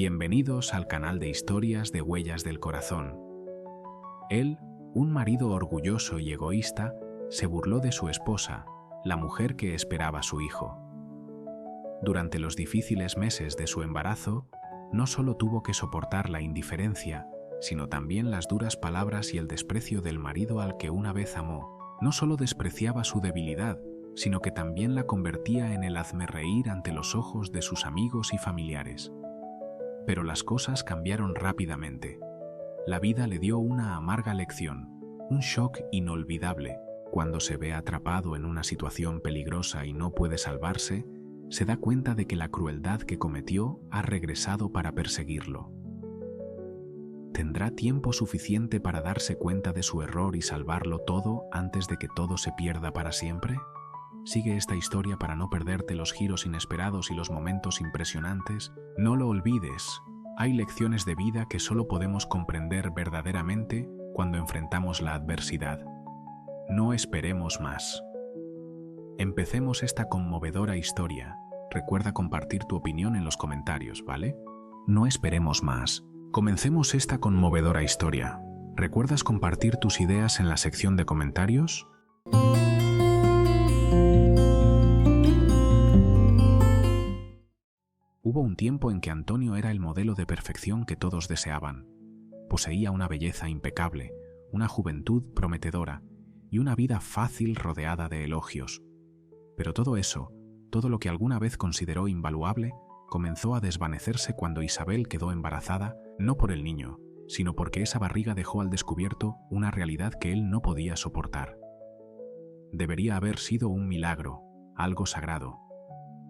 Bienvenidos al canal de historias de Huellas del Corazón. Él, un marido orgulloso y egoísta, se burló de su esposa, la mujer que esperaba a su hijo. Durante los difíciles meses de su embarazo, no solo tuvo que soportar la indiferencia, sino también las duras palabras y el desprecio del marido al que una vez amó. No solo despreciaba su debilidad, sino que también la convertía en el hazmerreír ante los ojos de sus amigos y familiares. Pero las cosas cambiaron rápidamente. La vida le dio una amarga lección, un shock inolvidable. Cuando se ve atrapado en una situación peligrosa y no puede salvarse, se da cuenta de que la crueldad que cometió ha regresado para perseguirlo. ¿Tendrá tiempo suficiente para darse cuenta de su error y salvarlo todo antes de que todo se pierda para siempre? Sigue esta historia para no perderte los giros inesperados y los momentos impresionantes. No lo olvides, hay lecciones de vida que solo podemos comprender verdaderamente cuando enfrentamos la adversidad. No esperemos más. Empecemos esta conmovedora historia. Recuerda compartir tu opinión en los comentarios, ¿vale? No esperemos más. Comencemos esta conmovedora historia. ¿Recuerdas compartir tus ideas en la sección de comentarios? Hubo un tiempo en que Antonio era el modelo de perfección que todos deseaban. Poseía una belleza impecable, una juventud prometedora y una vida fácil rodeada de elogios. Pero todo eso, todo lo que alguna vez consideró invaluable, comenzó a desvanecerse cuando Isabel quedó embarazada, no por el niño, sino porque esa barriga dejó al descubierto una realidad que él no podía soportar. Debería haber sido un milagro, algo sagrado,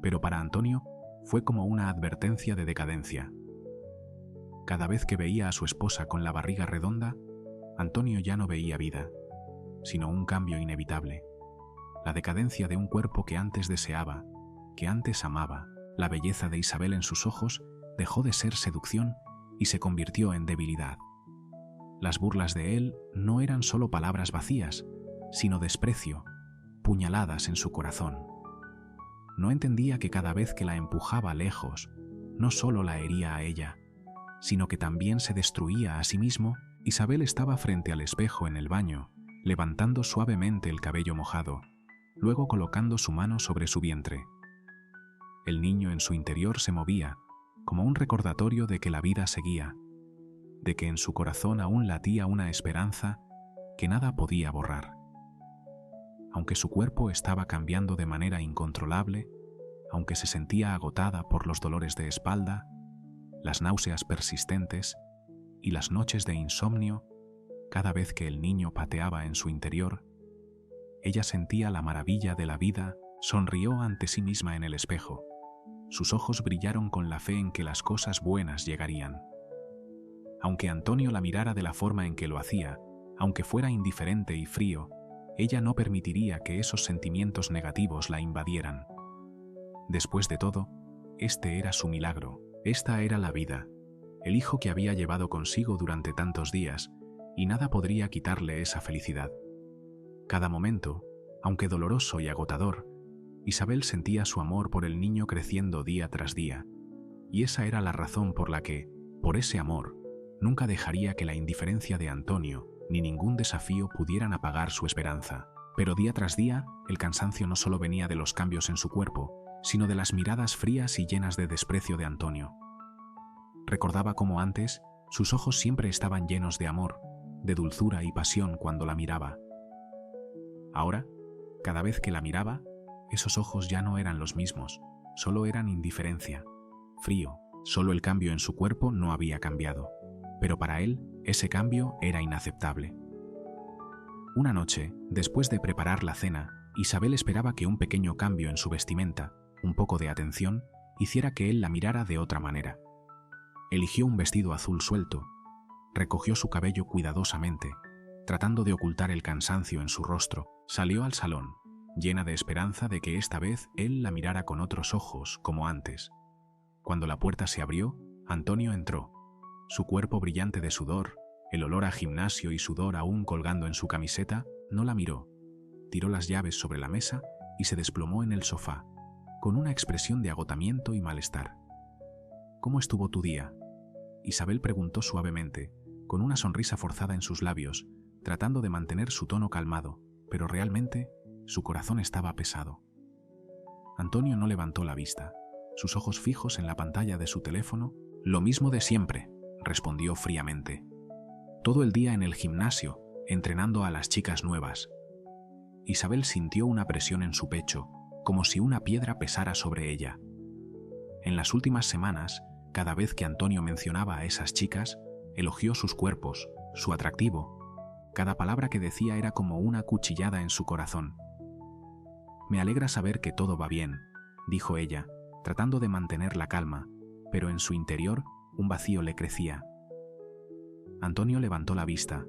pero para Antonio fue como una advertencia de decadencia. Cada vez que veía a su esposa con la barriga redonda, Antonio ya no veía vida, sino un cambio inevitable. La decadencia de un cuerpo que antes deseaba, que antes amaba. La belleza de Isabel en sus ojos dejó de ser seducción y se convirtió en debilidad. Las burlas de él no eran solo palabras vacías, sino desprecio, puñaladas en su corazón. No entendía que cada vez que la empujaba lejos, no solo la hería a ella, sino que también se destruía a sí mismo. Isabel estaba frente al espejo en el baño, levantando suavemente el cabello mojado, luego colocando su mano sobre su vientre. El niño en su interior se movía, como un recordatorio de que la vida seguía, de que en su corazón aún latía una esperanza que nada podía borrar. Aunque su cuerpo estaba cambiando de manera incontrolable, aunque se sentía agotada por los dolores de espalda, las náuseas persistentes y las noches de insomnio, cada vez que el niño pateaba en su interior, ella sentía la maravilla de la vida, sonrió ante sí misma en el espejo. Sus ojos brillaron con la fe en que las cosas buenas llegarían. Aunque Antonio la mirara de la forma en que lo hacía, aunque fuera indiferente y frío, ella no permitiría que esos sentimientos negativos la invadieran. Después de todo, este era su milagro, esta era la vida, el hijo que había llevado consigo durante tantos días, y nada podría quitarle esa felicidad. Cada momento, aunque doloroso y agotador, Isabel sentía su amor por el niño creciendo día tras día, y esa era la razón por la que, por ese amor, nunca dejaría que la indiferencia de Antonio ni ningún desafío pudieran apagar su esperanza. Pero día tras día, el cansancio no solo venía de los cambios en su cuerpo, sino de las miradas frías y llenas de desprecio de Antonio. Recordaba cómo antes, sus ojos siempre estaban llenos de amor, de dulzura y pasión cuando la miraba. Ahora, cada vez que la miraba, esos ojos ya no eran los mismos, solo eran indiferencia, frío. Solo el cambio en su cuerpo no había cambiado, pero para él ese cambio era inaceptable. Una noche, después de preparar la cena, Isabel esperaba que un pequeño cambio en su vestimenta, un poco de atención, hiciera que él la mirara de otra manera. Eligió un vestido azul suelto, recogió su cabello cuidadosamente, tratando de ocultar el cansancio en su rostro. Salió al salón, llena de esperanza de que esta vez él la mirara con otros ojos, como antes. Cuando la puerta se abrió, Antonio entró, su cuerpo brillante de sudor, el olor a gimnasio y sudor aún colgando en su camiseta. No la miró, tiró las llaves sobre la mesa y se desplomó en el sofá, con una expresión de agotamiento y malestar. «¿Cómo estuvo tu día?», Isabel preguntó suavemente, con una sonrisa forzada en sus labios, tratando de mantener su tono calmado, pero realmente su corazón estaba pesado. Antonio no levantó la vista, sus ojos fijos en la pantalla de su teléfono. Lo mismo de siempre, respondió fríamente. Todo el día en el gimnasio, entrenando a las chicas nuevas. Isabel sintió una presión en su pecho, como si una piedra pesara sobre ella. En las últimas semanas, cada vez que Antonio mencionaba a esas chicas, elogió sus cuerpos, su atractivo. Cada palabra que decía era como una cuchillada en su corazón. «Me alegra saber que todo va bien», dijo ella, tratando de mantener la calma, pero en su interior un vacío le crecía. Antonio levantó la vista,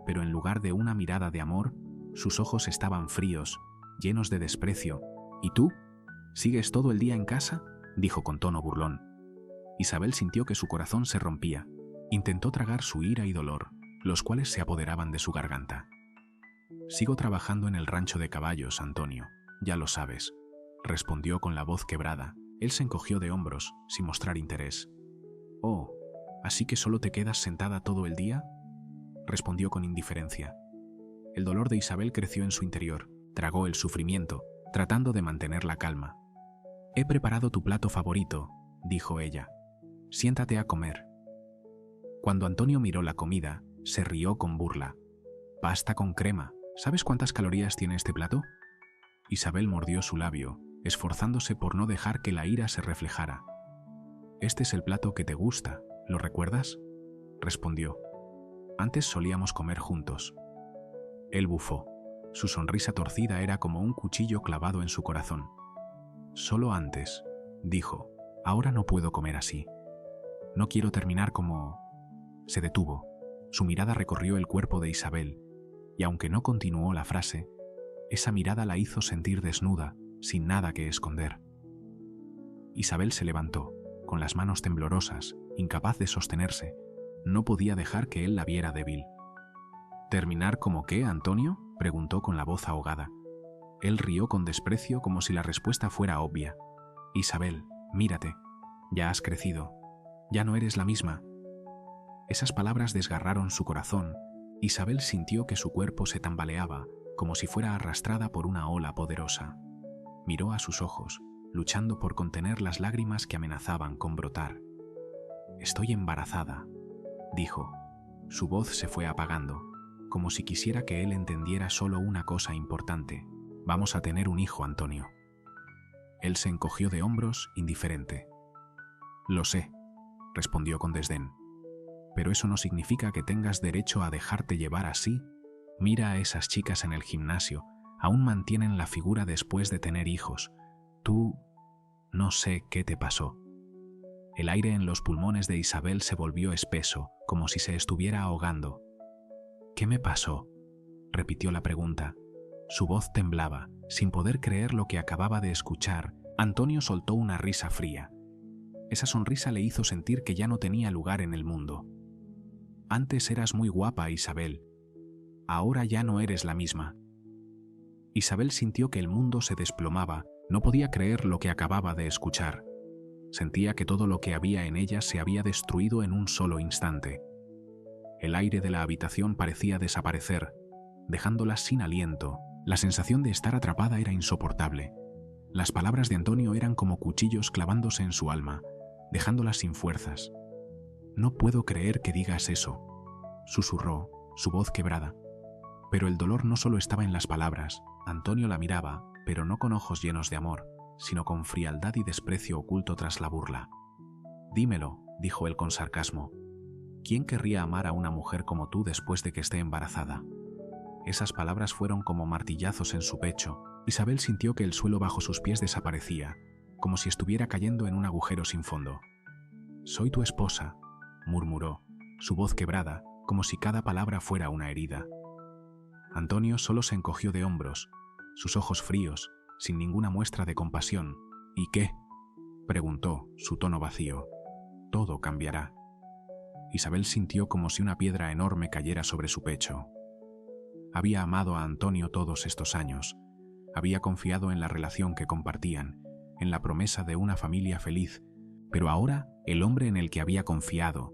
pero en lugar de una mirada de amor, sus ojos estaban fríos, llenos de desprecio. «¿Y tú? ¿Sigues todo el día en casa?», dijo con tono burlón. Isabel sintió que su corazón se rompía. Intentó tragar su ira y dolor, los cuales se apoderaban de su garganta. «Sigo trabajando en el rancho de caballos, Antonio, ya lo sabes», respondió con la voz quebrada. Él se encogió de hombros, sin mostrar interés. «Oh, ¿así que solo te quedas sentada todo el día?», respondió con indiferencia. El dolor de Isabel creció en su interior, tragó el sufrimiento, tratando de mantener la calma. «He preparado tu plato favorito», dijo ella. «Siéntate a comer». Cuando Antonio miró la comida, se rió con burla. «Pasta con crema. ¿Sabes cuántas calorías tiene este plato?». Isabel mordió su labio, esforzándose por no dejar que la ira se reflejara. «Este es el plato que te gusta, ¿lo recuerdas?», respondió. «Antes solíamos comer juntos». Él bufó. Su sonrisa torcida era como un cuchillo clavado en su corazón. «Solo antes», dijo. «Ahora no puedo comer así. No quiero terminar como...». Se detuvo. Su mirada recorrió el cuerpo de Isabel, y aunque no continuó la frase, esa mirada la hizo sentir desnuda, sin nada que esconder. Isabel se levantó, con las manos temblorosas, incapaz de sostenerse. No podía dejar que él la viera débil. «¿Terminar como qué, Antonio?», preguntó con la voz ahogada. Él rió con desprecio como si la respuesta fuera obvia. «Isabel, mírate. Ya has crecido. Ya no eres la misma». Esas palabras desgarraron su corazón. Isabel sintió que su cuerpo se tambaleaba, como si fuera arrastrada por una ola poderosa. Miró a sus ojos, luchando por contener las lágrimas que amenazaban con brotar. «Estoy embarazada», dijo. Su voz se fue apagando, como si quisiera que él entendiera solo una cosa importante. «Vamos a tener un hijo, Antonio». Él se encogió de hombros, indiferente. «Lo sé», respondió con desdén. «Pero eso no significa que tengas derecho a dejarte llevar así. Mira a esas chicas en el gimnasio, aún mantienen la figura después de tener hijos. Tú... no sé qué te pasó». El aire en los pulmones de Isabel se volvió espeso, como si se estuviera ahogando. «¿Qué me pasó?», repitió la pregunta. Su voz temblaba, sin poder creer lo que acababa de escuchar. Antonio soltó una risa fría. Esa sonrisa le hizo sentir que ya no tenía lugar en el mundo. «Antes eras muy guapa, Isabel. Ahora ya no eres la misma». Isabel sintió que el mundo se desplomaba. No podía creer lo que acababa de escuchar. Sentía que todo lo que había en ella se había destruido en un solo instante. El aire de la habitación parecía desaparecer, dejándola sin aliento. La sensación de estar atrapada era insoportable. Las palabras de Antonio eran como cuchillos clavándose en su alma, dejándola sin fuerzas. «No puedo creer que digas eso», susurró, su voz quebrada. Pero el dolor no solo estaba en las palabras. Antonio la miraba, pero no con ojos llenos de amor, sino con frialdad y desprecio oculto tras la burla. «Dímelo», dijo él con sarcasmo. «¿Quién querría amar a una mujer como tú después de que esté embarazada?». Esas palabras fueron como martillazos en su pecho. Isabel sintió que el suelo bajo sus pies desaparecía, como si estuviera cayendo en un agujero sin fondo. «Soy tu esposa», murmuró, su voz quebrada, como si cada palabra fuera una herida. Antonio solo se encogió de hombros, sus ojos fríos, sin ninguna muestra de compasión. «¿Y qué?», preguntó, su tono vacío. «Todo cambiará». Isabel sintió como si una piedra enorme cayera sobre su pecho. Había amado a Antonio todos estos años. Había confiado en la relación que compartían, en la promesa de una familia feliz, pero ahora el hombre en el que había confiado,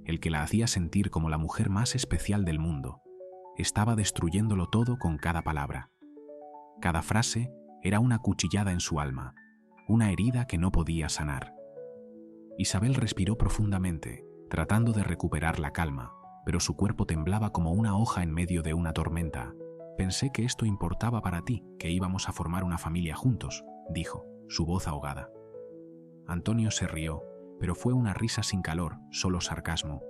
el que la hacía sentir como la mujer más especial del mundo, estaba destruyéndolo todo con cada palabra. Cada frase era una cuchillada en su alma, una herida que no podía sanar. Isabel respiró profundamente, tratando de recuperar la calma, pero su cuerpo temblaba como una hoja en medio de una tormenta. «Pensé que esto importaba para ti, que íbamos a formar una familia juntos», dijo, su voz ahogada. Antonio se rió, pero fue una risa sin calor, solo sarcasmo.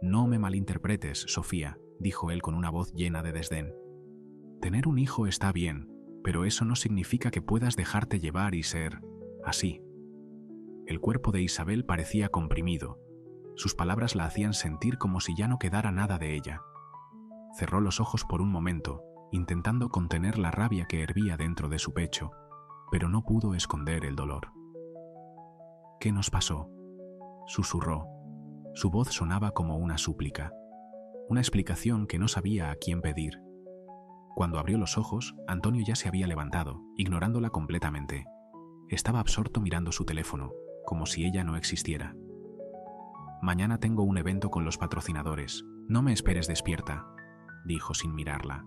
«No me malinterpretes, Sofía», dijo él con una voz llena de desdén. «Tener un hijo está bien, pero eso no significa que puedas dejarte llevar y ser así». El cuerpo de Isabel parecía comprimido. Sus palabras la hacían sentir como si ya no quedara nada de ella. Cerró los ojos por un momento, intentando contener la rabia que hervía dentro de su pecho, pero no pudo esconder el dolor. «¿Qué nos pasó?», susurró. Su voz sonaba como una súplica, una explicación que no sabía a quién pedir. Cuando abrió los ojos, Antonio ya se había levantado, ignorándola completamente. Estaba absorto mirando su teléfono, como si ella no existiera. «Mañana tengo un evento con los patrocinadores. No me esperes despierta», dijo sin mirarla.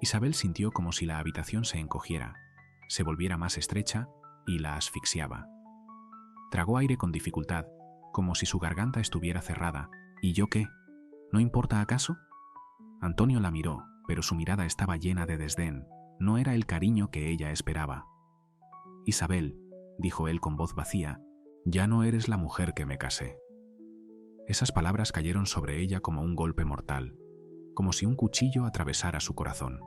Isabel sintió como si la habitación se encogiera, se volviera más estrecha y la asfixiaba. Tragó aire con dificultad, como si su garganta estuviera cerrada. «¿Y yo qué? ¿No importa acaso?». Antonio la miró, pero su mirada estaba llena de desdén. No era el cariño que ella esperaba. «Isabel», dijo él con voz vacía, «ya no eres la mujer que me casé». Esas palabras cayeron sobre ella como un golpe mortal, como si un cuchillo atravesara su corazón.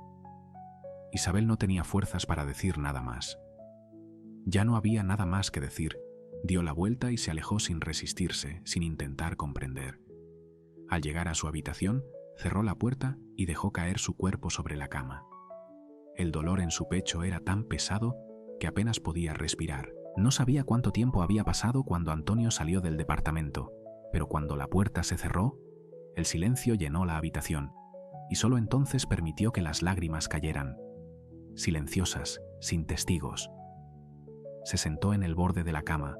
Isabel no tenía fuerzas para decir nada más. Ya no había nada más que decir. Dio la vuelta y se alejó sin resistirse, sin intentar comprender. Al llegar a su habitación, cerró la puerta y dejó caer su cuerpo sobre la cama. El dolor en su pecho era tan pesado que apenas podía respirar. No sabía cuánto tiempo había pasado cuando Antonio salió del departamento, pero cuando la puerta se cerró, el silencio llenó la habitación, y solo entonces permitió que las lágrimas cayeran, silenciosas, sin testigos. Se sentó en el borde de la cama,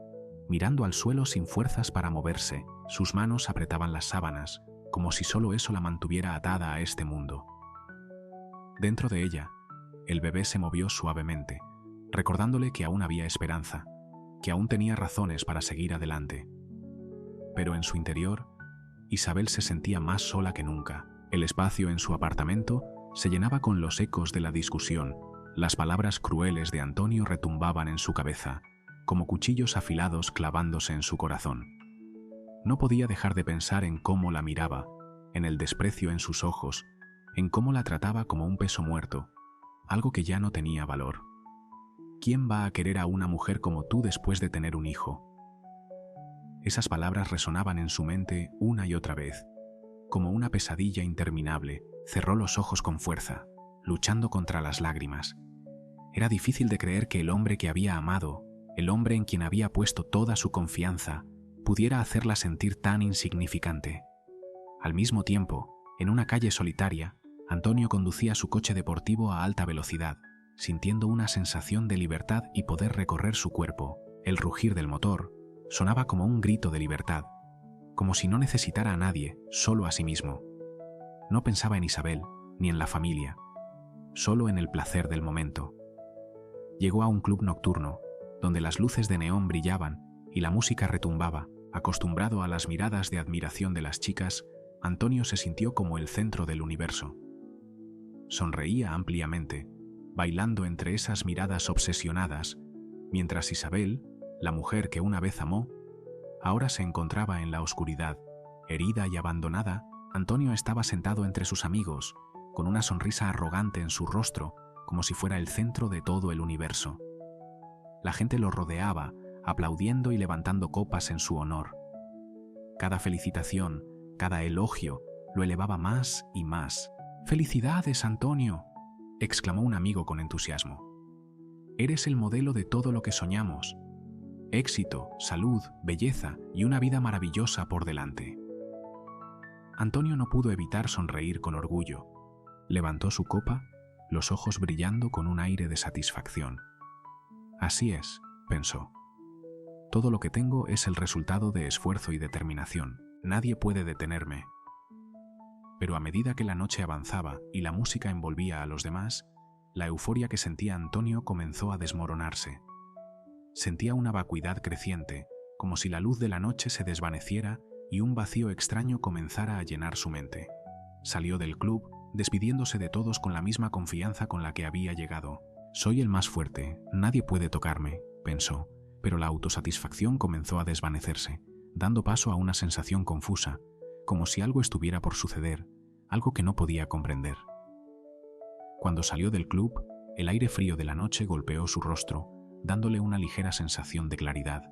mirando al suelo sin fuerzas para moverse. Sus manos apretaban las sábanas, como si solo eso la mantuviera atada a este mundo. Dentro de ella, el bebé se movió suavemente, recordándole que aún había esperanza, que aún tenía razones para seguir adelante. Pero en su interior, Isabel se sentía más sola que nunca. El espacio en su apartamento se llenaba con los ecos de la discusión. Las palabras crueles de Antonio retumbaban en su cabeza, como cuchillos afilados clavándose en su corazón. No podía dejar de pensar en cómo la miraba, en el desprecio en sus ojos, en cómo la trataba como un peso muerto, algo que ya no tenía valor. ¿Quién va a querer a una mujer como tú después de tener un hijo? Esas palabras resonaban en su mente una y otra vez, como una pesadilla interminable. Cerró los ojos con fuerza, luchando contra las lágrimas. Era difícil de creer que el hombre que había amado, el hombre en quien había puesto toda su confianza, pudiera hacerla sentir tan insignificante. Al mismo tiempo, en una calle solitaria, Antonio conducía su coche deportivo a alta velocidad, sintiendo una sensación de libertad y poder recorrer su cuerpo. El rugir del motor sonaba como un grito de libertad, como si no necesitara a nadie, solo a sí mismo. No pensaba en Isabel, ni en la familia, solo en el placer del momento. Llegó a un club nocturno, donde las luces de neón brillaban y la música retumbaba. Acostumbrado a las miradas de admiración de las chicas, Antonio se sintió como el centro del universo. Sonreía ampliamente, bailando entre esas miradas obsesionadas, mientras Isabel, la mujer que una vez amó, ahora se encontraba en la oscuridad. Herida y abandonada, Antonio estaba sentado entre sus amigos, con una sonrisa arrogante en su rostro, como si fuera el centro de todo el universo. La gente lo rodeaba, aplaudiendo y levantando copas en su honor. Cada felicitación, cada elogio, lo elevaba más y más. «¡Felicidades, Antonio!», exclamó un amigo con entusiasmo. «Eres el modelo de todo lo que soñamos. Éxito, salud, belleza y una vida maravillosa por delante». Antonio no pudo evitar sonreír con orgullo. Levantó su copa, los ojos brillando con un aire de satisfacción. «Así es», pensó. Todo lo que tengo es el resultado de esfuerzo y determinación. Nadie puede detenerme. Pero a medida que la noche avanzaba y la música envolvía a los demás, la euforia que sentía Antonio comenzó a desmoronarse. Sentía una vacuidad creciente, como si la luz de la noche se desvaneciera y un vacío extraño comenzara a llenar su mente. Salió del club, despidiéndose de todos con la misma confianza con la que había llegado. Soy el más fuerte, nadie puede tocarme, pensó, pero la autosatisfacción comenzó a desvanecerse, dando paso a una sensación confusa, como si algo estuviera por suceder, algo que no podía comprender. Cuando salió del club, el aire frío de la noche golpeó su rostro, dándole una ligera sensación de claridad.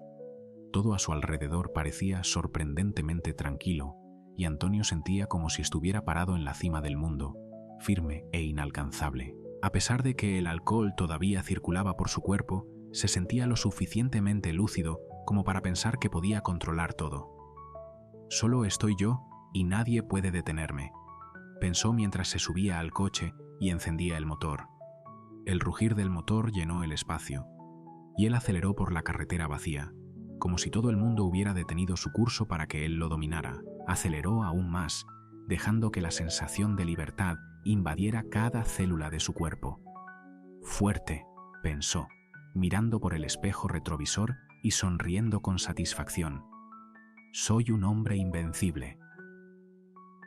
Todo a su alrededor parecía sorprendentemente tranquilo, y Antonio sentía como si estuviera parado en la cima del mundo, firme e inalcanzable. A pesar de que el alcohol todavía circulaba por su cuerpo, se sentía lo suficientemente lúcido como para pensar que podía controlar todo. Solo estoy yo y nadie puede detenerme, pensó mientras se subía al coche y encendía el motor. El rugir del motor llenó el espacio, y él aceleró por la carretera vacía, como si todo el mundo hubiera detenido su curso para que él lo dominara. Aceleró aún más, dejando que la sensación de libertad invadiera cada célula de su cuerpo. Fuerte, pensó, mirando por el espejo retrovisor y sonriendo con satisfacción. Soy un hombre invencible.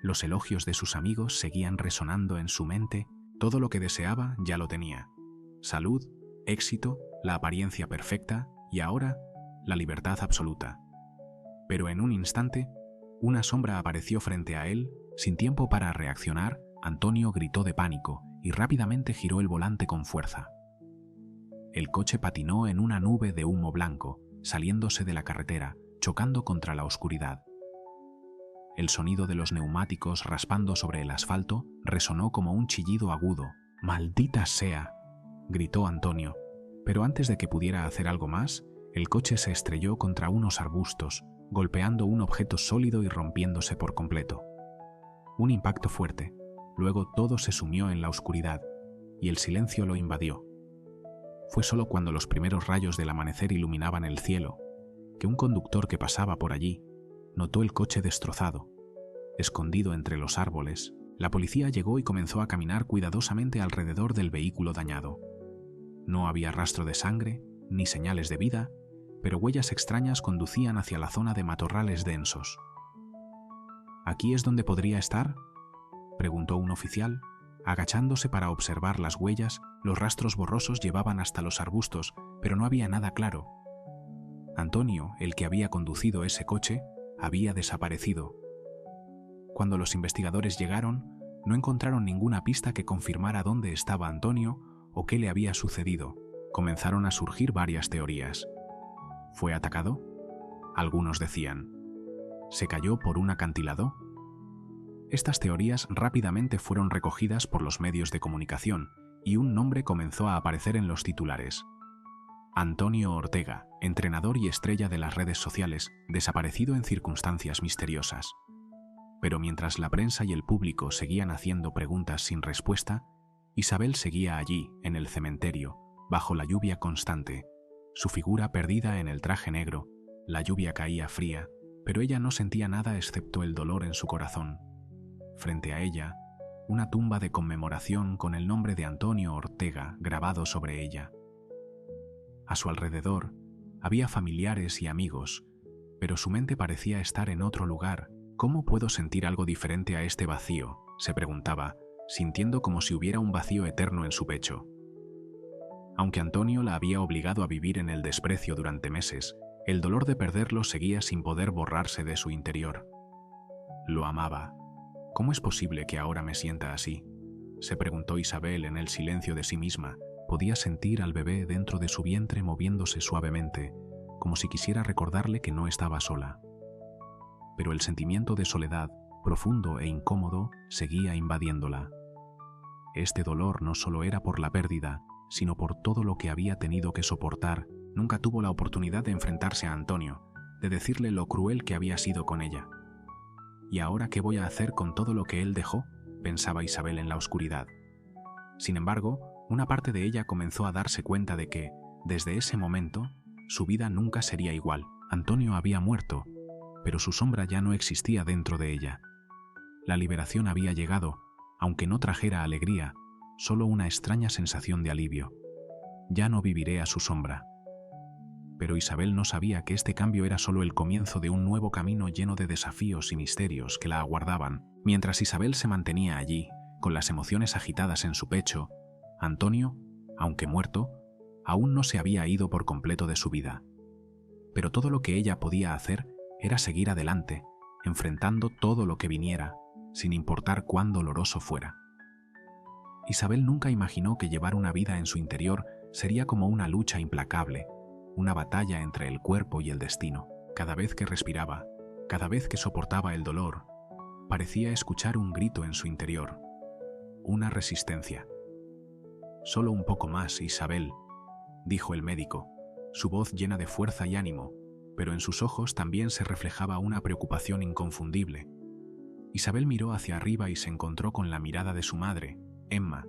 Los elogios de sus amigos seguían resonando en su mente. Todo lo que deseaba ya lo tenía. Salud, éxito, la apariencia perfecta y ahora la libertad absoluta. Pero en un instante, una sombra apareció frente a él. Sin tiempo para reaccionar, Antonio gritó de pánico y rápidamente giró el volante con fuerza. El coche patinó en una nube de humo blanco, saliéndose de la carretera, chocando contra la oscuridad. El sonido de los neumáticos raspando sobre el asfalto resonó como un chillido agudo. ¡Maldita sea!, gritó Antonio, pero antes de que pudiera hacer algo más, el coche se estrelló contra unos arbustos, golpeando un objeto sólido y rompiéndose por completo. Un impacto fuerte, luego todo se sumió en la oscuridad, y el silencio lo invadió. Fue solo cuando los primeros rayos del amanecer iluminaban el cielo, que un conductor que pasaba por allí notó el coche destrozado. Escondido entre los árboles, la policía llegó y comenzó a caminar cuidadosamente alrededor del vehículo dañado. No había rastro de sangre, ni señales de vida, pero huellas extrañas conducían hacia la zona de matorrales densos. ¿Aquí es donde podría estar?, preguntó un oficial, agachándose para observar las huellas. Los rastros borrosos llevaban hasta los arbustos, pero no había nada claro. Antonio, el que había conducido ese coche, había desaparecido. Cuando los investigadores llegaron, no encontraron ninguna pista que confirmara dónde estaba Antonio o qué le había sucedido. Comenzaron a surgir varias teorías. ¿Fue atacado?, algunos decían. ¿Se cayó por un acantilado? Estas teorías rápidamente fueron recogidas por los medios de comunicación y un nombre comenzó a aparecer en los titulares. Antonio Ortega, entrenador y estrella de las redes sociales, desaparecido en circunstancias misteriosas. Pero mientras la prensa y el público seguían haciendo preguntas sin respuesta, Isabel seguía allí, en el cementerio, bajo la lluvia constante, su figura perdida en el traje negro. La lluvia caía fría, pero ella no sentía nada excepto el dolor en su corazón. Frente a ella, una tumba de conmemoración con el nombre de Antonio Ortega grabado sobre ella. A su alrededor había familiares y amigos, pero su mente parecía estar en otro lugar. ¿Cómo puedo sentir algo diferente a este vacío?, se preguntaba, sintiendo como si hubiera un vacío eterno en su pecho. Aunque Antonio la había obligado a vivir en el desprecio durante meses, el dolor de perderlo seguía sin poder borrarse de su interior. Lo amaba. ¿Cómo es posible que ahora me sienta así?, se preguntó Isabel en el silencio de sí misma. Podía sentir al bebé dentro de su vientre moviéndose suavemente, como si quisiera recordarle que no estaba sola. Pero el sentimiento de soledad, profundo e incómodo, seguía invadiéndola. Este dolor no solo era por la pérdida, sino por todo lo que había tenido que soportar. Nunca tuvo la oportunidad de enfrentarse a Antonio, de decirle lo cruel que había sido con ella. ¿Y ahora qué voy a hacer con todo lo que él dejó?, pensaba Isabel en la oscuridad. Sin embargo, una parte de ella comenzó a darse cuenta de que, desde ese momento, Su vida nunca sería igual. Antonio había muerto, pero su sombra ya no existía dentro de ella. La liberación había llegado, aunque no trajera alegría, solo una extraña sensación de alivio. Ya no viviré a su sombra. Pero Isabel no sabía que este cambio era solo el comienzo de un nuevo camino lleno de desafíos y misterios que la aguardaban. Mientras Isabel se mantenía allí, con las emociones agitadas en su pecho, Antonio, aunque muerto, aún no se había ido por completo de su vida. Pero todo lo que ella podía hacer era seguir adelante, enfrentando todo lo que viniera, sin importar cuán doloroso fuera. Isabel nunca imaginó que llevar una vida en su interior sería como una lucha implacable, una batalla entre el cuerpo y el destino. Cada vez que respiraba, cada vez que soportaba el dolor, parecía escuchar un grito en su interior, una resistencia. «Solo un poco más, Isabel», dijo el médico, su voz llena de fuerza y ánimo, pero en sus ojos también se reflejaba una preocupación inconfundible. Isabel miró hacia arriba y se encontró con la mirada de su madre, Emma,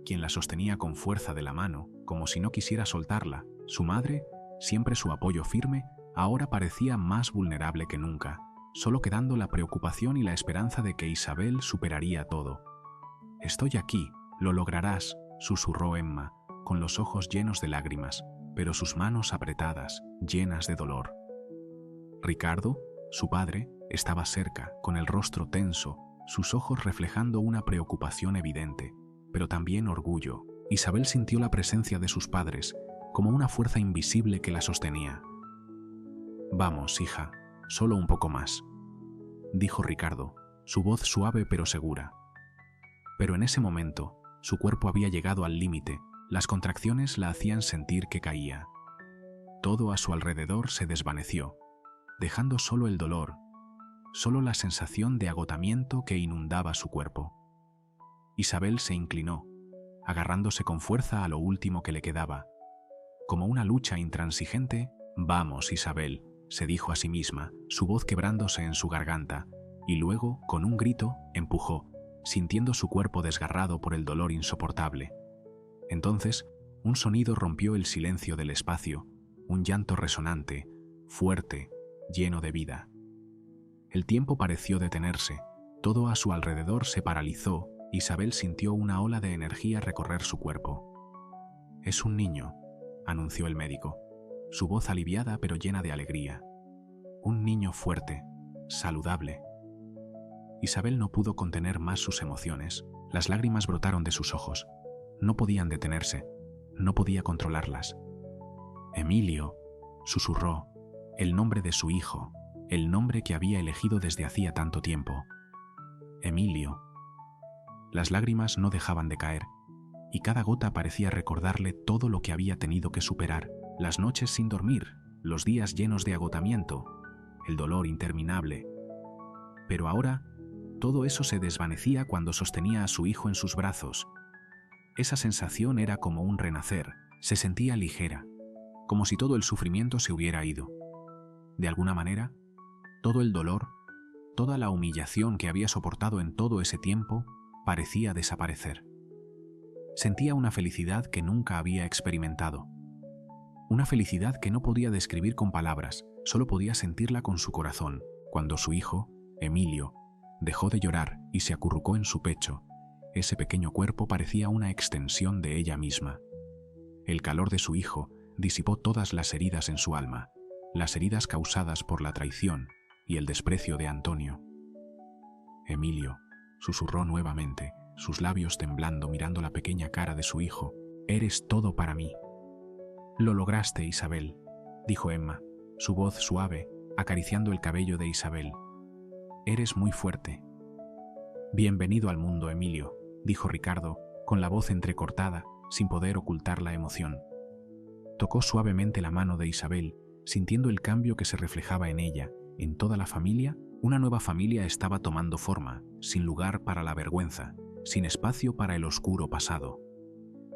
quien la sostenía con fuerza de la mano, como si no quisiera soltarla. Su madre, siempre su apoyo firme, ahora parecía más vulnerable que nunca, solo quedando la preocupación y la esperanza de que Isabel superaría todo. «Estoy aquí, lo lograrás», susurró Emma, con los ojos llenos de lágrimas, pero sus manos apretadas, llenas de dolor. Ricardo, su padre, estaba cerca, con el rostro tenso, sus ojos reflejando una preocupación evidente, pero también orgullo. Isabel sintió la presencia de sus padres, como una fuerza invisible que la sostenía. «Vamos, hija, solo un poco más», dijo Ricardo, su voz suave pero segura. Pero en ese momento, su cuerpo había llegado al límite, las contracciones la hacían sentir que caía. Todo a su alrededor se desvaneció, dejando solo el dolor, solo la sensación de agotamiento que inundaba su cuerpo. Isabel se inclinó, agarrándose con fuerza a lo último que le quedaba. Como una lucha intransigente, «Vamos, Isabel», se dijo a sí misma, su voz quebrándose en su garganta, y luego, con un grito, empujó, sintiendo su cuerpo desgarrado por el dolor insoportable. Entonces, un sonido rompió el silencio del espacio, un llanto resonante, fuerte, lleno de vida. El tiempo pareció detenerse, todo a su alrededor se paralizó. Isabel sintió una ola de energía recorrer su cuerpo. «Es un niño», anunció el médico, su voz aliviada pero llena de alegría. «Un niño fuerte, saludable». Isabel no pudo contener más sus emociones. Las lágrimas brotaron de sus ojos. No podían detenerse, no podía controlarlas. «Emilio», susurró, el nombre de su hijo, el nombre que había elegido desde hacía tanto tiempo. «Emilio». Las lágrimas no dejaban de caer, y cada gota parecía recordarle todo lo que había tenido que superar, las noches sin dormir, los días llenos de agotamiento, el dolor interminable. Pero ahora, todo eso se desvanecía cuando sostenía a su hijo en sus brazos. Esa sensación era como un renacer, se sentía ligera, como si todo el sufrimiento se hubiera ido. De alguna manera, todo el dolor, toda la humillación que había soportado en todo ese tiempo, parecía desaparecer. Sentía una felicidad que nunca había experimentado. Una felicidad que no podía describir con palabras, solo podía sentirla con su corazón, cuando su hijo, Emilio, dejó de llorar y se acurrucó en su pecho. Ese pequeño cuerpo parecía una extensión de ella misma. El calor de su hijo disipó todas las heridas en su alma, las heridas causadas por la traición y el desprecio de Antonio. «Emilio», susurró nuevamente, sus labios temblando mirando la pequeña cara de su hijo, «eres todo para mí». «Lo lograste, Isabel», dijo Emma, su voz suave, acariciando el cabello de Isabel. «Eres muy fuerte». «Bienvenido al mundo, Emilio», dijo Ricardo, con la voz entrecortada, sin poder ocultar la emoción. Tocó suavemente la mano de Isabel, sintiendo el cambio que se reflejaba en ella, en toda la familia. Una nueva familia estaba tomando forma, sin lugar para la vergüenza, sin espacio para el oscuro pasado.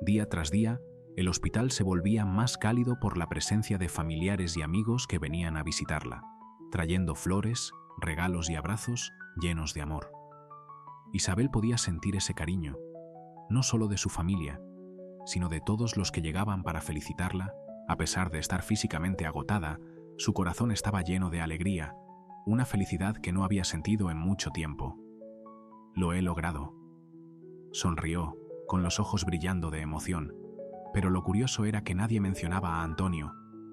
Día tras día, el hospital se volvía más cálido por la presencia de familiares y amigos que venían a visitarla, trayendo flores, regalos y abrazos llenos de amor. Isabel podía sentir ese cariño, no solo de su familia, sino de todos los que llegaban para felicitarla, A pesar de estar físicamente agotada, su corazón estaba lleno de alegría, una felicidad que no había sentido en mucho tiempo. «Lo he logrado». Sonrió, con los ojos brillando de emoción, pero lo curioso era que nadie mencionaba a Antonio.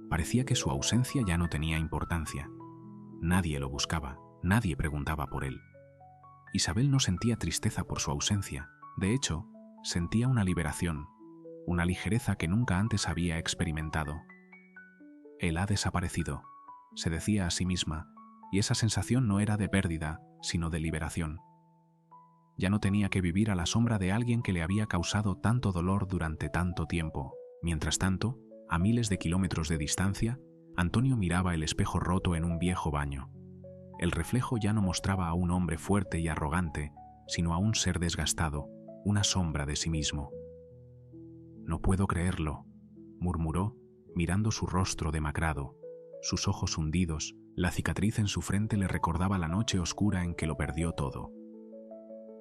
Parecía que su ausencia ya no tenía importancia. Nadie lo buscaba, nadie preguntaba por él. Isabel no sentía tristeza por su ausencia. De hecho, sentía una liberación, una ligereza que nunca antes había experimentado. Él ha desaparecido, se decía a sí misma, y esa sensación no era de pérdida, sino de liberación. Ya no tenía que vivir a la sombra de alguien que le había causado tanto dolor durante tanto tiempo. Mientras tanto, a miles de kilómetros de distancia, Antonio miraba el espejo roto en un viejo baño. El reflejo ya no mostraba a un hombre fuerte y arrogante, sino a un ser desgastado, una sombra de sí mismo. «No puedo creerlo», murmuró, mirando su rostro demacrado, sus ojos hundidos. La cicatriz en su frente le recordaba la noche oscura en que lo perdió todo.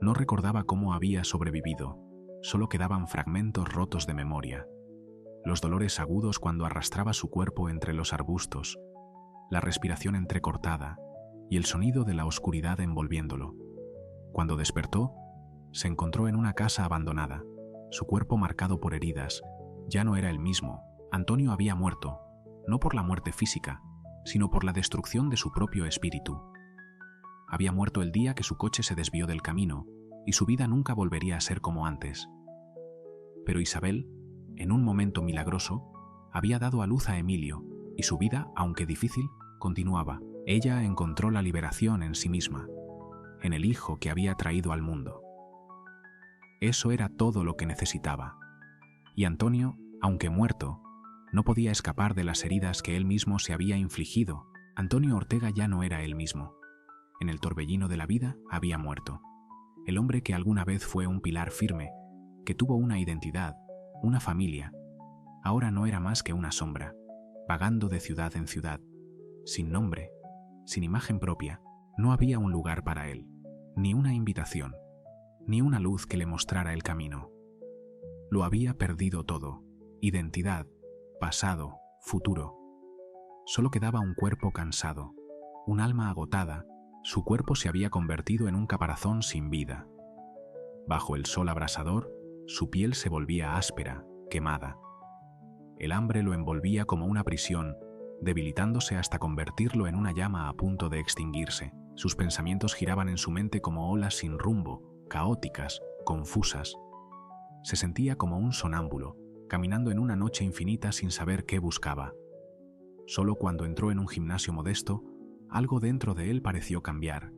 No recordaba cómo había sobrevivido, solo quedaban fragmentos rotos de memoria. Los dolores agudos cuando arrastraba su cuerpo entre los arbustos, la respiración entrecortada y el sonido de la oscuridad envolviéndolo. Cuando despertó, se encontró en una casa abandonada, su cuerpo marcado por heridas. Ya no era el mismo. Antonio había muerto, no por la muerte física, sino por la destrucción de su propio espíritu. Había muerto el día que su coche se desvió del camino, y su vida nunca volvería a ser como antes. Pero Isabel, en un momento milagroso, había dado a luz a Emilio, y su vida, aunque difícil, continuaba. Ella encontró la liberación en sí misma, en el hijo que había traído al mundo. Eso era todo lo que necesitaba. Y Antonio, aunque muerto, no podía escapar de las heridas que él mismo se había infligido. Antonio Ortega ya no era él mismo. En el torbellino de la vida había muerto. El hombre que alguna vez fue un pilar firme, que tuvo una identidad, una familia, ahora no era más que una sombra, vagando de ciudad en ciudad, sin nombre, sin imagen propia. No había un lugar para él, ni una invitación, ni una luz que le mostrara el camino. Lo había perdido todo: identidad, pasado, futuro. Solo quedaba un cuerpo cansado, un alma agotada. Su cuerpo se había convertido en un caparazón sin vida. Bajo el sol abrasador, su piel se volvía áspera, quemada. El hambre lo envolvía como una prisión, debilitándose hasta convertirlo en una llama a punto de extinguirse. Sus pensamientos giraban en su mente como olas sin rumbo, caóticas, confusas. Se sentía como un sonámbulo, caminando en una noche infinita sin saber qué buscaba. Solo cuando entró en un gimnasio modesto, algo dentro de él pareció cambiar,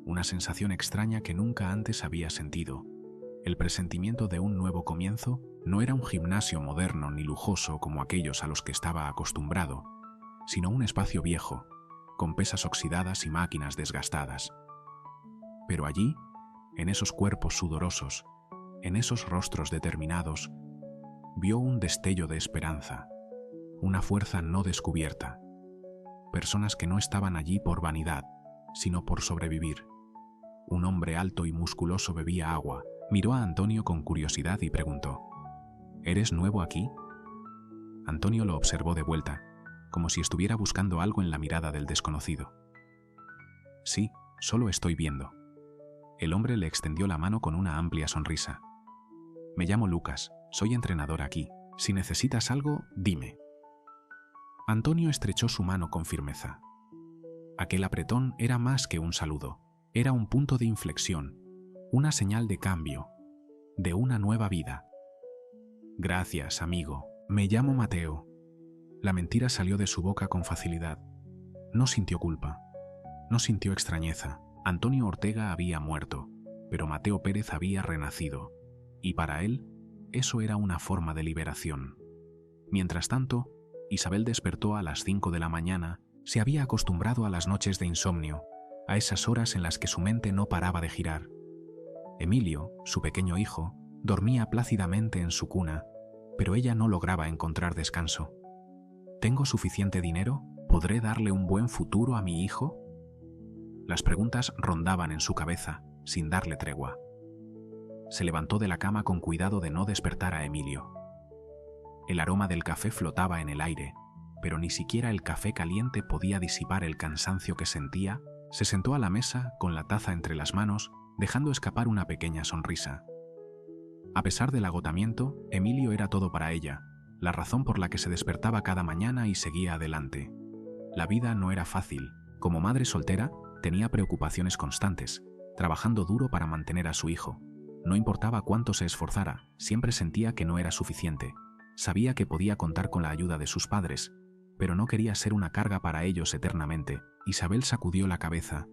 una sensación extraña que nunca antes había sentido. El presentimiento de un nuevo comienzo. No era un gimnasio moderno ni lujoso como aquellos a los que estaba acostumbrado, sino un espacio viejo, con pesas oxidadas y máquinas desgastadas. Pero allí, en esos cuerpos sudorosos, en esos rostros determinados, vio un destello de esperanza, una fuerza no descubierta. Personas que no estaban allí por vanidad, sino por sobrevivir. Un hombre alto y musculoso bebía agua, miró a Antonio con curiosidad y preguntó: «¿Eres nuevo aquí?». Antonio lo observó de vuelta, como si estuviera buscando algo en la mirada del desconocido. «Sí, solo estoy viendo». El hombre le extendió la mano con una amplia sonrisa. «Me llamo Lucas, soy entrenador aquí. Si necesitas algo, dime». Antonio estrechó su mano con firmeza. Aquel apretón era más que un saludo, era un punto de inflexión, una señal de cambio, de una nueva vida. «Gracias, amigo. Me llamo Mateo». La mentira salió de su boca con facilidad. No sintió culpa, no sintió extrañeza. Antonio Ortega había muerto, pero Mateo Pérez había renacido, y para él eso era una forma de liberación. Mientras tanto, Isabel despertó a las 5 de la mañana. Se había acostumbrado a las noches de insomnio, a esas horas en las que su mente no paraba de girar. Emilio, su pequeño hijo, dormía plácidamente en su cuna, pero ella no lograba encontrar descanso. ¿Tengo suficiente dinero? ¿Podré darle un buen futuro a mi hijo? Las preguntas rondaban en su cabeza, sin darle tregua. Se levantó de la cama con cuidado de no despertar a Emilio. El aroma del café flotaba en el aire, pero ni siquiera el café caliente podía disipar el cansancio que sentía. Se sentó a la mesa con la taza entre las manos, dejando escapar una pequeña sonrisa. A pesar del agotamiento, Emilio era todo para ella, la razón por la que se despertaba cada mañana y seguía adelante. La vida no era fácil. Como madre soltera, tenía preocupaciones constantes, trabajando duro para mantener a su hijo. No importaba cuánto se esforzara, siempre sentía que no era suficiente. Sabía que podía contar con la ayuda de sus padres, pero no quería ser una carga para ellos eternamente. Isabel sacudió la cabeza,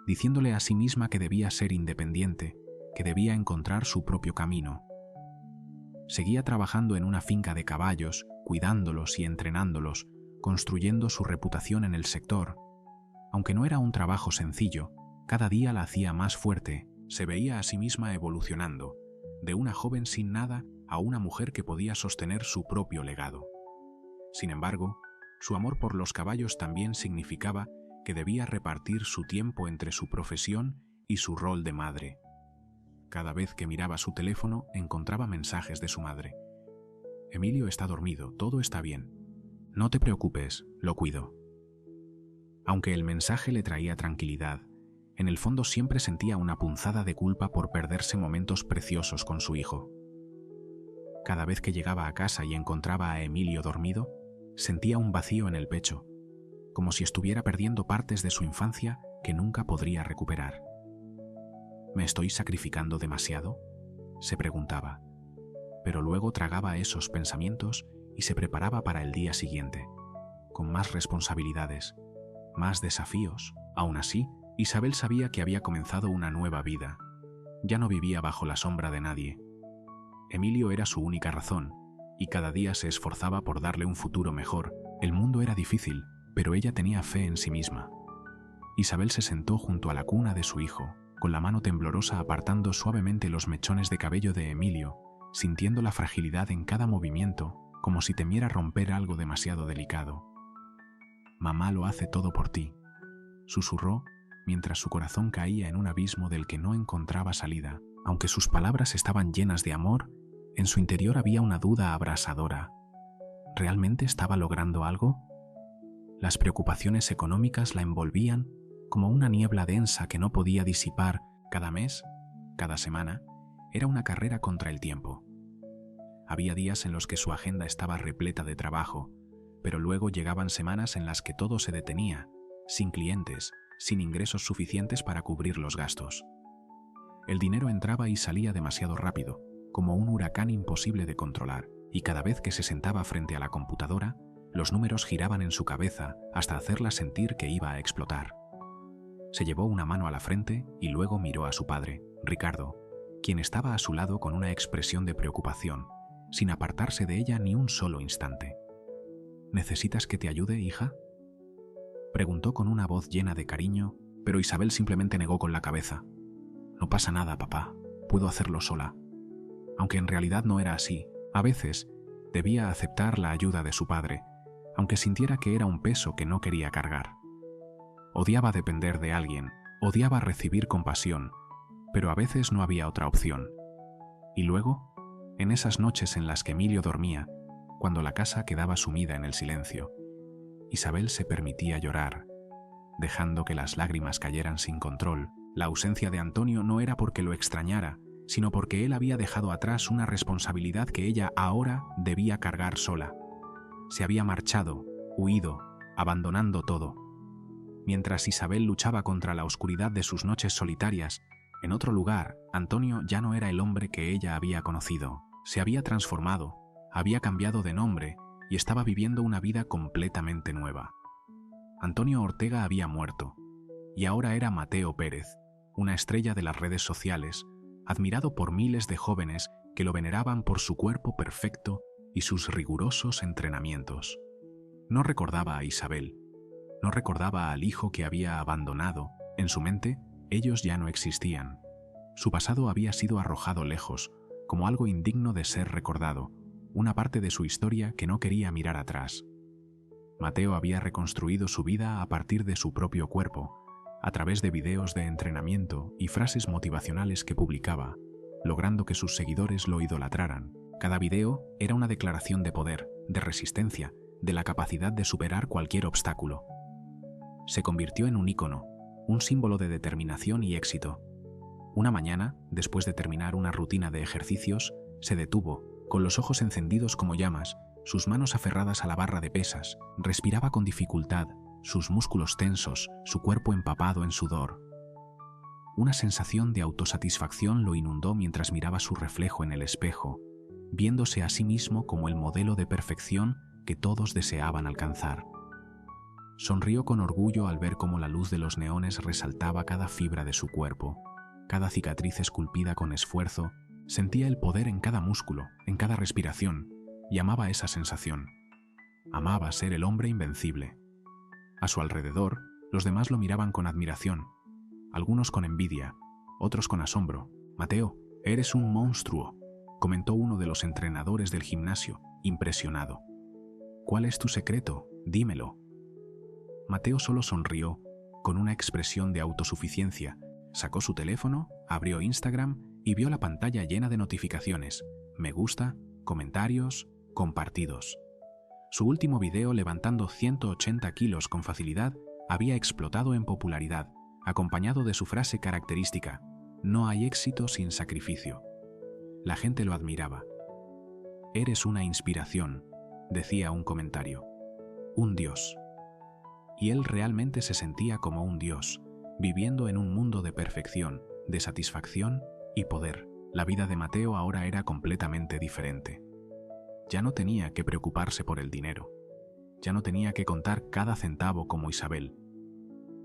diciéndole a sí misma que debía ser independiente, que debía encontrar su propio camino. Seguía trabajando en una finca de caballos, cuidándolos y entrenándolos, construyendo su reputación en el sector. Aunque no era un trabajo sencillo, cada día la hacía más fuerte. Se veía a sí misma evolucionando, de una joven sin nada a una mujer que podía sostener su propio legado. Sin embargo, su amor por los caballos también significaba que debía repartir su tiempo entre su profesión y su rol de madre. Cada vez que miraba su teléfono, encontraba mensajes de su madre. «Emilio está dormido, todo está bien. No te preocupes, lo cuido». Aunque el mensaje le traía tranquilidad, en el fondo siempre sentía una punzada de culpa por perderse momentos preciosos con su hijo. Cada vez que llegaba a casa y encontraba a Emilio dormido, sentía un vacío en el pecho, como si estuviera perdiendo partes de su infancia que nunca podría recuperar. ¿Me estoy sacrificando demasiado?, se preguntaba, pero luego tragaba esos pensamientos y se preparaba para el día siguiente, con más responsabilidades, más desafíos. Aún así, Isabel sabía que había comenzado una nueva vida. Ya no vivía bajo la sombra de nadie. Emilio era su única razón, y cada día se esforzaba por darle un futuro mejor. El mundo era difícil, pero ella tenía fe en sí misma. Isabel se sentó junto a la cuna de su hijo, con la mano temblorosa apartando suavemente los mechones de cabello de Emilio, sintiendo la fragilidad en cada movimiento, como si temiera romper algo demasiado delicado. «Mamá lo hace todo por ti», susurró, mientras su corazón caía en un abismo del que no encontraba salida. Aunque sus palabras estaban llenas de amor, en su interior había una duda abrasadora. ¿Realmente estaba logrando algo? Las preocupaciones económicas la envolvían como una niebla densa que no podía disipar. Cada mes, cada semana, era una carrera contra el tiempo. Había días en los que su agenda estaba repleta de trabajo, pero luego llegaban semanas en las que todo se detenía, sin clientes, sin ingresos suficientes para cubrir los gastos. El dinero entraba y salía demasiado rápido, como un huracán imposible de controlar, y cada vez que se sentaba frente a la computadora, los números giraban en su cabeza hasta hacerla sentir que iba a explotar. Se llevó una mano a la frente y luego miró a su padre, Ricardo, quien estaba a su lado con una expresión de preocupación, sin apartarse de ella ni un solo instante. «¿Necesitas que te ayude, hija?», preguntó con una voz llena de cariño, pero Isabel simplemente negó con la cabeza. «No pasa nada, papá, puedo hacerlo sola». Aunque en realidad no era así, a veces debía aceptar la ayuda de su padre, aunque sintiera que era un peso que no quería cargar. Odiaba depender de alguien, odiaba recibir compasión, pero a veces no había otra opción. Y luego, en esas noches en las que Emilio dormía, cuando la casa quedaba sumida en el silencio, Isabel se permitía llorar, dejando que las lágrimas cayeran sin control. La ausencia de Antonio no era porque lo extrañara, sino porque él había dejado atrás una responsabilidad que ella ahora debía cargar sola. Se había marchado, huido, abandonando todo. Mientras Isabel luchaba contra la oscuridad de sus noches solitarias, en otro lugar, Antonio ya no era el hombre que ella había conocido. Se había transformado, había cambiado de nombre y estaba viviendo una vida completamente nueva. Antonio Ortega había muerto, y ahora era Mateo Pérez, una estrella de las redes sociales, admirado por miles de jóvenes que lo veneraban por su cuerpo perfecto y sus rigurosos entrenamientos. No recordaba a Isabel, no recordaba al hijo que había abandonado. En su mente, ellos ya no existían. Su pasado había sido arrojado lejos, como algo indigno de ser recordado, una parte de su historia que no quería mirar atrás. Mateo había reconstruido su vida a partir de su propio cuerpo, a través de videos de entrenamiento y frases motivacionales que publicaba, logrando que sus seguidores lo idolatraran. Cada video era una declaración de poder, de resistencia, de la capacidad de superar cualquier obstáculo. Se convirtió en un ícono, un símbolo de determinación y éxito. Una mañana, después de terminar una rutina de ejercicios, se detuvo, con los ojos encendidos como llamas, sus manos aferradas a la barra de pesas, respiraba con dificultad, sus músculos tensos, su cuerpo empapado en sudor. Una sensación de autosatisfacción lo inundó mientras miraba su reflejo en el espejo, viéndose a sí mismo como el modelo de perfección que todos deseaban alcanzar. Sonrió con orgullo al ver cómo la luz de los neones resaltaba cada fibra de su cuerpo, cada cicatriz esculpida con esfuerzo. Sentía el poder en cada músculo, en cada respiración, y amaba esa sensación. Amaba ser el hombre invencible. A su alrededor, los demás lo miraban con admiración, algunos con envidia, otros con asombro. «Mateo, eres un monstruo», comentó uno de los entrenadores del gimnasio, impresionado. «¿Cuál es tu secreto? Dímelo». Mateo solo sonrió, con una expresión de autosuficiencia. Sacó su teléfono, abrió Instagram y vio la pantalla llena de notificaciones, me gusta, comentarios, compartidos. Su último video, levantando 180 kilos con facilidad, había explotado en popularidad, acompañado de su frase característica: «No hay éxito sin sacrificio». La gente lo admiraba. «Eres una inspiración», decía un comentario. «Un dios». Y él realmente se sentía como un dios, viviendo en un mundo de perfección, de satisfacción y poder. La vida de Mateo ahora era completamente diferente. Ya no tenía que preocuparse por el dinero. Ya no tenía que contar cada centavo como Isabel.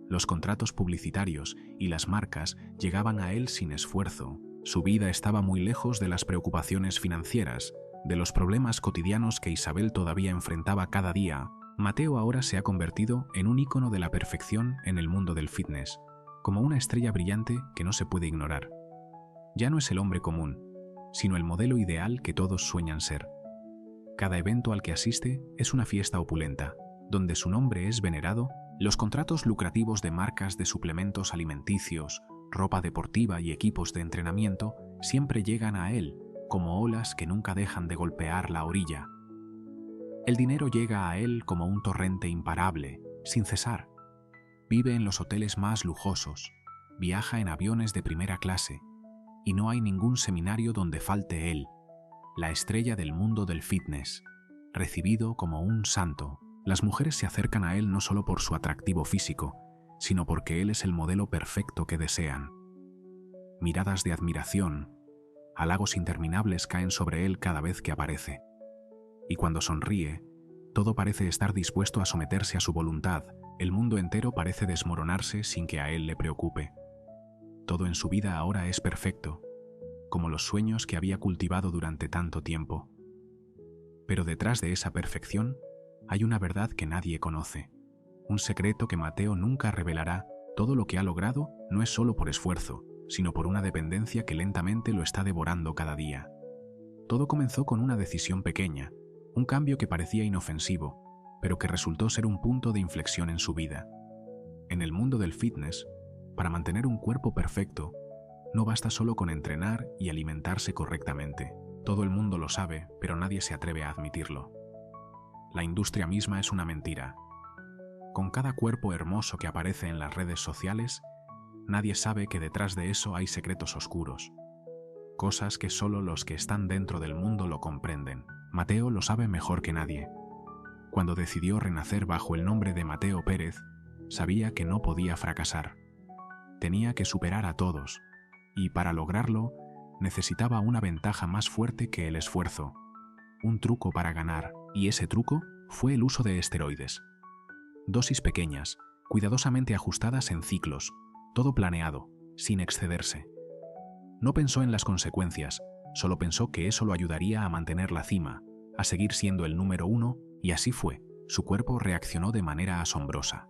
Los contratos publicitarios y las marcas llegaban a él sin esfuerzo. Su vida estaba muy lejos de las preocupaciones financieras, de los problemas cotidianos que Isabel todavía enfrentaba cada día. Mateo ahora se ha convertido en un ícono de la perfección en el mundo del fitness, como una estrella brillante que no se puede ignorar. Ya no es el hombre común, sino el modelo ideal que todos sueñan ser. Cada evento al que asiste es una fiesta opulenta, donde su nombre es venerado. Los contratos lucrativos de marcas de suplementos alimenticios, ropa deportiva y equipos de entrenamiento siempre llegan a él, como olas que nunca dejan de golpear la orilla. El dinero llega a él como un torrente imparable, sin cesar. Vive en los hoteles más lujosos, viaja en aviones de primera clase, y no hay ningún seminario donde falte él, la estrella del mundo del fitness, recibido como un santo. Las mujeres se acercan a él no solo por su atractivo físico, sino porque él es el modelo perfecto que desean. Miradas de admiración, halagos interminables caen sobre él cada vez que aparece. Y cuando sonríe, todo parece estar dispuesto a someterse a su voluntad. El mundo entero parece desmoronarse sin que a él le preocupe. Todo en su vida ahora es perfecto, como los sueños que había cultivado durante tanto tiempo. Pero detrás de esa perfección hay una verdad que nadie conoce, un secreto que Mateo nunca revelará. Todo lo que ha logrado no es solo por esfuerzo, sino por una dependencia que lentamente lo está devorando cada día. Todo comenzó con una decisión pequeña, un cambio que parecía inofensivo, pero que resultó ser un punto de inflexión en su vida. En el mundo del fitness, para mantener un cuerpo perfecto, no basta solo con entrenar y alimentarse correctamente. Todo el mundo lo sabe, pero nadie se atreve a admitirlo. La industria misma es una mentira. Con cada cuerpo hermoso que aparece en las redes sociales, nadie sabe que detrás de eso hay secretos oscuros, cosas que solo los que están dentro del mundo lo comprenden. Mateo lo sabe mejor que nadie. Cuando decidió renacer bajo el nombre de Mateo Pérez, sabía que no podía fracasar. Tenía que superar a todos, y para lograrlo necesitaba una ventaja más fuerte que el esfuerzo, un truco para ganar, y ese truco fue el uso de esteroides. Dosis pequeñas, cuidadosamente ajustadas en ciclos, todo planeado, sin excederse. No pensó en las consecuencias, solo pensó que eso lo ayudaría a mantener la cima, a seguir siendo el número uno, y así fue. Su cuerpo reaccionó de manera asombrosa.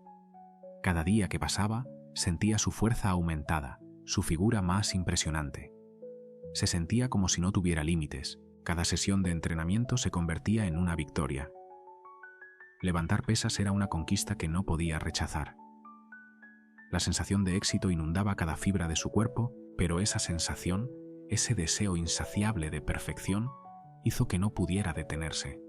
Cada día que pasaba, sentía su fuerza aumentada, su figura más impresionante. Se sentía como si no tuviera límites. Cada sesión de entrenamiento se convertía en una victoria. Levantar pesas era una conquista que no podía rechazar. La sensación de éxito inundaba cada fibra de su cuerpo, pero esa sensación, ese deseo insaciable de perfección, hizo que no pudiera detenerse.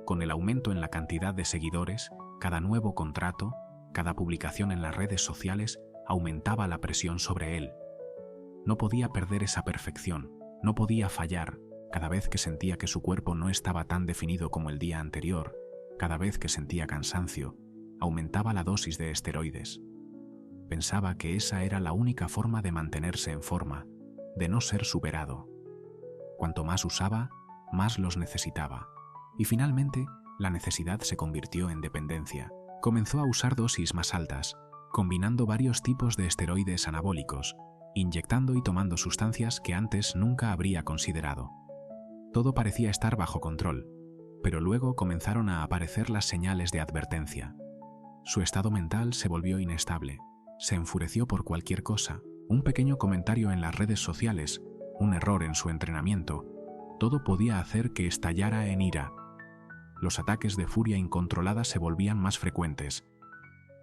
Con el aumento en la cantidad de seguidores, cada nuevo contrato, cada publicación en las redes sociales aumentaba la presión sobre él. No podía perder esa perfección, no podía fallar. Cada vez que sentía que su cuerpo no estaba tan definido como el día anterior, cada vez que sentía cansancio, aumentaba la dosis de esteroides. Pensaba que esa era la única forma de mantenerse en forma, de no ser superado. Cuanto más usaba, más los necesitaba. Y finalmente, la necesidad se convirtió en dependencia. Comenzó a usar dosis más altas, combinando varios tipos de esteroides anabólicos, inyectando y tomando sustancias que antes nunca habría considerado. Todo parecía estar bajo control, pero luego comenzaron a aparecer las señales de advertencia. Su estado mental se volvió inestable, se enfureció por cualquier cosa, un pequeño comentario en las redes sociales, un error en su entrenamiento, todo podía hacer que estallara en ira. Los ataques de furia incontrolada se volvían más frecuentes.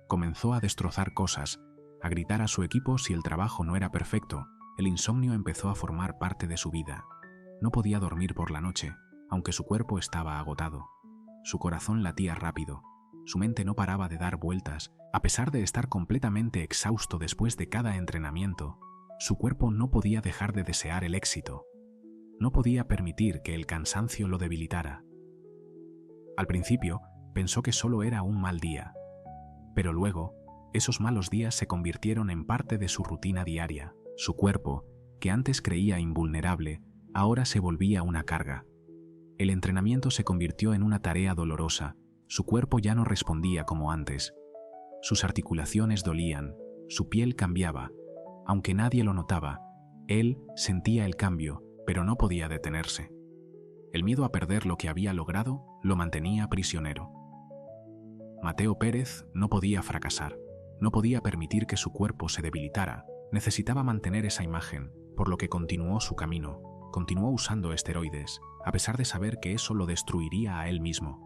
Comenzó a destrozar cosas, a gritar a su equipo si el trabajo no era perfecto. El insomnio empezó a formar parte de su vida. No podía dormir por la noche, aunque su cuerpo estaba agotado. Su corazón latía rápido. Su mente no paraba de dar vueltas. A pesar de estar completamente exhausto después de cada entrenamiento, su cuerpo no podía dejar de desear el éxito. No podía permitir que el cansancio lo debilitara. Al principio, pensó que solo era un mal día. Pero luego, esos malos días se convirtieron en parte de su rutina diaria. Su cuerpo, que antes creía invulnerable, ahora se volvía una carga. El entrenamiento se convirtió en una tarea dolorosa. Su cuerpo ya no respondía como antes. Sus articulaciones dolían, su piel cambiaba. Aunque nadie lo notaba, él sentía el cambio, pero no podía detenerse. El miedo a perder lo que había logrado lo mantenía prisionero. Mateo Pérez no podía fracasar, no podía permitir que su cuerpo se debilitara, necesitaba mantener esa imagen, por lo que continuó su camino, continuó usando esteroides, a pesar de saber que eso lo destruiría a él mismo.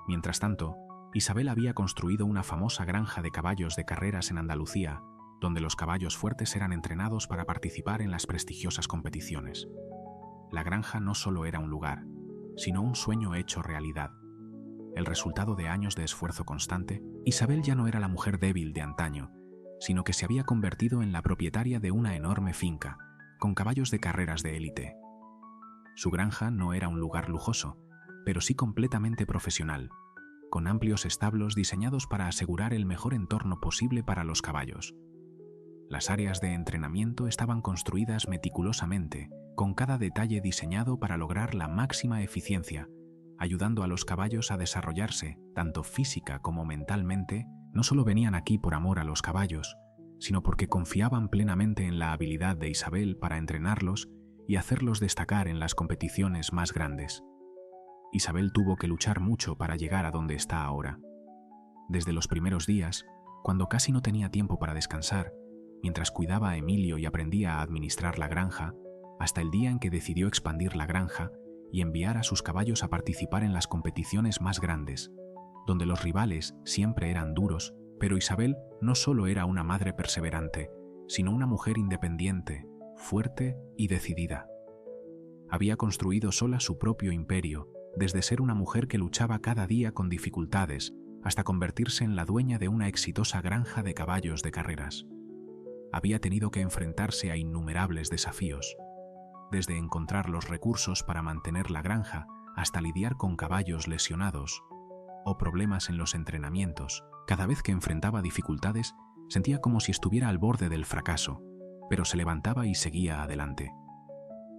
Mientras tanto, Isabel había construido una famosa granja de caballos de carreras en Andalucía, donde los caballos fuertes eran entrenados para participar en las prestigiosas competiciones. La granja no solo era un lugar, sino un sueño hecho realidad. El resultado de años de esfuerzo constante, Isabel ya no era la mujer débil de antaño, sino que se había convertido en la propietaria de una enorme finca, con caballos de carreras de élite. Su granja no era un lugar lujoso, pero sí completamente profesional, con amplios establos diseñados para asegurar el mejor entorno posible para los caballos. Las áreas de entrenamiento estaban construidas meticulosamente, con cada detalle diseñado para lograr la máxima eficiencia, ayudando a los caballos a desarrollarse, tanto física como mentalmente. No solo venían aquí por amor a los caballos, sino porque confiaban plenamente en la habilidad de Isabel para entrenarlos y hacerlos destacar en las competiciones más grandes. Isabel tuvo que luchar mucho para llegar a donde está ahora. Desde los primeros días, cuando casi no tenía tiempo para descansar, mientras cuidaba a Emilio y aprendía a administrar la granja, hasta el día en que decidió expandir la granja y enviar a sus caballos a participar en las competiciones más grandes, donde los rivales siempre eran duros, pero Isabel no solo era una madre perseverante, sino una mujer independiente, fuerte y decidida. Había construido sola su propio imperio, desde ser una mujer que luchaba cada día con dificultades, hasta convertirse en la dueña de una exitosa granja de caballos de carreras. Había tenido que enfrentarse a innumerables desafíos, desde encontrar los recursos para mantener la granja hasta lidiar con caballos lesionados o problemas en los entrenamientos. Cada vez que enfrentaba dificultades, sentía como si estuviera al borde del fracaso, pero se levantaba y seguía adelante.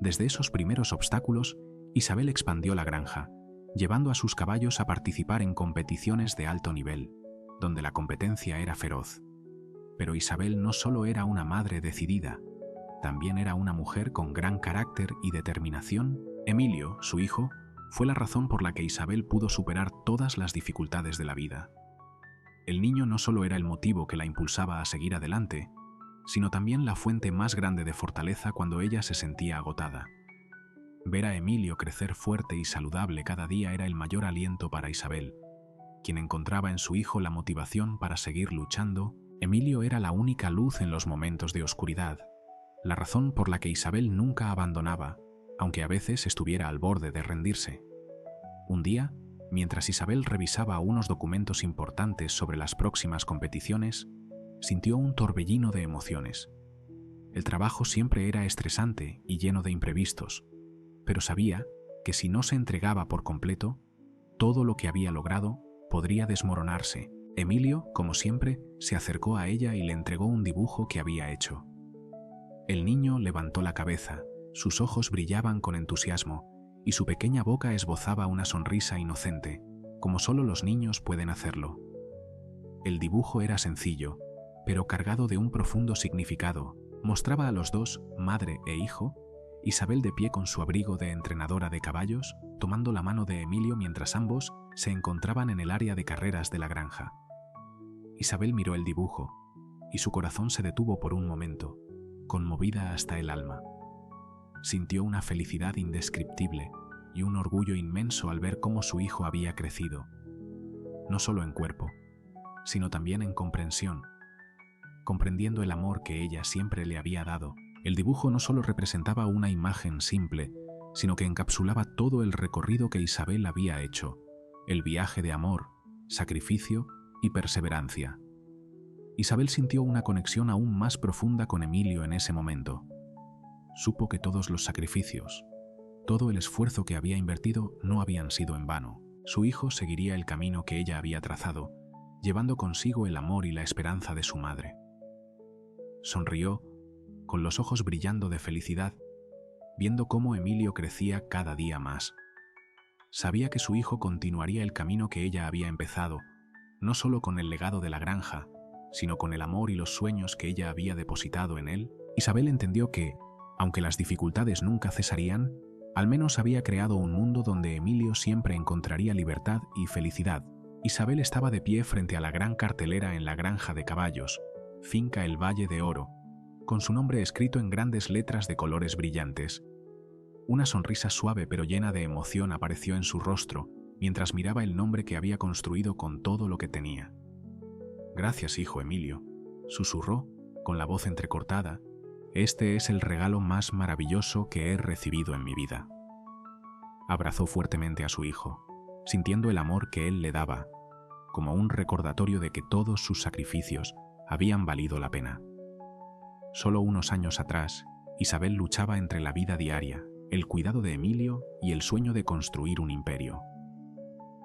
Desde esos primeros obstáculos, Isabel expandió la granja, llevando a sus caballos a participar en competiciones de alto nivel, donde la competencia era feroz. Pero Isabel no solo era una madre decidida, también era una mujer con gran carácter y determinación. Emilio, su hijo, fue la razón por la que Isabel pudo superar todas las dificultades de la vida. El niño no solo era el motivo que la impulsaba a seguir adelante, sino también la fuente más grande de fortaleza cuando ella se sentía agotada. Ver a Emilio crecer fuerte y saludable cada día era el mayor aliento para Isabel, quien encontraba en su hijo la motivación para seguir luchando. Emilio era la única luz en los momentos de oscuridad, la razón por la que Isabel nunca abandonaba, aunque a veces estuviera al borde de rendirse. Un día, mientras Isabel revisaba unos documentos importantes sobre las próximas competiciones, sintió un torbellino de emociones. El trabajo siempre era estresante y lleno de imprevistos, pero sabía que si no se entregaba por completo, todo lo que había logrado podría desmoronarse. Emilio, como siempre, se acercó a ella y le entregó un dibujo que había hecho. El niño levantó la cabeza, sus ojos brillaban con entusiasmo y su pequeña boca esbozaba una sonrisa inocente, como solo los niños pueden hacerlo. El dibujo era sencillo, pero cargado de un profundo significado. Mostraba a los dos, madre e hijo, Isabel de pie con su abrigo de entrenadora de caballos, tomando la mano de Emilio mientras ambos se encontraban en el área de carreras de la granja. Isabel miró el dibujo, y su corazón se detuvo por un momento, conmovida hasta el alma. Sintió una felicidad indescriptible y un orgullo inmenso al ver cómo su hijo había crecido, no solo en cuerpo, sino también en comprensión. Comprendiendo el amor que ella siempre le había dado, el dibujo no solo representaba una imagen simple, sino que encapsulaba todo el recorrido que Isabel había hecho, el viaje de amor, sacrificio y perseverancia. Isabel sintió una conexión aún más profunda con Emilio en ese momento. Supo que todos los sacrificios, todo el esfuerzo que había invertido no habían sido en vano. Su hijo seguiría el camino que ella había trazado, llevando consigo el amor y la esperanza de su madre. Sonrió, con los ojos brillando de felicidad, viendo cómo Emilio crecía cada día más. Sabía que su hijo continuaría el camino que ella había empezado, no solo con el legado de la granja, sino con el amor y los sueños que ella había depositado en él. Isabel entendió que, aunque las dificultades nunca cesarían, al menos había creado un mundo donde Emilio siempre encontraría libertad y felicidad. Isabel estaba de pie frente a la gran cartelera en la granja de caballos, Finca El Valle de Oro, con su nombre escrito en grandes letras de colores brillantes. Una sonrisa suave pero llena de emoción apareció en su rostro mientras miraba el nombre que había construido con todo lo que tenía. «Gracias, hijo Emilio», susurró, con la voz entrecortada. «Este es el regalo más maravilloso que he recibido en mi vida». Abrazó fuertemente a su hijo, sintiendo el amor que él le daba, como un recordatorio de que todos sus sacrificios habían valido la pena. Solo unos años atrás, Isabel luchaba entre la vida diaria, el cuidado de Emilio y el sueño de construir un imperio.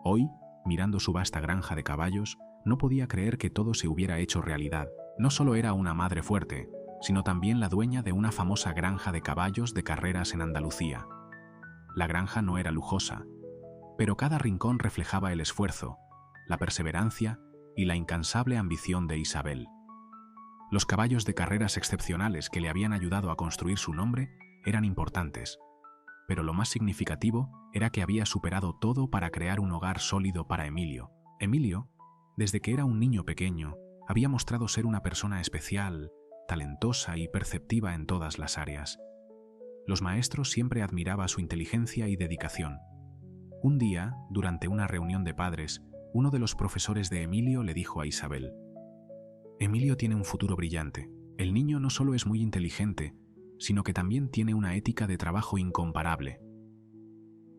Hoy, mirando su vasta granja de caballos, no podía creer que todo se hubiera hecho realidad. No solo era una madre fuerte, sino también la dueña de una famosa granja de caballos de carreras en Andalucía. La granja no era lujosa, pero cada rincón reflejaba el esfuerzo, la perseverancia y la incansable ambición de Isabel. Los caballos de carreras excepcionales que le habían ayudado a construir su nombre eran importantes, pero lo más significativo era que había superado todo para crear un hogar sólido para Emilio. Emilio, desde que era un niño pequeño, había mostrado ser una persona especial, talentosa y perceptiva en todas las áreas. Los maestros siempre admiraban su inteligencia y dedicación. Un día, durante una reunión de padres, uno de los profesores de Emilio le dijo a Isabel: «Emilio tiene un futuro brillante. El niño no solo es muy inteligente, sino que también tiene una ética de trabajo incomparable».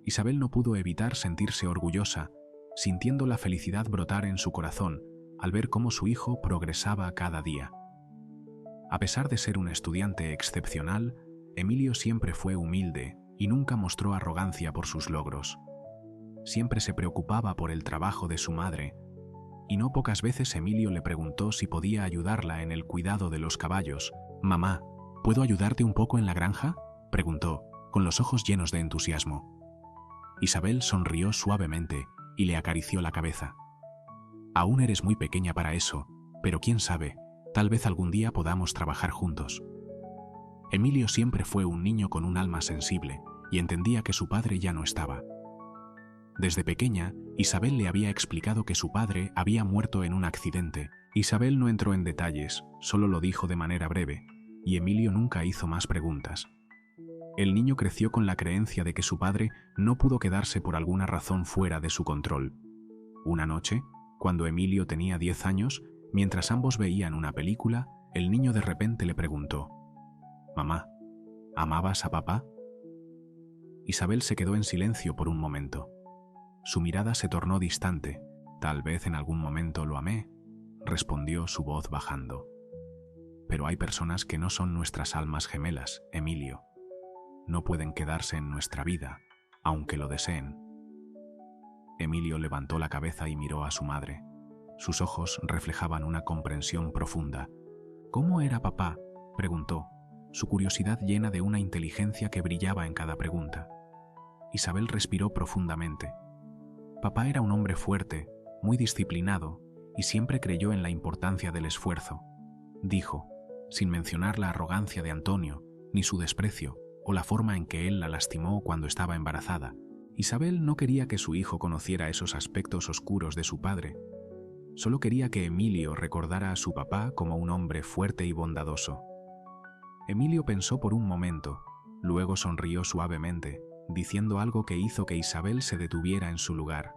Isabel no pudo evitar sentirse orgullosa, sintiendo la felicidad brotar en su corazón al ver cómo su hijo progresaba cada día. A pesar de ser un estudiante excepcional, Emilio siempre fue humilde y nunca mostró arrogancia por sus logros. Siempre se preocupaba por el trabajo de su madre, y no pocas veces Emilio le preguntó si podía ayudarla en el cuidado de los caballos. «Mamá, ¿puedo ayudarte un poco en la granja?», preguntó, con los ojos llenos de entusiasmo. Isabel sonrió suavemente y le acarició la cabeza. «Aún eres muy pequeña para eso, pero quién sabe, tal vez algún día podamos trabajar juntos». Emilio siempre fue un niño con un alma sensible y entendía que su padre ya no estaba. Desde pequeña, Isabel le había explicado que su padre había muerto en un accidente. Isabel no entró en detalles, solo lo dijo de manera breve, y Emilio nunca hizo más preguntas. El niño creció con la creencia de que su padre no pudo quedarse por alguna razón fuera de su control. Una noche, cuando Emilio tenía 10 años, mientras ambos veían una película, el niño de repente le preguntó: «Mamá, ¿amabas a papá?». Isabel se quedó en silencio por un momento. Su mirada se tornó distante. «Tal vez en algún momento lo amé», respondió su voz bajando. «Pero hay personas que no son nuestras almas gemelas, Emilio. No pueden quedarse en nuestra vida, aunque lo deseen». Emilio levantó la cabeza y miró a su madre. Sus ojos reflejaban una comprensión profunda. «¿Cómo era papá?», preguntó, su curiosidad llena de una inteligencia que brillaba en cada pregunta. Isabel respiró profundamente. Papá era un hombre fuerte, muy disciplinado, y siempre creyó en la importancia del esfuerzo. Dijo, sin mencionar la arrogancia de Antonio, ni su desprecio, o la forma en que él la lastimó cuando estaba embarazada. Isabel no quería que su hijo conociera esos aspectos oscuros de su padre. Solo quería que Emilio recordara a su papá como un hombre fuerte y bondadoso. Emilio pensó por un momento, luego sonrió suavemente, diciendo algo que hizo que Isabel se detuviera en su lugar.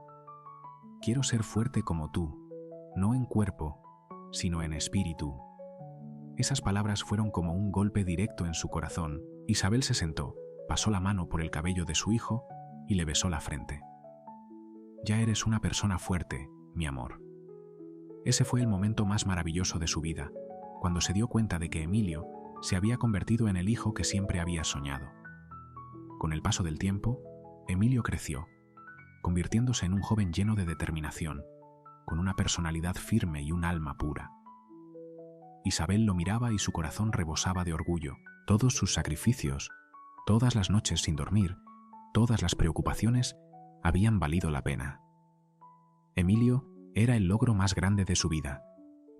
«Quiero ser fuerte como tú, no en cuerpo, sino en espíritu». Esas palabras fueron como un golpe directo en su corazón. Isabel se sentó, pasó la mano por el cabello de su hijo y le besó la frente. «Ya eres una persona fuerte, mi amor». Ese fue el momento más maravilloso de su vida, cuando se dio cuenta de que Emilio se había convertido en el hijo que siempre había soñado. Con el paso del tiempo, Emilio creció, convirtiéndose en un joven lleno de determinación, con una personalidad firme y un alma pura. Isabel lo miraba y su corazón rebosaba de orgullo. Todos sus sacrificios, todas las noches sin dormir, todas las preocupaciones habían valido la pena. Emilio era el logro más grande de su vida,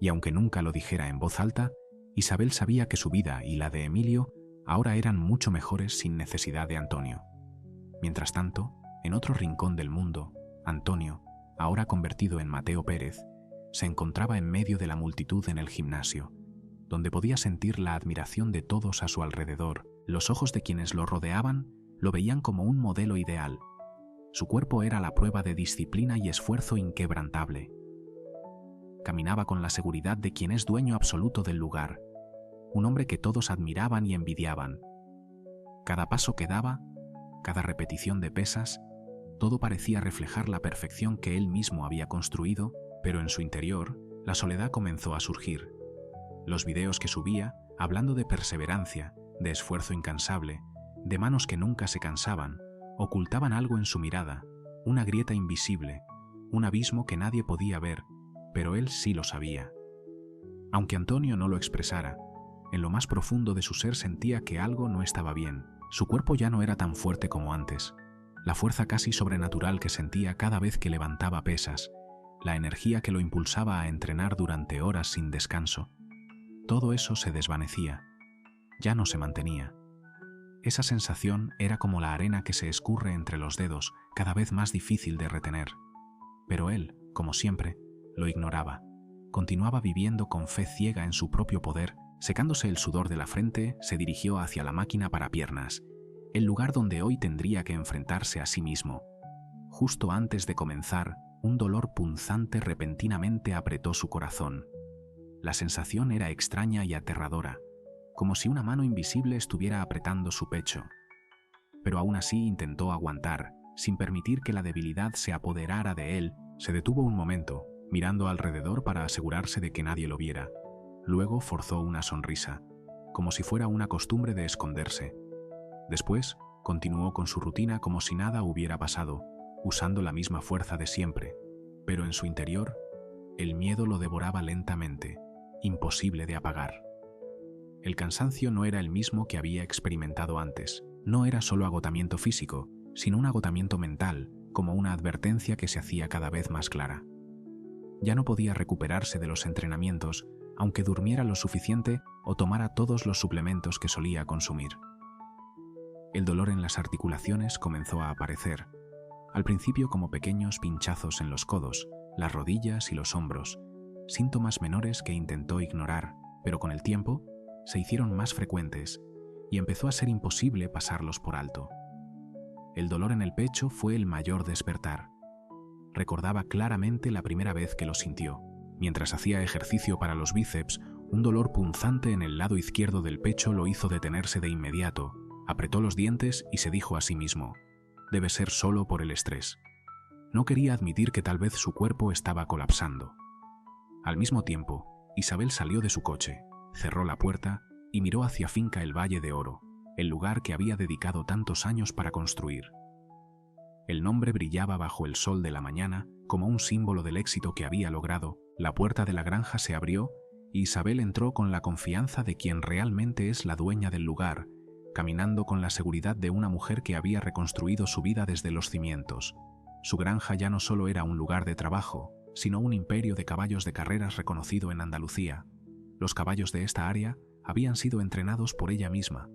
y aunque nunca lo dijera en voz alta, Isabel sabía que su vida y la de Emilio ahora eran mucho mejores sin necesidad de Antonio. Mientras tanto, en otro rincón del mundo, Antonio, ahora convertido en Mateo Pérez, se encontraba en medio de la multitud en el gimnasio, donde podía sentir la admiración de todos a su alrededor. Los ojos de quienes lo rodeaban lo veían como un modelo ideal. Su cuerpo era la prueba de disciplina y esfuerzo inquebrantable. Caminaba con la seguridad de quien es dueño absoluto del lugar, un hombre que todos admiraban y envidiaban. Cada paso que daba, cada repetición de pesas, todo parecía reflejar la perfección que él mismo había construido, pero en su interior, la soledad comenzó a surgir. Los videos que subía, hablando de perseverancia, de esfuerzo incansable, de manos que nunca se cansaban, ocultaban algo en su mirada, una grieta invisible, un abismo que nadie podía ver, pero él sí lo sabía. Aunque Antonio no lo expresara, en lo más profundo de su ser sentía que algo no estaba bien. Su cuerpo ya no era tan fuerte como antes. La fuerza casi sobrenatural que sentía cada vez que levantaba pesas, la energía que lo impulsaba a entrenar durante horas sin descanso, todo eso se desvanecía, ya no se mantenía. Esa sensación era como la arena que se escurre entre los dedos, cada vez más difícil de retener. Pero él, como siempre, lo ignoraba. Continuaba viviendo con fe ciega en su propio poder. Secándose el sudor de la frente, se dirigió hacia la máquina para piernas, el lugar donde hoy tendría que enfrentarse a sí mismo. Justo antes de comenzar, un dolor punzante repentinamente apretó su corazón. La sensación era extraña y aterradora, como si una mano invisible estuviera apretando su pecho. Pero aún así intentó aguantar, sin permitir que la debilidad se apoderara de él. Se detuvo un momento, mirando alrededor para asegurarse de que nadie lo viera. Luego forzó una sonrisa, como si fuera una costumbre de esconderse. Después, continuó con su rutina como si nada hubiera pasado, usando la misma fuerza de siempre. Pero en su interior, el miedo lo devoraba lentamente, imposible de apagar. El cansancio no era el mismo que había experimentado antes. No era solo agotamiento físico, sino un agotamiento mental, como una advertencia que se hacía cada vez más clara. Ya no podía recuperarse de los entrenamientos, aunque durmiera lo suficiente o tomara todos los suplementos que solía consumir. El dolor en las articulaciones comenzó a aparecer, al principio como pequeños pinchazos en los codos, las rodillas y los hombros, síntomas menores que intentó ignorar, pero con el tiempo se hicieron más frecuentes y empezó a ser imposible pasarlos por alto. El dolor en el pecho fue el mayor despertar. Recordaba claramente la primera vez que lo sintió. Mientras hacía ejercicio para los bíceps, un dolor punzante en el lado izquierdo del pecho lo hizo detenerse de inmediato, Apretó los dientes y se dijo a sí mismo: debe ser solo por el estrés. No quería admitir que tal vez su cuerpo estaba colapsando. Al mismo tiempo, Isabel salió de su coche, cerró la puerta y miró hacia Finca El Valle de Oro, el lugar que había dedicado tantos años para construir. El nombre brillaba bajo el sol de la mañana como un símbolo del éxito que había logrado. La puerta de la granja se abrió y Isabel entró con la confianza de quien realmente es la dueña del lugar, caminando con la seguridad de una mujer que había reconstruido su vida desde los cimientos. Su granja ya no solo era un lugar de trabajo, sino un imperio de caballos de carreras reconocido en Andalucía. Los caballos de esta área habían sido entrenados por ella misma,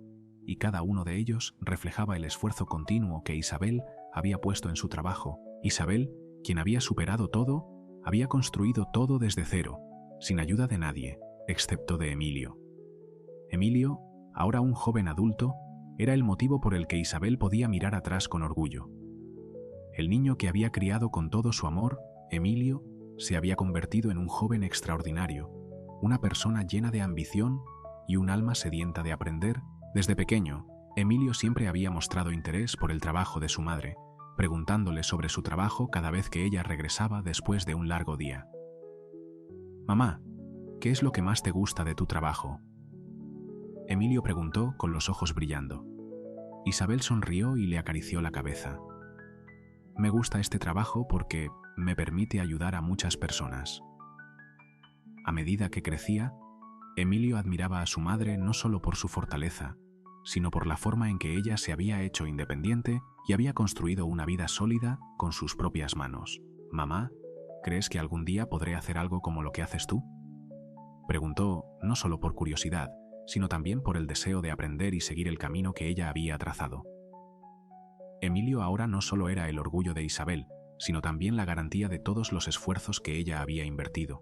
y cada uno de ellos reflejaba el esfuerzo continuo que Isabel había puesto en su trabajo. Isabel, quien había superado todo, había construido todo desde cero, sin ayuda de nadie, excepto de Emilio. Emilio, ahora un joven adulto, era el motivo por el que Isabel podía mirar atrás con orgullo. El niño que había criado con todo su amor, Emilio, se había convertido en un joven extraordinario, una persona llena de ambición y un alma sedienta de aprender. Desde pequeño, Emilio siempre había mostrado interés por el trabajo de su madre, preguntándole sobre su trabajo cada vez que ella regresaba después de un largo día. «Mamá, ¿qué es lo que más te gusta de tu trabajo?», Emilio preguntó con los ojos brillando. Isabel sonrió y le acarició la cabeza. «Me gusta este trabajo porque me permite ayudar a muchas personas». A medida que crecía, Emilio admiraba a su madre no solo por su fortaleza, sino por la forma en que ella se había hecho independiente y había construido una vida sólida con sus propias manos. «Mamá, ¿crees que algún día podré hacer algo como lo que haces tú?», preguntó, no solo por curiosidad, sino también por el deseo de aprender y seguir el camino que ella había trazado. Emilio ahora no solo era el orgullo de Isabel, sino también la garantía de todos los esfuerzos que ella había invertido.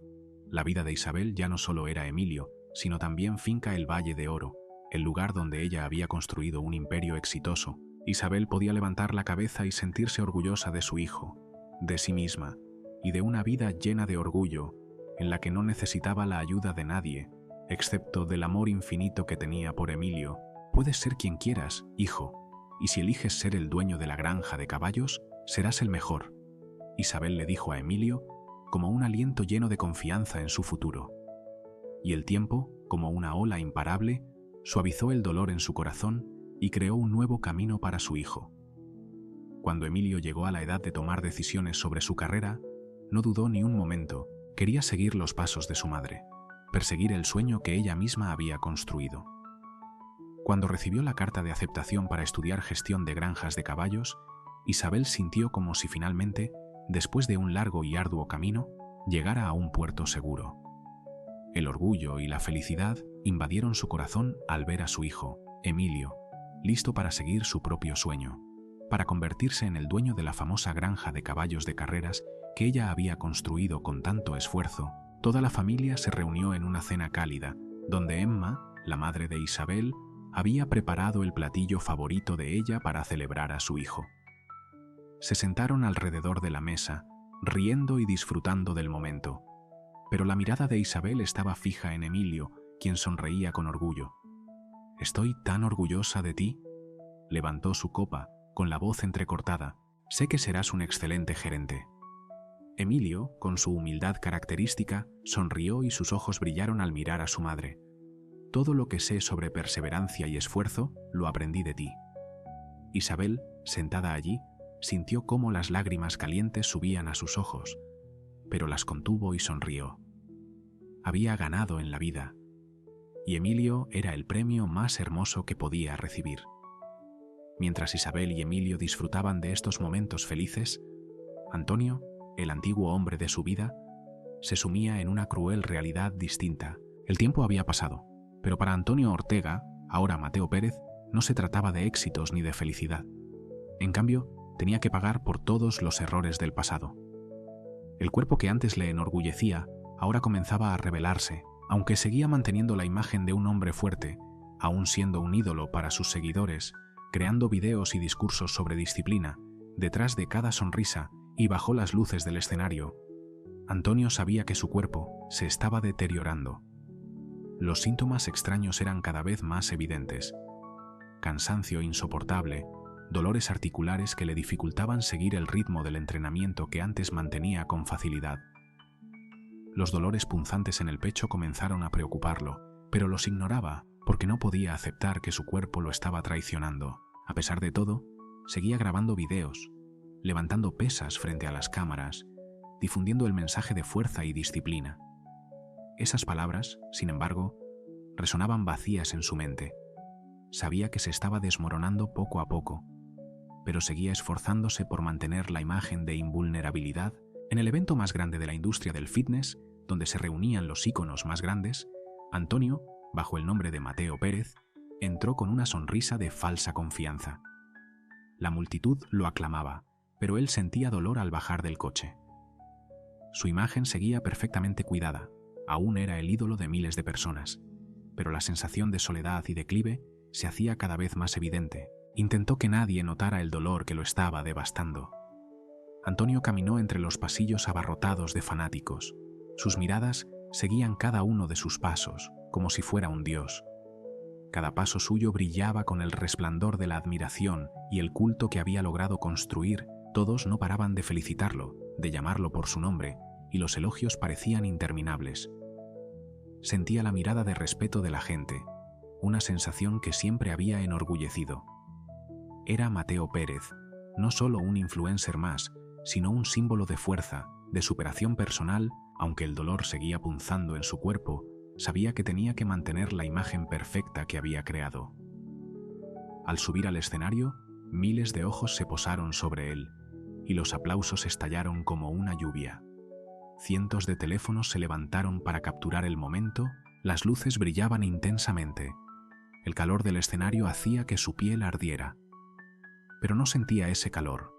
La vida de Isabel ya no solo era Emilio, sino también Finca El Valle de Oro, el lugar donde ella había construido un imperio exitoso. Isabel podía levantar la cabeza y sentirse orgullosa de su hijo, de sí misma, y de una vida llena de orgullo, en la que no necesitaba la ayuda de nadie, excepto del amor infinito que tenía por Emilio. «Puedes ser quien quieras, hijo, y si eliges ser el dueño de la granja de caballos, serás el mejor», Isabel le dijo a Emilio, como un aliento lleno de confianza en su futuro. Y el tiempo, como una ola imparable, suavizó el dolor en su corazón y creó un nuevo camino para su hijo. Cuando Emilio llegó a la edad de tomar decisiones sobre su carrera, no dudó ni un momento. Quería seguir los pasos de su madre, perseguir el sueño que ella misma había construido. Cuando recibió la carta de aceptación para estudiar gestión de granjas de caballos, Isabel sintió como si finalmente, después de un largo y arduo camino, llegara a un puerto seguro. El orgullo y la felicidad invadieron su corazón al ver a su hijo, Emilio, listo para seguir su propio sueño, para convertirse en el dueño de la famosa granja de caballos de carreras que ella había construido con tanto esfuerzo. Toda la familia se reunió en una cena cálida, donde Emma, la madre de Isabel, había preparado el platillo favorito de ella para celebrar a su hijo. Se sentaron alrededor de la mesa, riendo y disfrutando del momento, pero la mirada de Isabel estaba fija en Emilio, quien sonreía con orgullo. «Estoy tan orgullosa de ti», levantó su copa, con la voz entrecortada. «Sé que serás un excelente gerente». Emilio, con su humildad característica, sonrió y sus ojos brillaron al mirar a su madre. «Todo lo que sé sobre perseverancia y esfuerzo lo aprendí de ti». Isabel, sentada allí, sintió cómo las lágrimas calientes subían a sus ojos, pero las contuvo y sonrió. Había ganado en la vida, y Emilio era el premio más hermoso que podía recibir. Mientras Isabel y Emilio disfrutaban de estos momentos felices, Antonio, el antiguo hombre de su vida, se sumía en una cruel realidad distinta. El tiempo había pasado, pero para Antonio Ortega, ahora Mateo Pérez, no se trataba de éxitos ni de felicidad. En cambio, tenía que pagar por todos los errores del pasado. El cuerpo que antes le enorgullecía ahora comenzaba a rebelarse, aunque seguía manteniendo la imagen de un hombre fuerte, aún siendo un ídolo para sus seguidores, creando videos y discursos sobre disciplina, detrás de cada sonrisa y bajo las luces del escenario. Antonio sabía que su cuerpo se estaba deteriorando. Los síntomas extraños eran cada vez más evidentes. cansancio insoportable, dolores articulares que le dificultaban seguir el ritmo del entrenamiento que antes mantenía con facilidad. Los dolores punzantes en el pecho comenzaron a preocuparlo, pero los ignoraba porque no podía aceptar que su cuerpo lo estaba traicionando. A pesar de todo, seguía grabando videos, levantando pesas frente a las cámaras, difundiendo el mensaje de fuerza y disciplina. Esas palabras, sin embargo, resonaban vacías en su mente. Sabía que se estaba desmoronando poco a poco, pero seguía esforzándose por mantener la imagen de invulnerabilidad. En el evento más grande de la industria del fitness, donde se reunían los íconos más grandes, Antonio, bajo el nombre de Mateo Pérez, entró con una sonrisa de falsa confianza. La multitud lo aclamaba, pero él sentía dolor al bajar del coche. Su imagen seguía perfectamente cuidada, aún era el ídolo de miles de personas, pero la sensación de soledad y declive se hacía cada vez más evidente. Intentó que nadie notara el dolor que lo estaba devastando. Antonio caminó entre los pasillos abarrotados de fanáticos. Sus miradas seguían cada uno de sus pasos, como si fuera un dios. Cada paso suyo brillaba con el resplandor de la admiración y el culto que había logrado construir. Todos no paraban de felicitarlo, de llamarlo por su nombre, y los elogios parecían interminables. Sentía la mirada de respeto de la gente, una sensación que siempre había enorgullecido. Era Mateo Pérez, no solo un influencer más, sino un símbolo de fuerza, de superación personal. Aunque el dolor seguía punzando en su cuerpo, sabía que tenía que mantener la imagen perfecta que había creado. Al subir al escenario, miles de ojos se posaron sobre él, y los aplausos estallaron como una lluvia. Cientos de teléfonos se levantaron para capturar el momento, las luces brillaban intensamente. El calor del escenario hacía que su piel ardiera. Pero no sentía ese calor.